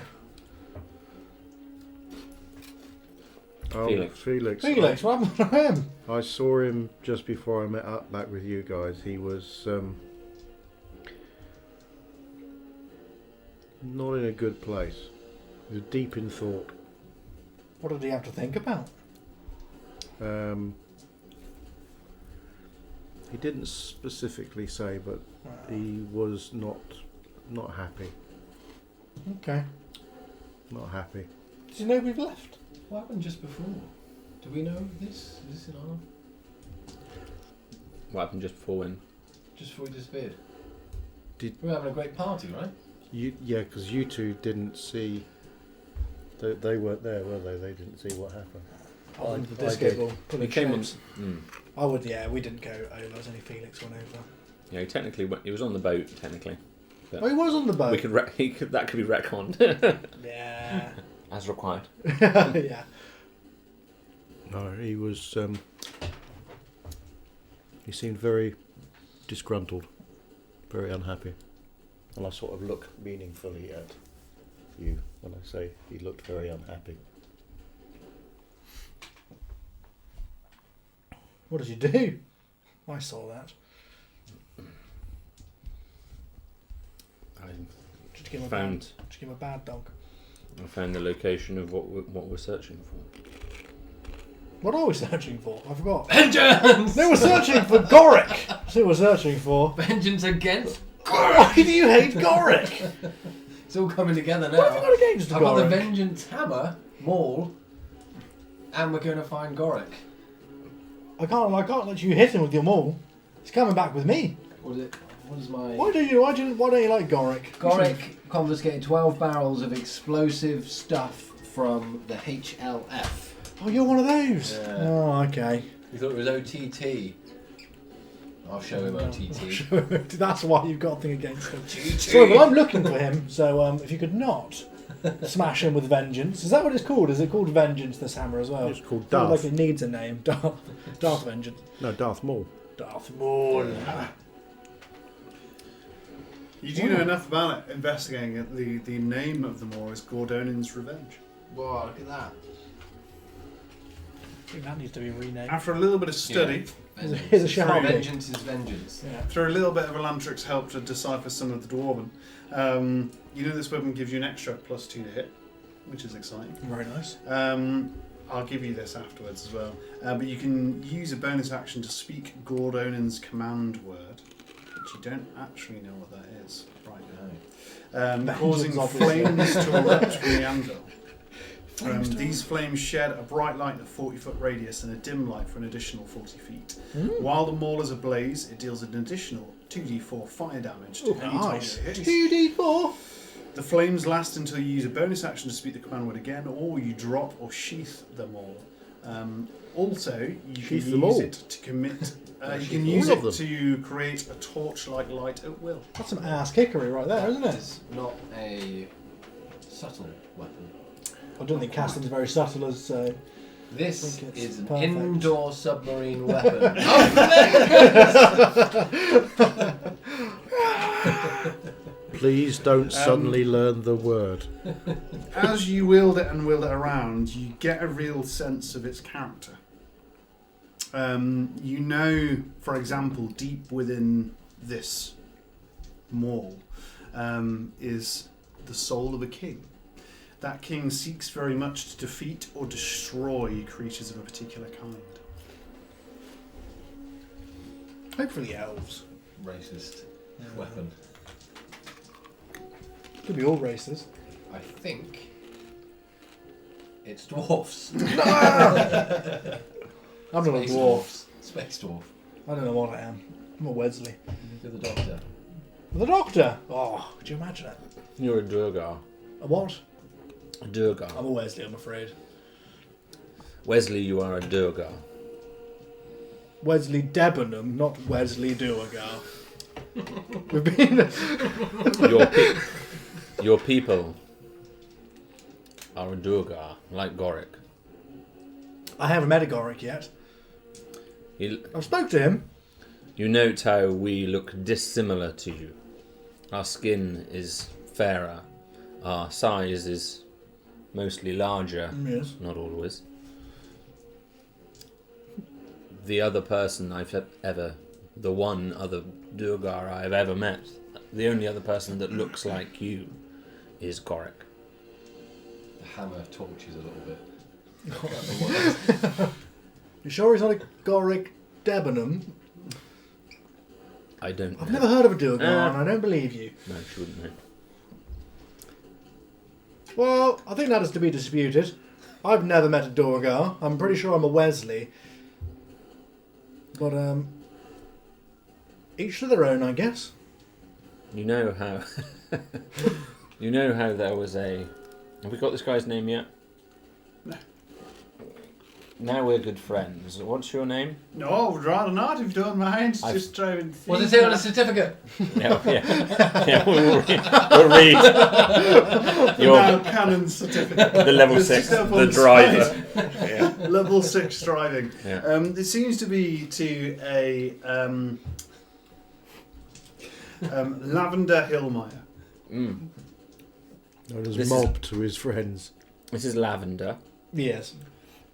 Oh, Felix. Felix, what happened to him? I saw him just before I met up back with you guys. He was not in a good place. He was deep in thought. What did he have to think about? He didn't specifically say, but he was not happy. Okay. Not happy. Did you know we've left? What happened just before? Do we know this? Is this in our... What happened just before when? Just before we disappeared? Did- We were having a great party, right? Yeah, because you two didn't see. They weren't there, were they? They didn't see what happened. I was I the disco did. ball. We came on. I would, yeah, we didn't go over. It was only Felix went over. Yeah, he technically went, he was on the boat. Technically, Oh, he was on the boat. we could that could be retconned Yeah. as required. Yeah. No, he was. He seemed very disgruntled, very unhappy, and I sort of look meaningfully at you when I say he looked very unhappy. What did you do? I saw that. I Did you give him found a bad dog? the location of what we're searching for. What are we searching for? I forgot. Vengeance! They were searching for Gorick. That's who we're searching for. Vengeance against... Why do you hate Gorick? It's all coming together now. What have you got against I've got the Gorick? Vengeance hammer, maul, and we're going to find Gorick. I can't let you hit him with your maul. He's coming back with me. What is it? What is my... Why don't you like Gorick? Gorick confiscated 12 barrels of explosive stuff from the HLF. Oh, you're one of those. Yeah. Oh, okay. You thought it was OTT. I'll show him OTT. That's why you've got a thing against him. GG. Sorry, well, I'm looking for him. So, if you could not smash him with vengeance, is that what it's called? Is it called Vengeance? This hammer as well? It's called I feel Darth. like it needs a name. Darth Vengeance. No, Darth Maul. Darth Maul. You do know enough about it, investigating it. The name of the Moor is Gordonin's Revenge. Whoa, look at that. I think that needs to be renamed. After a little bit of study, Here's a shout. Vengeance is vengeance. Yeah. through a little bit of Elantric's help to decipher some of the Dwarven, you know this weapon gives you an extra +2 to hit, which is exciting. Very nice. I'll give you this afterwards as well. But you can use a bonus action to speak Gordonin's command word, which you don't actually know what that is right now. Causing Vengeance, flames to erupt from the anvil. These flames shed a bright light at 40-foot radius and a dim light for an additional 40 feet. While the maul is ablaze, it deals an additional 2d4 fire damage to any Nice. target hit. 2d4. The flames last until you use a bonus action to speak the command word again, or you drop or sheath the maul. Also, you Sheath can them use all. it to commit. You Sheath can all use of it them. to create a torch-like light at will. That's some ass kickery right there, isn't it? It's not a subtle weapon. I don't think casting's very subtle as. This think it's is an perfect. indoor submarine weapon. Please don't suddenly learn the word. As you wield it and wield it around, you get a real sense of its character. You know, for example, deep within this maul is the soul of a king. That king seeks very much to defeat or destroy creatures of a particular kind. Hopefully elves. Racist weapon. Could be all races. I think it's dwarfs. I'm not a Space dwarf. Space dwarf. I don't know what I am. I'm a Wesley. You're the doctor. The Doctor. Oh, could you imagine it? You're a Durgar. A what? A Durgar. I'm a Wesley, I'm afraid. Wesley, you are a Durgar. Wesley Debenham, not Wesley Duergar. We've been. Your people are a Durgar, like Goric. I haven't met a Goric yet. I've spoke to him. You note how we look dissimilar to you. Our skin is fairer. Our size is mostly larger. Yes. Not always. The other person the one other Durgar I've ever met, the only other person that looks like you is Goric. The hammer torches a little bit. You sure he's not a Goric Debenham? I don't know. I've never heard of a Duergar, and I don't believe you. No, she wouldn't know. Well, I think that is to be disputed. I've never met a Duergar. I'm pretty sure I'm a Wesley. But, each to their own, I guess. You know how... you know how there was a... Have we got this guy's name yet? No. Now we're good friends. What's your name? No, I would rather not if you don't mind. Just driving. What does it say on the certificate? No, yeah. We'll read. Now canon certificate. The level It's 6, just up the on the driver. side. Yeah. Level 6 driving. Yeah. It seems to be to a Lavender Hillmeyer. Mm. Known as This Mob to his friends. This is Lavender. Yes.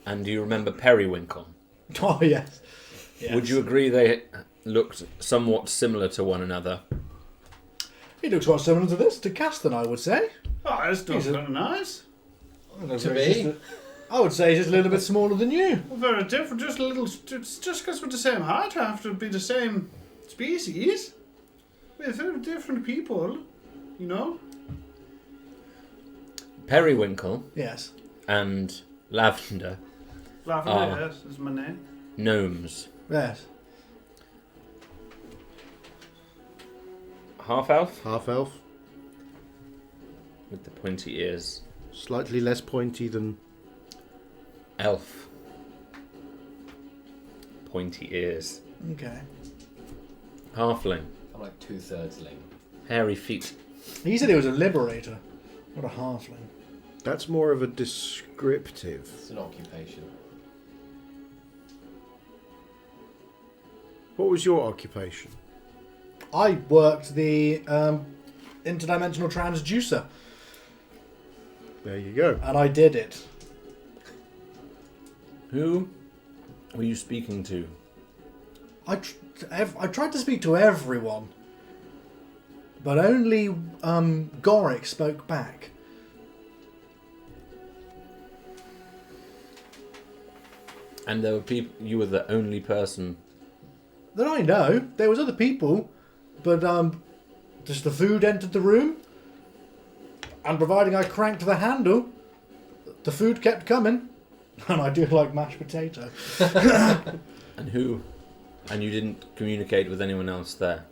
And do you remember Periwinkle? Oh, yes. Yes. Would you agree they looked somewhat similar to one another? He looks quite similar to this, to Caston, I would say. Oh, this does He's a- kind of nice. To me? I would say he's just a little bit smaller than you. Well, very different. Just a little. Just because we're the same height, we have to be the same species. We're very different people, you know. Periwinkle Yes. and Lavender, Lavender, yes, is my name. gnomes. Yes. Half elf Half elf. with the pointy ears. Slightly less pointy than. Elf. Pointy ears. Okay. Halfling. I'm like 2/3 Ling. Hairy feet. He said he was a liberator, not a halfling. That's more of a descriptive. It's an occupation. What was your occupation? I worked the interdimensional transducer, There you go. and I did it. Who were you speaking to? I tried to speak to everyone, but only Goric spoke back. And there were people. You were the only person. That I know, there was other people, but just the food entered the room, and providing I cranked the handle, the food kept coming, and I do like mashed potato. And who? And you didn't communicate with anyone else there.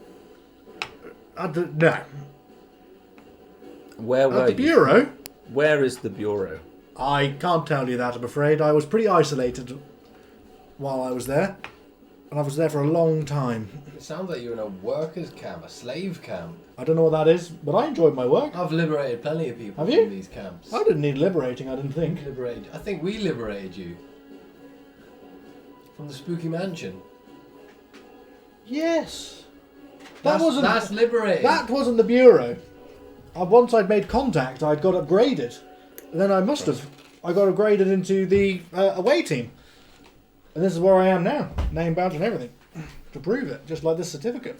No. Where were At the you? bureau, Where is the bureau? I can't tell you that, I'm afraid. I was pretty isolated while I was there, and I was there for a long time. It sounds like you're in a workers' camp, a slave camp. I don't know what that is, but I enjoyed my work. I've liberated plenty of people Have from you? these camps. I didn't need liberating, I didn't think. I think we liberated you. From the spooky mansion. Yes. That's liberating. That wasn't the bureau. Once I'd made contact, I'd got upgraded. And then I got upgraded into the away team. And this is where I am now. Name, badge and everything. To prove it. Just like this certificate.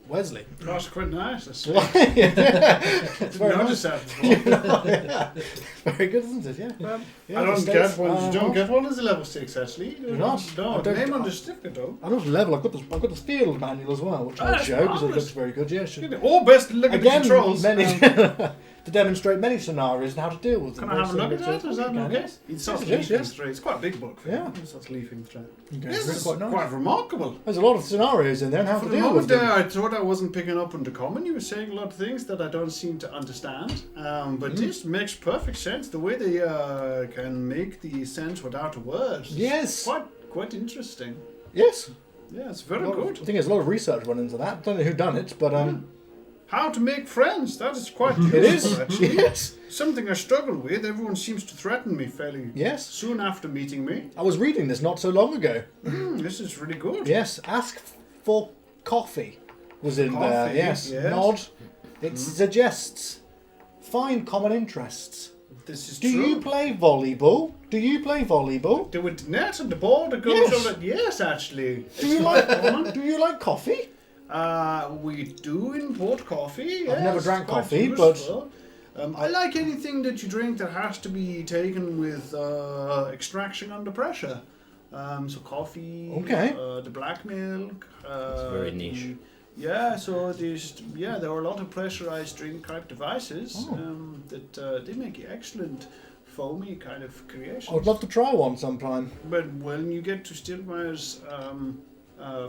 Wesley. That's quite nice. That's sweet. Yeah. It's very Notice nice. that before. Yeah. It's very good, isn't it? Yeah. Yeah, I the don't States, get one. You don't half. get one as a level 6 actually. You're not? No, I don't- name on the certificate though. I'm not level. I've got the field manual as well, which I'll that's show because it marvellous. looks very good. Yeah, sure. All best to look at the Again, controls. many, to demonstrate many scenarios and how to deal with them. Can I have a look at that? Is that You can, okay? yes. It starts Yes, leafing yes. through. It's quite a big book. Yeah. It starts leafing through. Okay, This it's is quite nice. quite remarkable. There's a lot of scenarios in there and how For to the deal moment with them. there, I thought I wasn't picking up on the common. You were saying a lot of things that I don't seem to understand. But this makes perfect sense. The way they can make the sense without the words. Yes. Quite interesting. Yes. Yeah, it's very I good. think there's a lot of research went into that. Don't know who done it, but How to make friends. That is quite it is. useful, actually. Yes. Something I struggle with. Everyone seems to threaten me fairly Yes. soon after meeting me. I was reading this not so long ago. This is really good. Yes. Ask for coffee was in there. Coffee, Yes. yes. Nod. It suggests find common interests. This is Do true. you play volleyball? Do you play volleyball? Do with the net and the ball that goes Yes. over. Yes, actually. Do you like? Do you like coffee? We do import coffee. Yes, I've never drank quite coffee, useful. I like anything that you drink that has to be taken with extraction under pressure. So coffee. Okay. The black milk. It's very niche. So there are a lot of pressurized drink type devices that they make excellent foamy kind of creations. I would love to try one sometime. But when you get to Stiltmeier's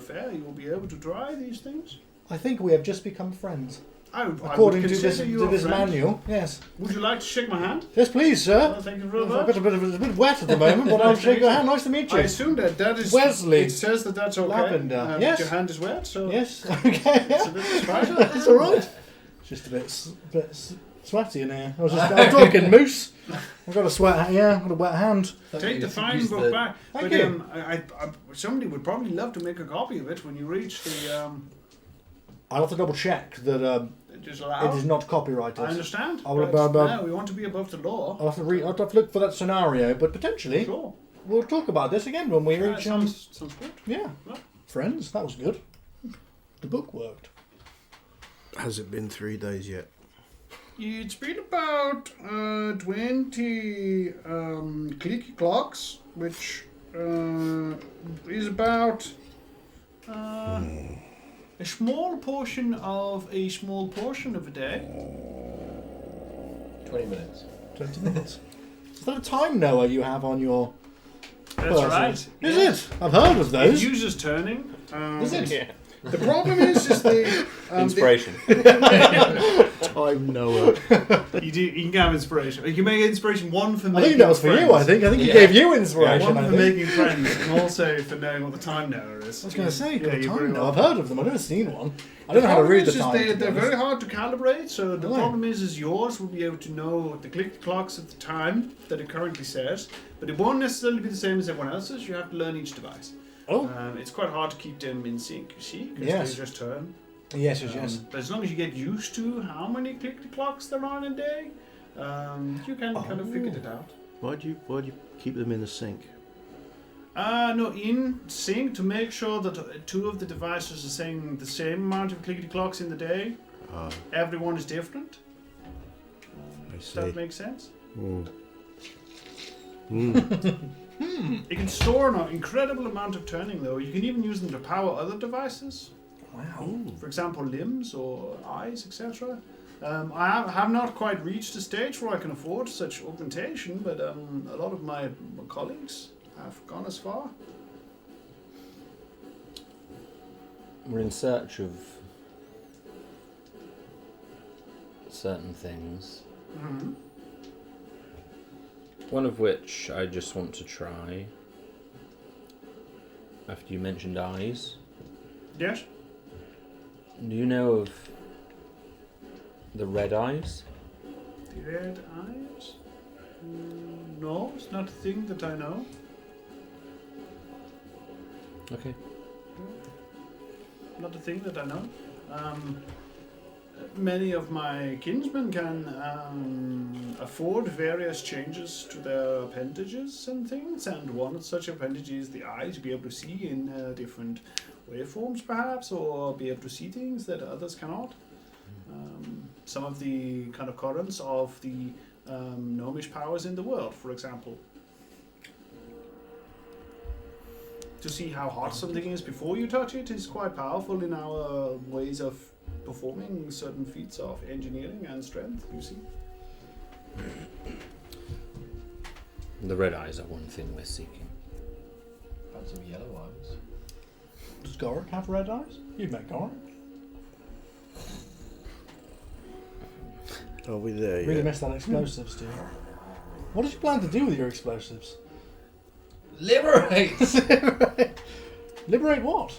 fair, you will be able to try these things. I think we have just become friends. I According would to this, consider you a friend. manual. Yes. Would you like to shake my hand? Yes, please, sir. Well, thank you very I'm much. a bit wet at the moment, but I'll shake your hand. Nice to meet you. I assume that is Wesley. It says that that's okay. Lavender. That Yes. your hand is wet, so Yes. Okay. it's a bit surprising. It's all right. It's just a bit sweaty in here. I'm talking moose. I've got a sweat. Yeah, I've got a wet hand. Take the fine Use book the- back. Thank but you. somebody would probably love to make a copy of it when you reach the. I'll have to double check that Just it allow. is not copyrighted. I understand. I will- but but- no, we want to be above the law. I'll have to look for that scenario, but potentially Sure. we'll talk about this again when we reach. Sounds good. Yeah, Yeah. friends. That was good. The book worked. Has it been 3 days yet? It's been about 20 clicky clocks, which is about a small portion of a small portion of a day. 20 minutes. 20 minutes. Is that a time Noah you have on your? That's person? right. Is yes. it? I've heard of It those. uses turning. Is it? Yeah. The problem is the Inspiration. Time Noah. you can have inspiration. You can make inspiration one for I making think that was for friends. you. I think he Yeah. gave you Yeah, inspiration. one I for think. making friends, and also for knowing what the time knower is. I was going to say, yeah, got a you're time very now. well. I've heard of them. I've never seen one. I don't know how to problem read the is time. to be they're honest. very hard to calibrate, so the Oh. problem is yours will be able to know the click clocks at the time that it currently says, but it won't necessarily be the same as everyone else's. You have to learn each device. Oh, It's quite hard to keep them in sync, you see, because Yes. they just turn. yes, yes. But as long as you get used to how many click clocks there are in a day, you can kind of figure it out. Why do you keep them in the sink? No, in sync to make sure that two of the devices are saying the same amount of clickety clocks in the day. Ah, Everyone is different. I Does see. that make sense? Mm. Mm. It can store an incredible amount of turning, though. You can even use them to power other devices. Wow. For example, limbs or eyes, etc. I have not quite reached a stage where I can afford such augmentation, but a lot of my colleagues have gone as far. We're in search of certain things. Mm-hmm. One of which I just want to try. After you mentioned eyes, Yes? do you know of the red eyes? The red eyes? No, it's not a thing that I know. Okay. Not a thing that I know. Many of my kinsmen can afford various changes to their appendages and things, and one of such appendages is the eye, to be able to see in different waveforms perhaps, or be able to see things that others cannot. Some of the kind of currents of the gnomish powers in the world, for example. To see how hot something is before you touch it is quite powerful in our ways of performing certain feats of engineering and strength, you see. The red eyes are one thing we're seeking. Had some yellow eyes. Does Gorik have red eyes? You've met Gorik. Are we there Really yet? missed that explosives, do you? What did you plan to do with your explosives? Liberate! Liberate what?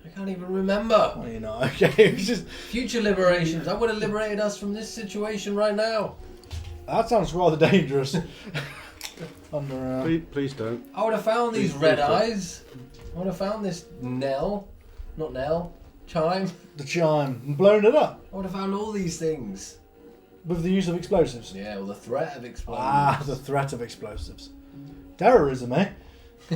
I can't even remember. Well, you know, okay. It's just Future liberations. I would have liberated us from this situation right now. that sounds rather dangerous. Under Please don't. I would have found these Please red don't. eyes. I would have found this chime. the chime and blown it up I would have found all these things. with the use of explosives. Yeah, or the threat of explosions. Ah, the threat of explosives. Terrorism, eh? I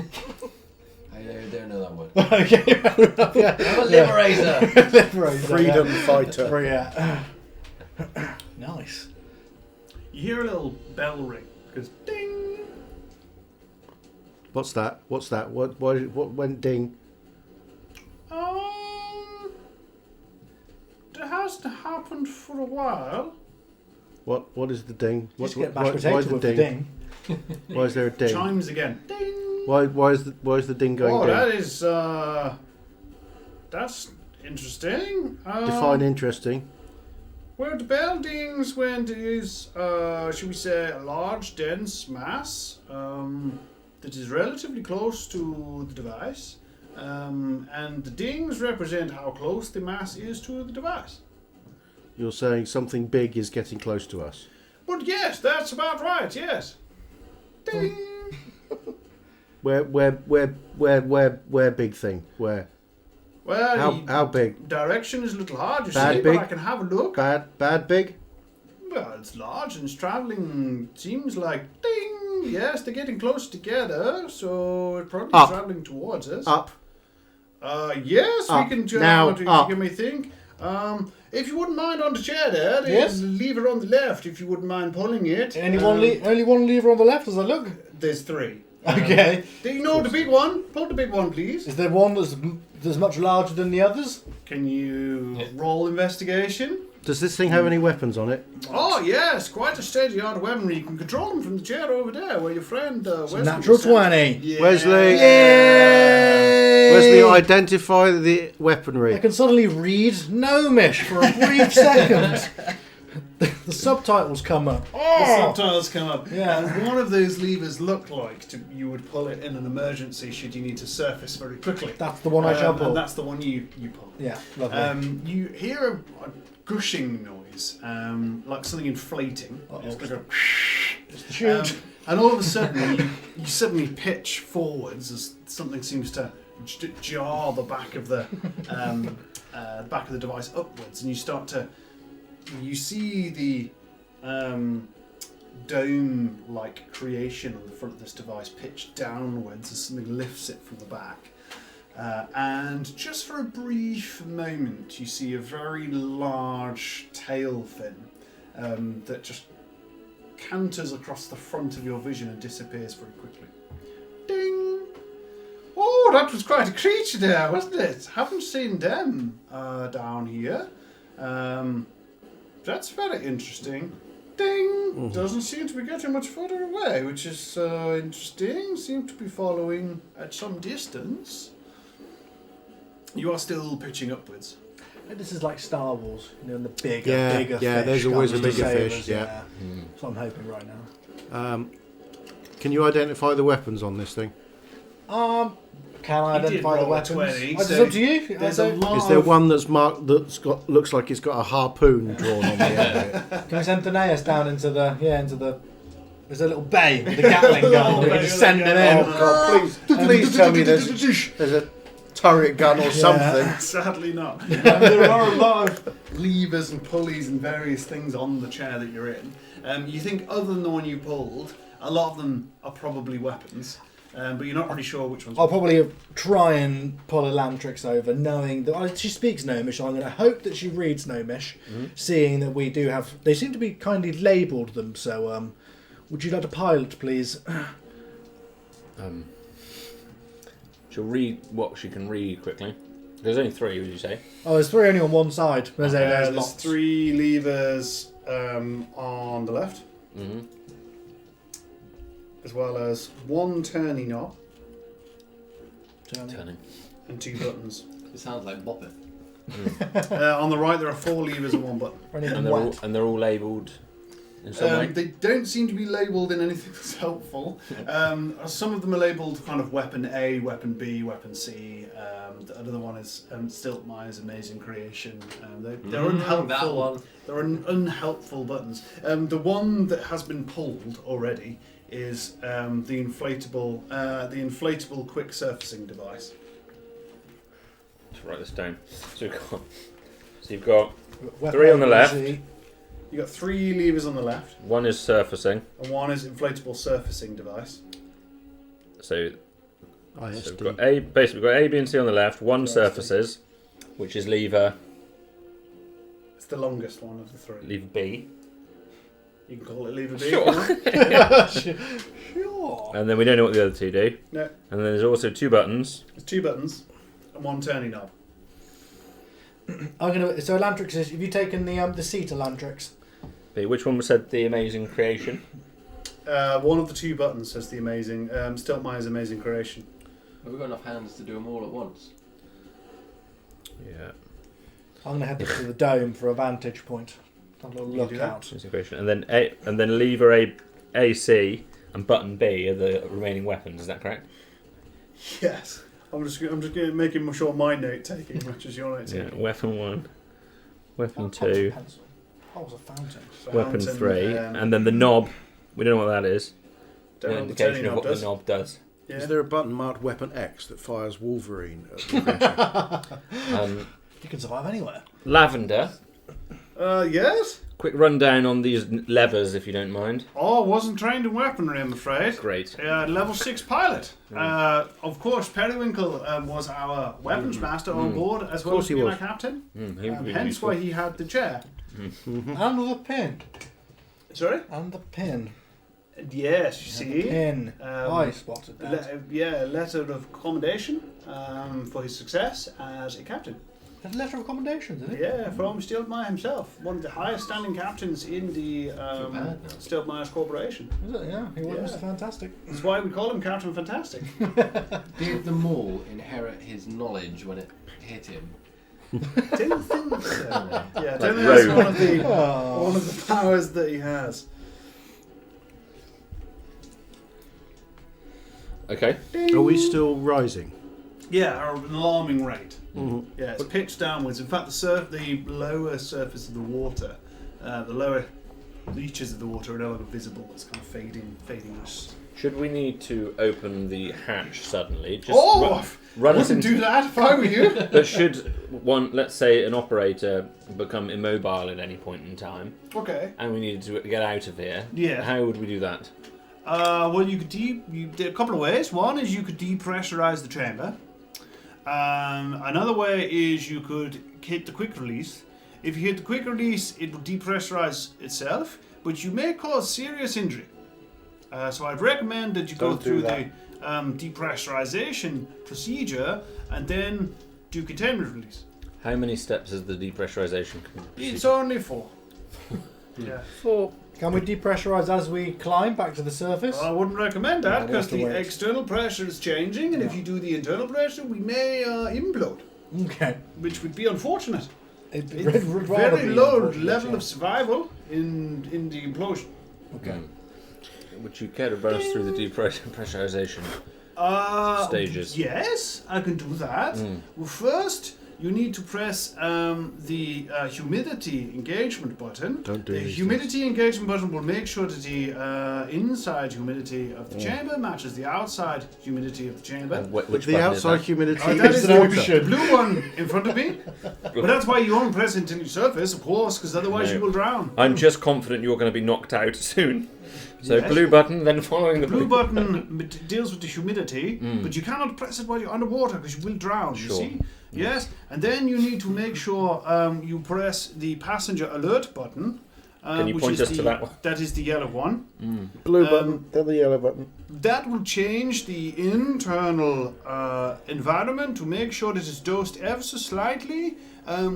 don't know that word. Okay. Yeah. I'm a liberator. Liberator, Freedom yeah. fighter. Yeah. Nice. You hear a little bell ring. It goes ding. What's that? What's that? What went ding? It hasn't happened for a while. What is the ding? Just What, get mashed why potato is the with the ding? ding. Why is there a ding? Chimes again. Ding. Why is the ding going Oh, ding? that is that's interesting. Define interesting. Where the bell dings when there is, should we say, a large, dense mass that is relatively close to the device, and the dings represent how close the mass is to the device. You're saying something big is getting close to us. But yes, that's about right. Yes. Ding. Where big thing? Where? Well, How big? direction is a little hard, you Bad see, big? but I can have a look. Bad big? Well, it's large and it's travelling. Seems like ding. Yes, they're getting close together, so it's probably Up. travelling towards us. Up. Yes, Up. we can Now, up. give me a think. If you wouldn't mind on the chair there, Yes? there's a lever on the left. If you wouldn't mind pulling it. Only one lever on the left as I look. There's three. Okay. Do you know the big one? Pull the big one, please. Is there one that's much larger than the others? Can you roll investigation? Does this thing have any weapons on it? Oh yes, quite a state-of-the-art weapon. You can control them from the chair over there, where your friend Wesley. Natural was sent. 20. Yeah. Wesley. Yay! Wesley, identify the weaponry. I can suddenly read Gnomish for a brief second. The subtitles come up. The subtitles come up. Yeah. And one of those levers look like you would pull it in an emergency should you need to surface very quickly. That's the one I shall pull. And that's the one you pull. Yeah, lovely. You hear a gushing noise, like something inflating. Uh-oh. It's like a It's the shoot. and all of a sudden, you suddenly pitch forwards as something seems to jar the back of the device upwards, and you start to. You see the dome-like creation on the front of this device pitch downwards as something lifts it from the back. And just for a brief moment, you see a very large tail fin that just canters across the front of your vision and disappears very quickly. Ding! Oh, that was quite a creature there, wasn't it? Haven't seen them down here. That's very interesting. Ding! Doesn't seem to be getting much further away, which is interesting. Seem to be following at some distance. You are still pitching upwards. This is like Star Wars, and the bigger Yeah, fish. there's always a comes to bigger save fish, us, yeah. That's what I'm hoping right now. Can you identify the weapons on this thing? Can I You did identify the roll a weapons? 20, It's so up to you. There's a lot Is there of- one that's marked looks like it's got a harpoon drawn on the end of it? Can we send Thanaeus down into the There's a little bay with a Gatling gun. We can just send him in. Oh God! Please tell me there's a turret gun or something. Sadly not. There are a lot of levers and pulleys and various things on the chair that you're in. You think other than the one you pulled, a lot of them are probably weapons, but you're not really sure which ones. I'll probably try and pull a Lantrix over, knowing that she speaks Gnomish. I'm going to hope that she reads Gnomish, seeing that we do have. They seem to be kindly labelled them. So, would you like to pilot, please? She'll read what she can read quickly. There's only 3, would you say? Oh, there's 3 only on one side. There's There's lots. 3 levers on the left, Mm-hmm. as well as 1 turning knob Turning. and 2 buttons. It sounds like Boppet. On the right, there are 4 levers and 1 button. And they're all labelled in some way. They don't seem to be labelled in anything that's helpful. Some of them are labelled kind of weapon A, weapon B, weapon C. The other one is Stiltmire's Amazing Creation. They're unhelpful. That one. They're unhelpful buttons. The one that has been pulled already is the inflatable quick surfacing device. Let's write this down. So you've got 3 on the left. You've got 3 levers on the left, One is surfacing. and 1 is inflatable surfacing device. So ISD. we've got A, basically we've got A, B, and C on the left. 1 ISD. surfaces, which is lever It's the longest one of the 3. lever B. You can call it lever B. Sure. if you want. Sure. And then we don't know what the other 2 do. No, And then there's also 2 buttons. there's 2 buttons and 1 turning knob. So Elantrix is. Have you taken the seat Elantrix? B. Which one said the Amazing Creation? One of the 2 buttons says the amazing Stiltmire's Amazing Creation. Have we got enough hands to do them all at once? Yeah. I'm gonna head to the dome for a vantage point. Have a little You look do that? out. Amazing Creation. And then lever A, C, and button B are the remaining weapons. Is that correct? Yes. I'm just making sure my note taking matches your note Yeah. taking. Weapon 1, weapon That was a 2, pencil. That was a fountain. weapon Fountain, 3, and then the knob. We don't know what that is. don't An know what the indication turning of knob what does. the knob does. Yeah. Is there a button marked Weapon X that fires Wolverine at the adventure? You can survive anywhere. Lavender. Yes? Quick rundown on these levers, if you don't mind. Oh, wasn't trained in weaponry, I'm afraid. Great. Level 6 pilot. Of course, Periwinkle was our weapons master on board, as well course as he being was. our captain. Who Hence why he had the chair. And the pin. Sorry? And the pin. Yes, you And the see. pin. Um, I spotted that. A letter of commendation for his success as a captain. A letter of commendations, is it? Yeah, from Stiltmire himself, one of the highest standing captains in the Stiltmire's Corporation. Is it? Yeah. He was Yeah. Mr. Fantastic. That's why we call him Captain Fantastic. Did the Maul inherit his knowledge when it hit him? Didn't think so. Yeah, I don't think Rogue. that's one of the Oh. powers that he has. Okay. Are we still rising? Yeah, at an alarming rate. Mhm. Yeah, it's pitched downwards. In fact, the lower surface of the water, the lower reaches of the water are no longer visible. It's kind of fading out. Should we need to open the hatch suddenly? Just Oh, run I us wouldn't into. do that if I were you. But should let's say, an operator become immobile at any point in time, Okay. and we needed to get out of here? Yeah. How would we do that? Well, you could you did a couple of ways. One is you could depressurize the chamber. Another way is you could hit the quick release. If you hit the quick release, it will depressurize itself, but you may cause serious injury. So I'd recommend that you go Don't do through that. the depressurization procedure and then do containment release. How many steps is the depressurization? It's only 4. Yeah. 4. Can we depressurize as we climb back to the surface? I wouldn't recommend Yeah, that we'll because have to the wait. external pressure is changing, and if you do the internal pressure, we may implode, Okay. which would be unfortunate. It'd It's rather very be low unfortunate, level yeah. of survival in the implosion. Okay. Would you care to run us through the depressurization? Stages. Yes, I can do that. Well, first, you need to press the humidity engagement button. Don't do The these humidity engagement button will make sure that the inside humidity of the chamber matches the outside humidity of the chamber. And which The button is outside that? humidity That is is the the ocean. blue one in front of me. But that's why you won't press it until you surface, of course, because otherwise No. you will drown. I'm just confident you're going to be knocked out soon. So Yes. blue button, then following the The blue button deals with the humidity, but you cannot press it while you're underwater because you will drown, you Sure. see? Yes, and then you need to make sure you press the passenger alert button. Can you which point is us to the- that one? That is the yellow one. Blue button, then the yellow button. That will change the internal environment to make sure that it's dosed ever so slightly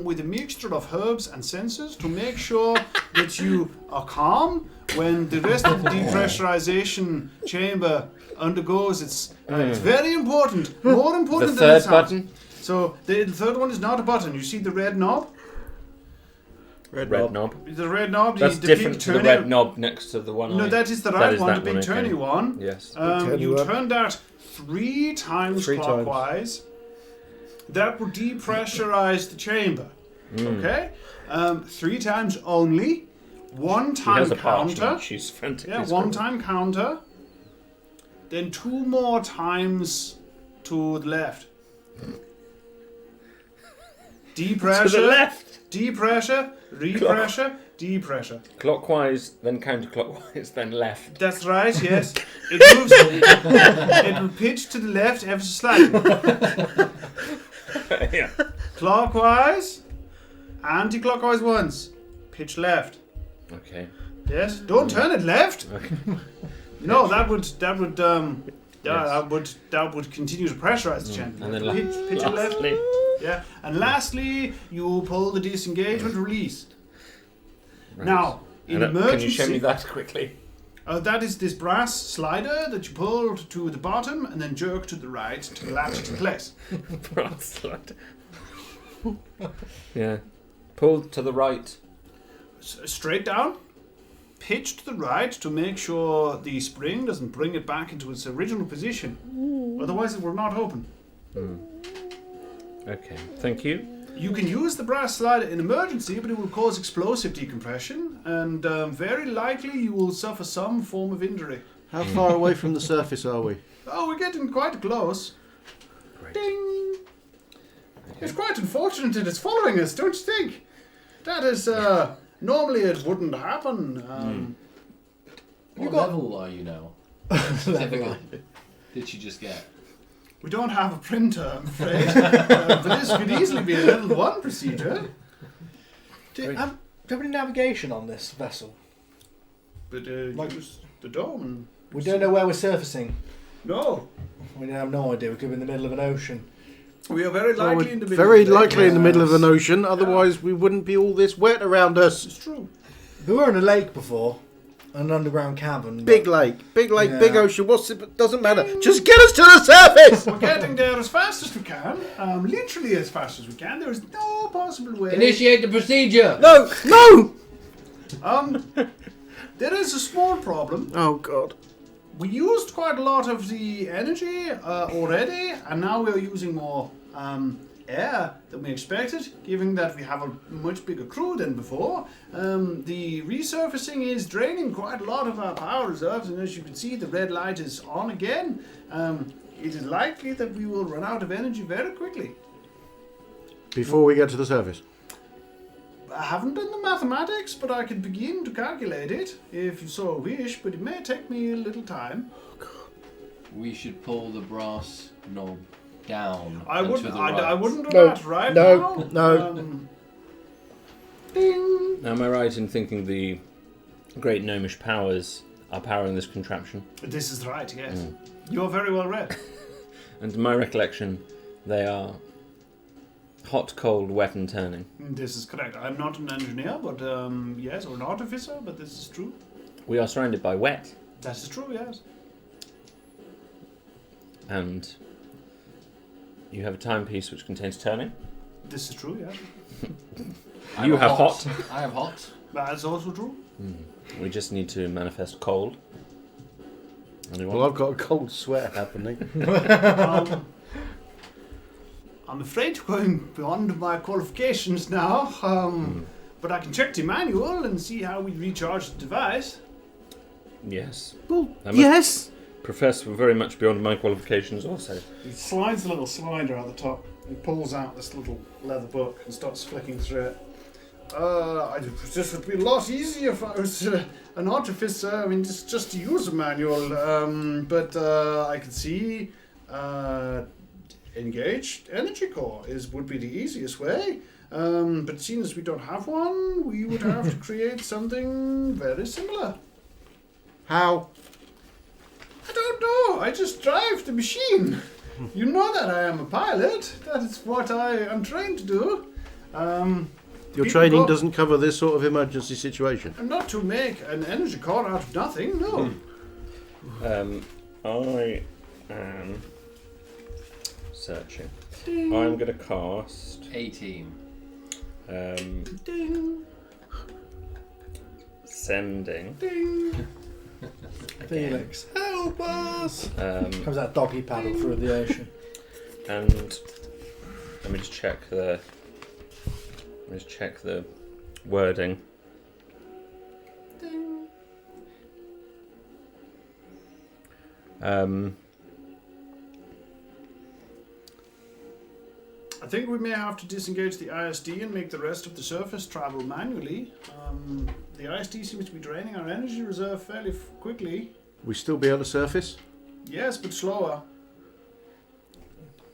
with a mixture of herbs and sensors to make sure that you are calm when the rest of the depressurization chamber undergoes its. It's very important, more The important than third it sounds. button? So the third one is not a button. You see the red knob? Red Red knob. knob. The red knob. That's the different big to the turny- red knob next to the one. No, I- that is the that right is one, that the big one, okay. turny one. Yes. turny You one. turn that 3 times Three times. clockwise. That will depressurize the chamber. Mm. Okay? 3 times only. 1 She time has a counter. parchment. She's frantically Yeah, 1 scribbling. time counter. Then 2 more times to the left. Depressure. To the left. Depressure. Repressure. Depressure. Clockwise, then counterclockwise, then left. That's right, yes. It moves. It will pitch to the left ever so slightly. Yeah. Clockwise. Anti-clockwise once. Pitch left. Okay. Yes. Don't turn it left. Okay. No, that would continue to pressurize the chamber. And then pitch it left. lastly, Yeah. And lastly, you pull the disengagement release. right. Now, in And, emergency, can you show me that quickly? that is this brass slider that you pull to the bottom and then jerk to the right to latch it in place. Brass slider. Yeah. Pull to the right. Straight down, pitch to the right to make sure the spring doesn't bring it back into its original position. Otherwise, it will not open. Okay. Thank you. You can use the brass slider in emergency, but it will cause explosive decompression, and very likely you will suffer some form of injury. How far away from the surface are we? Oh, we're getting quite close. Great. Ding! It's quite unfortunate that it's following us, don't you think? That is, normally it wouldn't happen. What level are you now? Specifically. Did she just get? We don't have a printer, I'm afraid. But this could easily be a level 1 procedure. Do you have any navigation on this vessel? But Like- use the dome. And We don't know where we're surfacing. no, We have no idea. We could be in the middle of an ocean. we are very Well, likely we're in the middle. very of the likely in the middle of an Yes. ocean, otherwise we wouldn't be all this wet around us. It's true. We were in a lake before, an underground cavern. but- Big lake, big Yeah. ocean. Doesn't matter. Just get us to the surface. We're getting there as fast as we can. Literally as fast as we can. There is no possible way. Initiate the procedure. No, no. There is a small problem. Oh God. We used quite a lot of the energy already, and now we are using more air than we expected, given that we have a much bigger crew than before. The resurfacing is draining quite a lot of our power reserves, and as you can see, the red light is on again. It is likely that we will run out of energy very quickly. Before we get to the surface. I haven't done the mathematics, but I can begin to calculate it if you so wish, but it may take me a little time. We should pull the brass knob down. I and wouldn't. to the right. I wouldn't do No, that right no, now. no. Ding. Now, am I right in thinking the great gnomish powers are powering this contraption? This is right. Yes, you're very well read. And to my recollection, they are hot, cold, wet, and turning. This is correct. I'm not an engineer, but yes, or an artificer, but this is true. We are surrounded by wet, That is true. Yes. and you have a timepiece which contains turning. This is true. Yes. I You have hot. I have hot. That is also true. We just need to manifest cold. Anyone? Well, I've got a cold sweat happening. I'm afraid we're going beyond my qualifications now. But I can check the manual and see how we recharge the device. Yes. Well, I must yes. profess we're very much beyond my qualifications also. He slides a little slider at the top. He pulls out this little leather book and starts flicking through it. This would be a lot easier if I was an artificer. I mean, just to use a manual. But I can see engaged energy core would be the easiest way. But seeing as we don't have one, we would have to create something very similar. How? I don't know. I just drive the machine. You know that I am a pilot. That is what I am trained to do. Your People training go- doesn't cover this sort of emergency situation. And not to make an energy core out of nothing, no. I am searching. I'm going to cast 18. Sending. Felix, help us! Comes Um, out doggy paddle through the ocean. and let me just check the. Let me just check the wording. I think we may have to disengage the ISD and make the rest of the surface travel manually. The ISD seems to be draining our energy reserve fairly quickly. We still be able to surface? Yes, but slower.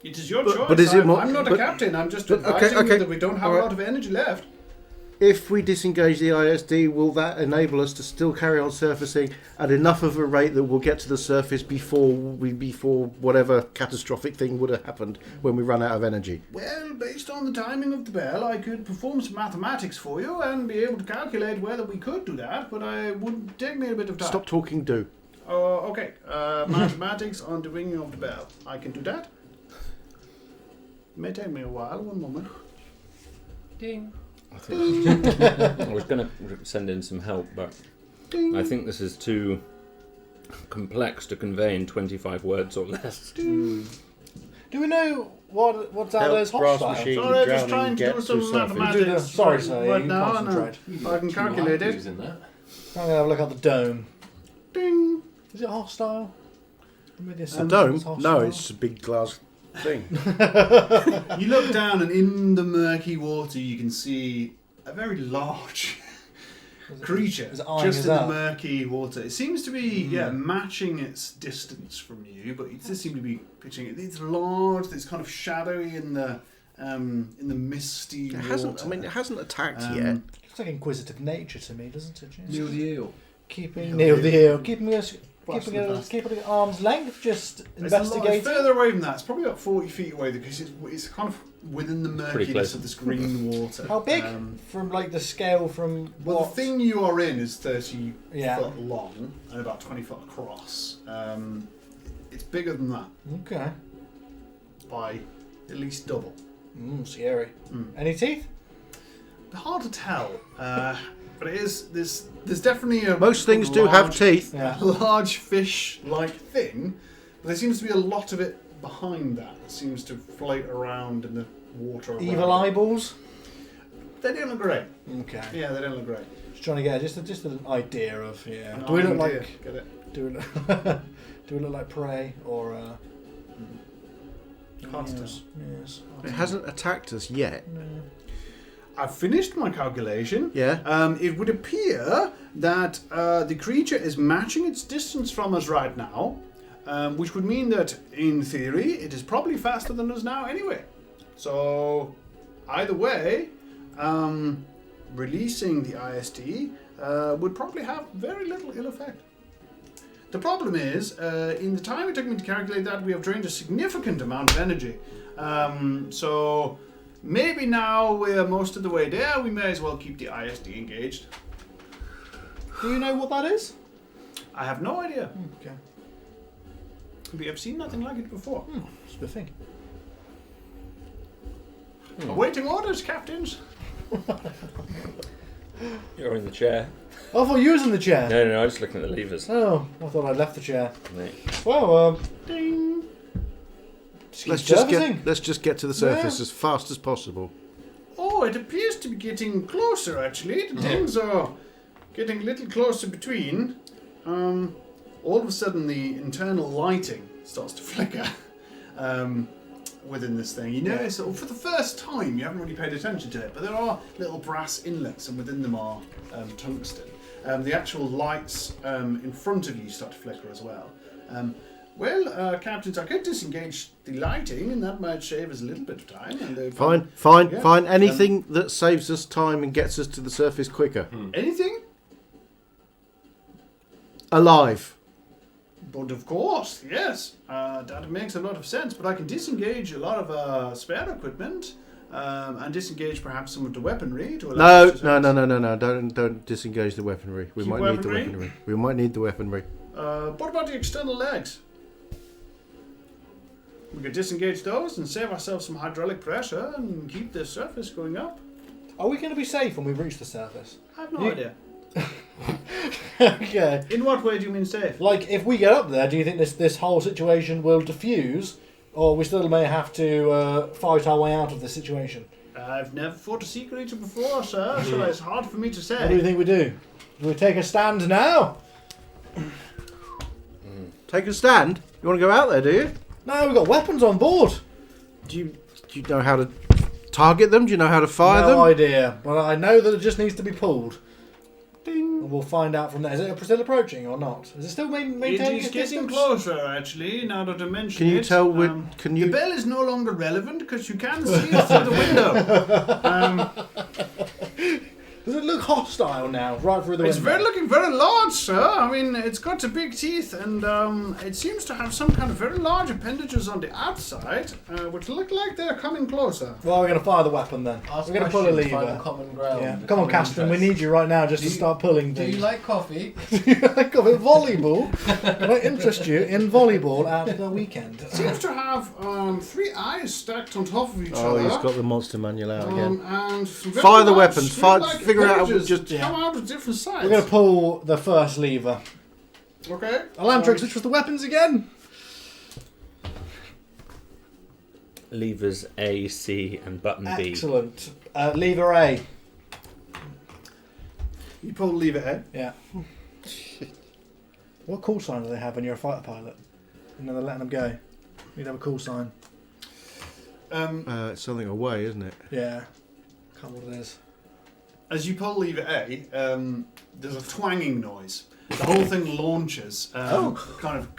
It is your But- choice. but is it more- I'm not a but- captain. I'm just but- advising okay. you that we don't have a Alright. lot of energy left. If we disengage the ISD, will that enable us to still carry on surfacing at enough of a rate that we'll get to the surface before whatever catastrophic thing would have happened when we run out of energy? Well, based on the timing of the bell, I could perform some mathematics for you and be able to calculate whether we could do that, but it would take me a bit of time. Stop talking, do. Okay. Mathematics on the ringing of the bell. I can do that. May take me a while. One moment. Ding. I was going to send in some help, but I think this is too complex to convey in 25 words or less. Do we know what's out Help, there's brass hostile? machine. Sorry, I'm just drowning, trying to get do to some surface. mathematics. Sorry, sir, Right you now, concentrate. I can calculate it. In that. I'm gonna have a look at the dome. Ding. Is it hostile? A dome? No, it's a big glass thing. You look down, and in the murky water, you can see a very large creature is it eyeing just us in the up? murky water. It seems to be matching its distance from you, but it does seem to be pitching it. It's large. It's kind of shadowy in the misty It water. hasn't attacked Um, yet. Looks like inquisitive nature to me, doesn't it? James? Neil the eel. Keeping Neil Neil the the eel, keeping us Blast keeping from the it past. keeping it at arm's length, just It's a lot investigating. further away than that. It's probably about 40 feet away because it's kind of within the Pretty murkiness close. of this green water. How big? From From like the scale from well, what? the thing you are in is 30 Yeah. foot long and about 20 foot across. It's bigger than that Okay. by at least double. Scary. Mm. Any teeth? Hard to tell, but it is. There's definitely a Most things do have large- teeth. Yeah. large fish-like thing, but there seems to be a lot of it behind that. It seems to float around in the water. around Evil it. eyeballs. They don't look great. Okay. Yeah, they don't look great. Just trying to get just an idea of An Do we look idea. like Get it? do we look, do we look like prey or? Hard to yes. Yes. It hasn't attacked us yet. No. I've finished my calculation. Yeah. It would appear that the creature is matching its distance from us right now, which would mean that, in theory, it is probably faster than us now anyway. So, either way, releasing the ISD would probably have very little ill effect. The problem is, in the time it took me to calculate that, we have drained a significant amount of energy. So, maybe now we're most of the way there, we may as well keep the ISD engaged. Do you know what that is? I have no idea. Okay. We have seen nothing like it before. Spiffing. Awaiting orders, captains. You're in the chair. I thought you was in the chair. No, I'm just looking at the levers. Oh, I thought I'd left the chair. Mate. Well, Ding. Let's keep just servicing. let's just get to the surface Yeah. as fast as possible. Oh, it appears to be getting closer, actually. The things are getting a little closer between. All of a sudden, the internal lighting starts to flicker within this thing. You notice that for the first time, you haven't really paid attention to it, but there are little brass inlets, and within them are tungsten. The actual lights in front of you start to flicker as well. Captains, I could disengage the lighting, and that might save us a little bit of time. And Fine. Yeah. Anything that saves us time and gets us to the surface quicker. Anything? Alive. But of course, yes. That makes a lot of sense. But I can disengage a lot of spare equipment and disengage perhaps some of the weaponry to allow us to No. Don't disengage the weaponry. We Keep might need the weaponry? weaponry. We might need the weaponry. What about the external legs? We could disengage those and save ourselves some hydraulic pressure and keep the surface going up. Are we going to be safe when we reach the surface? I have no You- idea. Okay. In what way do you mean safe? Like, if we get up there, do you think this whole situation will diffuse, or we still may have to fight our way out of this situation? I've never fought a sea creature before, sir, so it's hard for me to What do you say. think we do? Do we take a stand now? Take a stand. You want to go out there, do you? No, we've got weapons on board. Do you know how to target them? Do you know how to fire No them? idea, but I know that it just needs to be pulled. Ding. And we'll find out from there. Is it still approaching or not? Is it still It maintaining is its getting distance? closer, actually, now that I mention Can you it. tell? The Can you? bell is no longer relevant because you can see it through the window. Does it look hostile now, right through the It's window? looking very large, sir. I mean, it's got big teeth, and it seems to have some kind of very large appendages on the outside, which look like they're coming closer. Well, we're going to fire the weapon then. Ask We're going to pull a questions, find lever. common ground. Yeah. become Come on, Caston, we interest. need you right now just Do to you- start pulling Do you things. like coffee? Like a volleyball? Can I interest you in volleyball at the weekend? It seems to have 3 eyes stacked on top of each Oh, other. he's got the monster manual out again. And some very Fire the large weapons, slit-like figure out appendages just- that come out of different sides. We're going to pull the first lever. Okay. Alantrix, which was the weapons again? Levers A, C, and button B. Excellent. Lever A. You pull the lever A. Yeah. What call sign do they have when you're a fighter pilot? And then they're letting them go. You'd have a call sign. It's something away, isn't it? Yeah. Can't remember what it is. As you pull lever A, there's a twanging noise. The whole thing launches, kind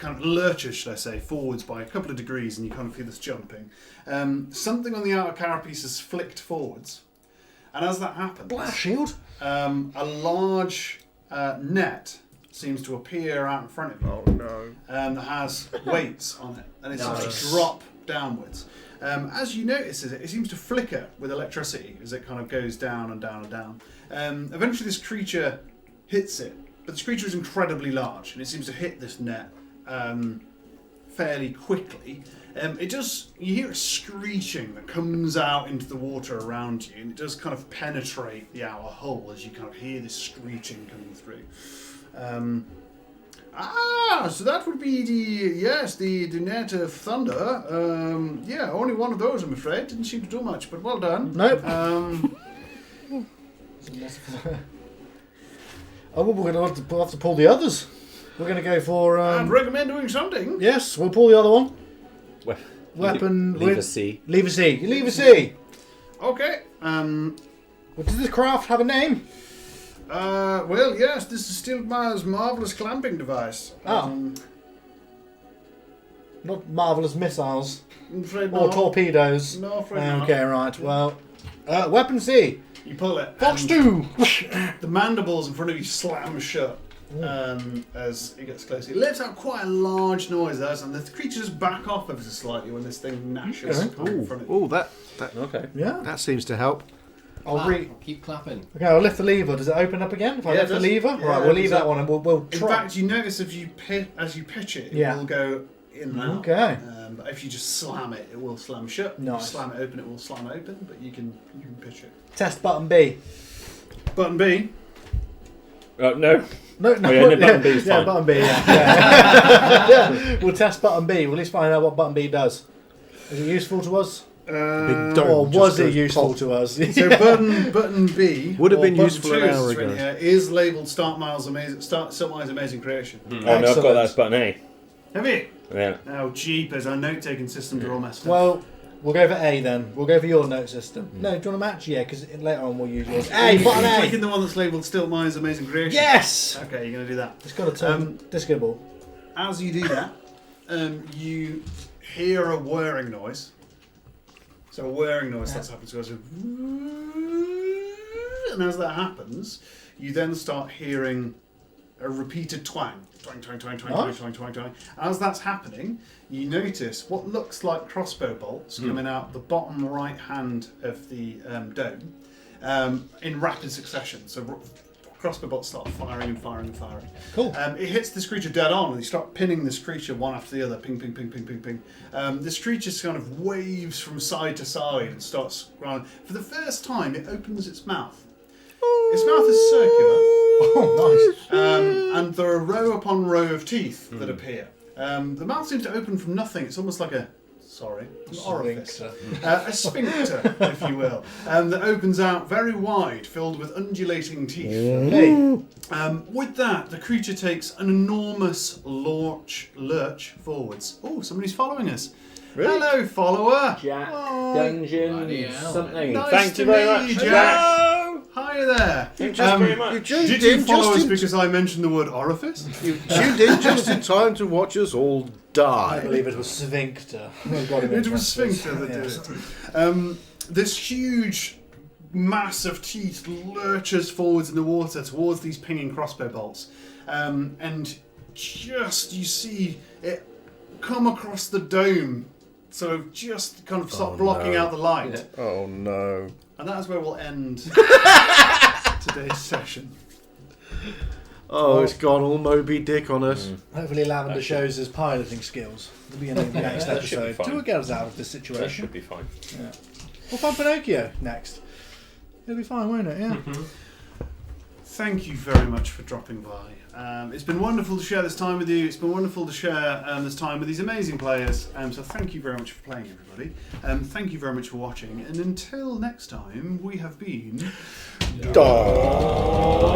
of lurches, should I say, forwards by a couple of degrees, and you kind of feel this jumping. Something on the outer carapace is flicked forwards, and as that happens, Blast shield? a large net seems to appear out in front of you. Oh no. That has weights on it, and it seems to drop downwards. As you notice, it seems to flicker with electricity as it kind of goes down and down and down. Eventually, this creature hits it, but this creature is incredibly large, and it seems to hit this net fairly quickly. You hear a screeching that comes out into the water around you, and it does kind of penetrate the outer hull as you kind of hear this screeching coming through. So that would be the net of thunder. Only one of those, I'm afraid. Didn't seem to do much, but well done. Nope. We're going to have to pull the others. We're going to go for... I'd recommend doing something. yes, we'll pull the other one. Weapon... Lever C. Lever C. Lever C. Okay. Does this craft have a name? Well, yes, this is Stiltmeier's marvelous clamping device. Oh. Not marvellous missiles. I'm afraid Or not. torpedoes. No, afraid not. Okay, right. Well, weapon C. You pull it. Fox and 2. The mandibles in front of you slam shut as it gets closer. It lets out quite a large noise, does, and the creature just back off ever so slightly when this thing gnashes Okay. kind of in front of you. Oh, that Okay. Yeah. that seems to help. Keep clapping. Okay, I'll lift the lever. Does it open up again if I Yeah, lift it the does. lever? Yeah, right, it we'll leave opens that up. one and we'll In try. fact, you notice as you pitch it, it Yeah. will go in and out. Okay. But if you just slam it, it will slam shut. If you Nice. slam it open, it will slam open. But you can pitch it. Test button B. Button B. No. No, Oh, yeah, no, button B is Yeah, fine. button B, yeah. Yeah. We'll test button B. We'll at least find out what button B does. Is it useful to us? Big dome Or just was it goes useful pop. to us? So button B Would have or been button useful 2, an as hour it's written ago. here, is labelled Stiltmeier's Amazing Creation. Oh, no, I've got Excellent. that as button A. Have you? Yeah. Oh, jeepers! Our note-taking systems are all messed up. Well, we'll go for A then. We'll go for your note system. No, do you want to match? Yeah, because later on we'll use yours. A, button You're A. clicking the one that's labelled Stiltmeier's Amazing Creation. Yes! Okay, you're going to do that. It's got to turn disco ball. As you do that, you hear a whirring noise. So a whirring noise that's happened to us. And as that happens, you then start hearing a repeated twang. Twang, twang, twang, twang, twang, Nice. twang, twang, twang. As that's happening, you notice what looks like crossbow bolts coming out the bottom right hand of the dome in rapid succession. So crossbow bolts start firing and firing and firing. Cool. It hits this creature dead on, and you start pinning this creature one after the other. Ping, ping, ping, ping, ping, ping. This creature kind of waves from side to side and starts growling. For the first time, it opens its mouth. Its mouth is circular. Oh, nice. And there are row upon row of teeth that appear. The mouth seems to open from nothing. It's almost like an orifice. A sphincter, if you will, that opens out very wide, filled with undulating teeth. Hey. With that, the creature takes an enormous lurch forwards. Oh, somebody's following us. Really? Hello, follower. Jack Oh, Dungeon bloody hell. something. Nice Thank to you very meet much, you, Jack. Hi there. Thank you very much. You tuned Did you in follow just us in because I mentioned the word orifice? You tuned in just in time to watch us all die. I believe it was Sphincter. It was Sphincter that did it. This huge mass of teeth lurches forwards in the water towards these pinging crossbow bolts. And just you see it come across the dome, sort of just kind of start blocking out the light. Yeah. Oh no. And that is where we'll end today's session. Oh, it's gone all Moby Dick on us. Hopefully Lavender shows his piloting skills at the beginning of the next That should be episode fine. to get us out of this That situation. should be fine. Yeah. We'll find Pinocchio next. It'll be fine, won't it? Yeah. Thank you very much for dropping by. It's been wonderful to share this time with you. It's been wonderful to share this time with these amazing players. So thank you very much for playing, everybody. Thank you very much for watching. And until next time, we have been... Dog.